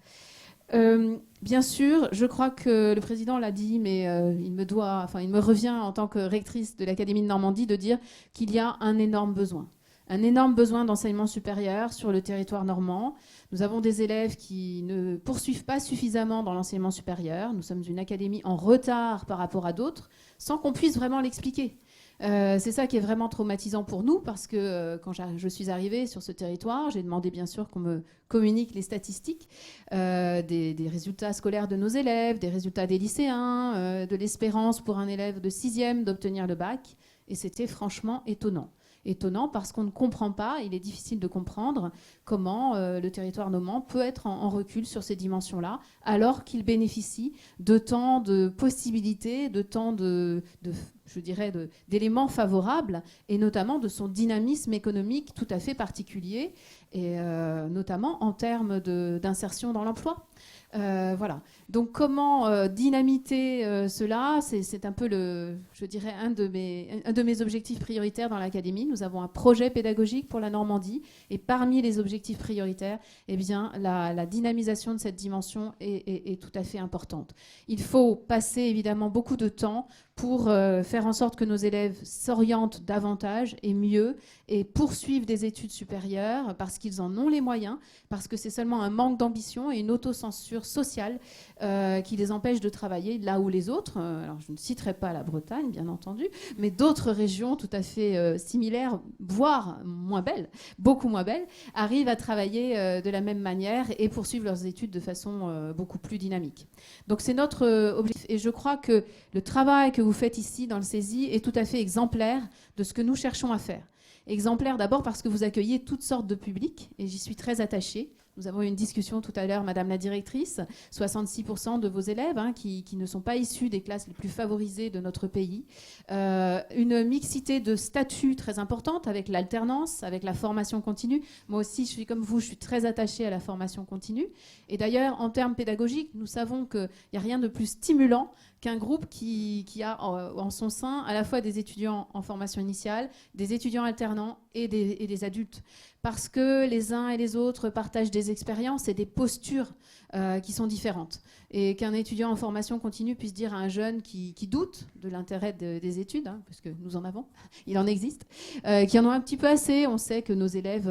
Bien sûr, je crois que le président l'a dit, mais il me revient en tant que rectrice de l'Académie de Normandie de dire qu'il y a un énorme besoin d'enseignement supérieur sur le territoire normand. Nous avons des élèves qui ne poursuivent pas suffisamment dans l'enseignement supérieur. Nous sommes une académie en retard par rapport à d'autres, sans qu'on puisse vraiment l'expliquer. C'est ça qui est vraiment traumatisant pour nous, parce que quand je suis arrivée sur ce territoire, j'ai demandé bien sûr qu'on me communique les statistiques des résultats scolaires de nos élèves, des résultats des lycéens, de l'espérance pour un élève de 6e d'obtenir le bac, et c'était franchement étonnant. Étonnant parce qu'on ne comprend pas, il est difficile de comprendre comment le territoire normand peut être en recul sur ces dimensions-là, alors qu'il bénéficie de tant de possibilités, de tant d'éléments favorables, et notamment de son dynamisme économique tout à fait particulier, et notamment en termes d'insertion dans l'emploi. Voilà. Donc comment dynamiter cela, c'est un peu un de mes objectifs prioritaires dans l'académie. Nous avons un projet pédagogique pour la Normandie, et parmi les objectifs prioritaires, eh bien, la dynamisation de cette dimension est tout à fait importante. Il faut passer évidemment beaucoup de temps pour faire en sorte que nos élèves s'orientent davantage et mieux et poursuivent des études supérieures parce qu'ils en ont les moyens, parce que c'est seulement un manque d'ambition et une autocensure sociale qui les empêche de travailler là où les autres, alors je ne citerai pas la Bretagne bien entendu, mais d'autres régions tout à fait similaires, voire moins belles, beaucoup moins belles, arrivent à travailler de la même manière et poursuivent leurs études de façon beaucoup plus dynamique. Donc c'est notre objectif, et je crois que le travail que vous faites ici dans le Césy est tout à fait exemplaire de ce que nous cherchons à faire. Exemplaire d'abord parce que vous accueillez toutes sortes de publics, et j'y suis très attachée. Nous avons eu une discussion tout à l'heure, Madame la directrice, 66% de vos élèves qui ne sont pas issus des classes les plus favorisées de notre pays. Une mixité de statuts très importante avec l'alternance, avec la formation continue. Moi aussi, je suis comme vous, je suis très attachée à la formation continue. Et d'ailleurs, en termes pédagogiques, nous savons qu'il n'y a rien de plus stimulant qu'un groupe qui a en son sein à la fois des étudiants en formation initiale, des étudiants alternants et des adultes. Parce que les uns et les autres partagent des expériences et des postures qui sont différentes. Et qu'un étudiant en formation continue puisse dire à un jeune qui doute de l'intérêt des études, parce que nous en avons, il en existe, qui en ont un petit peu assez. On sait que nos élèves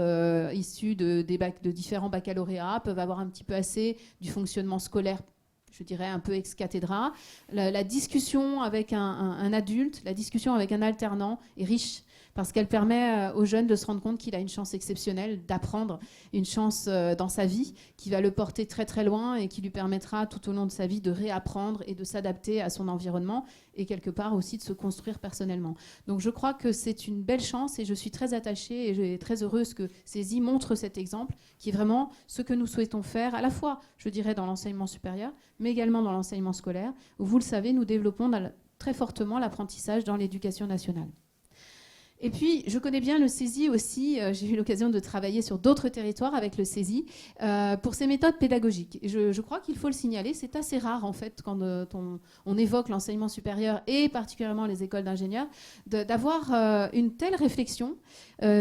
issus de différents baccalauréats peuvent avoir un petit peu assez du fonctionnement scolaire, je dirais un peu ex cathedra. La discussion avec un adulte, la discussion avec un alternant est riche, parce qu'elle permet aux jeunes de se rendre compte qu'il a une chance exceptionnelle d'apprendre, une chance dans sa vie qui va le porter très très loin et qui lui permettra tout au long de sa vie de réapprendre et de s'adapter à son environnement et quelque part aussi de se construire personnellement. Donc je crois que c'est une belle chance et je suis très attachée et je suis très heureuse que CESI montre cet exemple qui est vraiment ce que nous souhaitons faire à la fois, je dirais, dans l'enseignement supérieur, mais également dans l'enseignement scolaire, où vous le savez, nous développons très fortement l'apprentissage dans l'éducation nationale. Et puis, je connais bien le CESI aussi. J'ai eu l'occasion de travailler sur d'autres territoires avec le CESI pour ses méthodes pédagogiques. Et je crois qu'il faut le signaler. C'est assez rare, en fait, quand on évoque l'enseignement supérieur et particulièrement les écoles d'ingénieurs, d'avoir une telle réflexion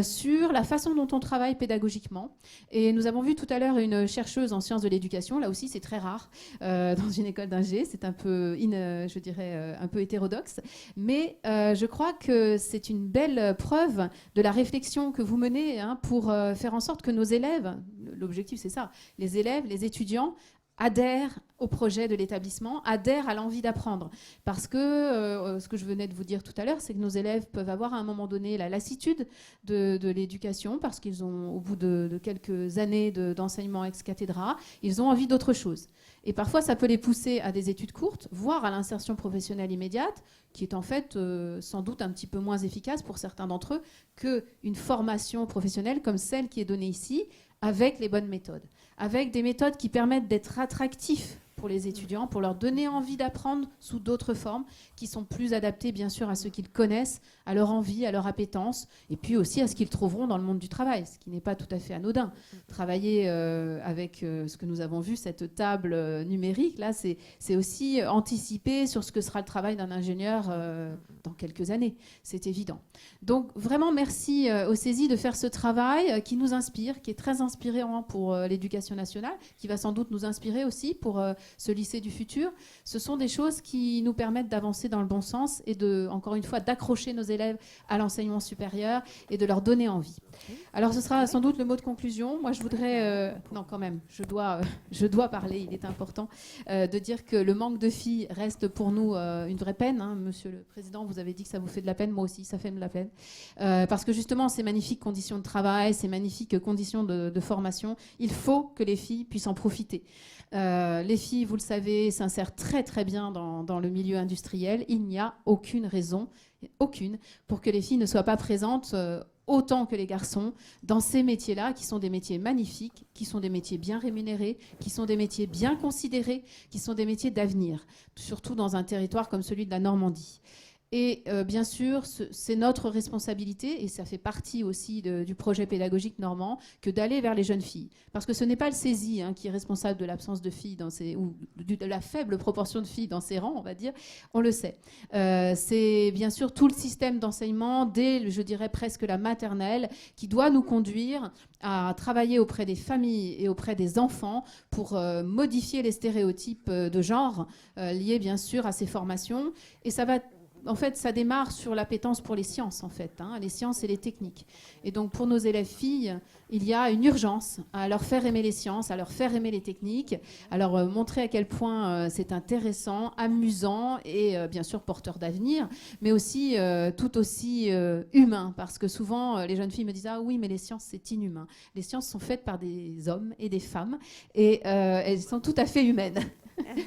sur la façon dont on travaille pédagogiquement. Et nous avons vu tout à l'heure une chercheuse en sciences de l'éducation. Là aussi, c'est très rare dans une école d'ingé. C'est un peu, je dirais, un peu hétérodoxe. Mais je crois que c'est une belle preuve de la réflexion que vous menez pour faire en sorte que nos élèves, l'objectif c'est ça, les élèves, les étudiants adhèrent au projet de l'établissement, adhèrent à l'envie d'apprendre. Parce que ce que je venais de vous dire tout à l'heure, c'est que nos élèves peuvent avoir à un moment donné la lassitude de l'éducation parce qu'ils ont, au bout de quelques années d'enseignement ex cathedra, ils ont envie d'autre chose. Et parfois, ça peut les pousser à des études courtes, voire à l'insertion professionnelle immédiate, qui est en fait sans doute un petit peu moins efficace pour certains d'entre eux qu'une formation professionnelle comme celle qui est donnée ici, avec les bonnes méthodes, avec des méthodes qui permettent d'être attractifs pour les étudiants, pour leur donner envie d'apprendre sous d'autres formes qui sont plus adaptées bien sûr à ce qu'ils connaissent, à leur envie, à leur appétence, et puis aussi à ce qu'ils trouveront dans le monde du travail, ce qui n'est pas tout à fait anodin. Travailler avec ce que nous avons vu, cette table numérique, là, c'est aussi anticiper sur ce que sera le travail d'un ingénieur dans quelques années, c'est évident. Donc vraiment merci au CESI de faire ce travail qui nous inspire, qui est très inspirant pour l'éducation nationale, qui va sans doute nous inspirer aussi pour ce lycée du futur. Ce sont des choses qui nous permettent d'avancer dans le bon sens et encore une fois, d'accrocher nos élèves à l'enseignement supérieur et de leur donner envie. Alors ce sera sans doute le mot de conclusion. Moi je voudrais, non quand même, je dois parler, il est important de dire que le manque de filles reste pour nous une vraie peine. Monsieur le Président, vous avez dit que ça vous fait de la peine, moi aussi ça fait de la peine. Parce que justement ces magnifiques conditions de travail, ces magnifiques conditions de formation, il faut que les filles puissent en profiter. Les filles, vous le savez, s'insèrent très très bien dans le milieu industriel. Il n'y a aucune raison, aucune, pour que les filles ne soient pas présentes autant que les garçons dans ces métiers-là, qui sont des métiers magnifiques, qui sont des métiers bien rémunérés, qui sont des métiers bien considérés, qui sont des métiers d'avenir, surtout dans un territoire comme celui de la Normandie. Et bien sûr, c'est notre responsabilité, et ça fait partie aussi du projet pédagogique normand, que d'aller vers les jeunes filles. Parce que ce n'est pas le CESI qui est responsable de l'absence de filles, ou de la faible proportion de filles dans ses rangs, on va dire, on le sait. C'est bien sûr tout le système d'enseignement, dès, je dirais presque la maternelle, qui doit nous conduire à travailler auprès des familles et auprès des enfants pour modifier les stéréotypes de genre liés bien sûr à ces formations. Et ça va... En fait, ça démarre sur l'appétence pour les sciences, en fait, les sciences et les techniques. Et donc, pour nos élèves filles, il y a une urgence à leur faire aimer les sciences, à leur faire aimer les techniques, à leur montrer à quel point c'est intéressant, amusant et bien sûr porteur d'avenir, mais aussi tout aussi humain, parce que souvent, les jeunes filles me disent « Ah oui, mais les sciences, c'est inhumain. Les sciences sont faites par des hommes et des femmes et elles sont tout à fait humaines. »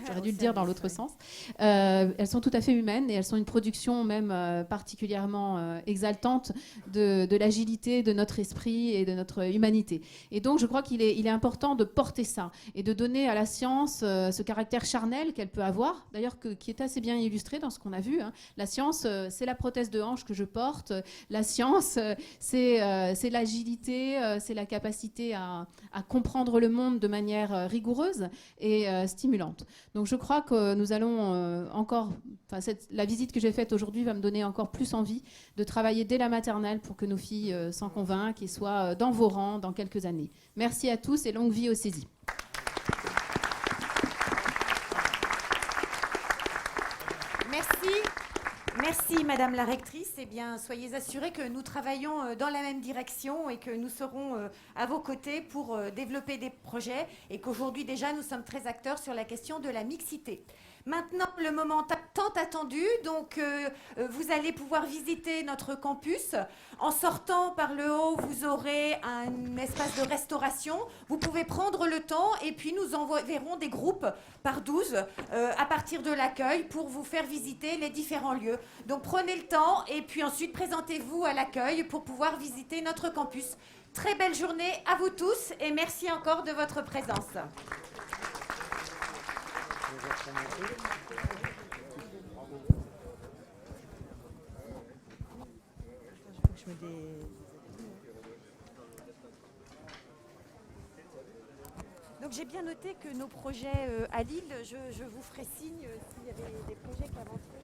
J'aurais dû le dire dans l'autre sens. Elles sont tout à fait humaines et elles sont une production même particulièrement exaltante de l'agilité de notre esprit et de notre humanité. Et donc, je crois qu'il est important de porter ça et de donner à la science ce caractère charnel qu'elle peut avoir, d'ailleurs qui est assez bien illustré dans ce qu'on a vu. La science, c'est la prothèse de hanche que je porte. La science, c'est l'agilité, c'est la capacité à comprendre le monde de manière rigoureuse et stimulante. Donc je crois que nous allons encore, la visite que j'ai faite aujourd'hui va me donner encore plus envie de travailler dès la maternelle pour que nos filles s'en convainquent et soient dans vos rangs dans quelques années. Merci à tous et longue vie au CESI. Merci. Madame la rectrice. Eh bien, soyez assurée que nous travaillons dans la même direction et que nous serons à vos côtés pour développer des projets et qu'aujourd'hui déjà nous sommes très acteurs sur la question de la mixité. Maintenant, le moment tant attendu, donc vous allez pouvoir visiter notre campus. En sortant par le haut, vous aurez un espace de restauration. Vous pouvez prendre le temps et puis nous enverrons des groupes par 12 à partir de l'accueil pour vous faire visiter les différents lieux. Donc prenez le temps et puis ensuite présentez-vous à l'accueil pour pouvoir visiter notre campus. Très belle journée à vous tous et merci encore de votre présence. Donc j'ai bien noté que nos projets à Lille, je vous ferai signe s'il y avait des projets qui avancent.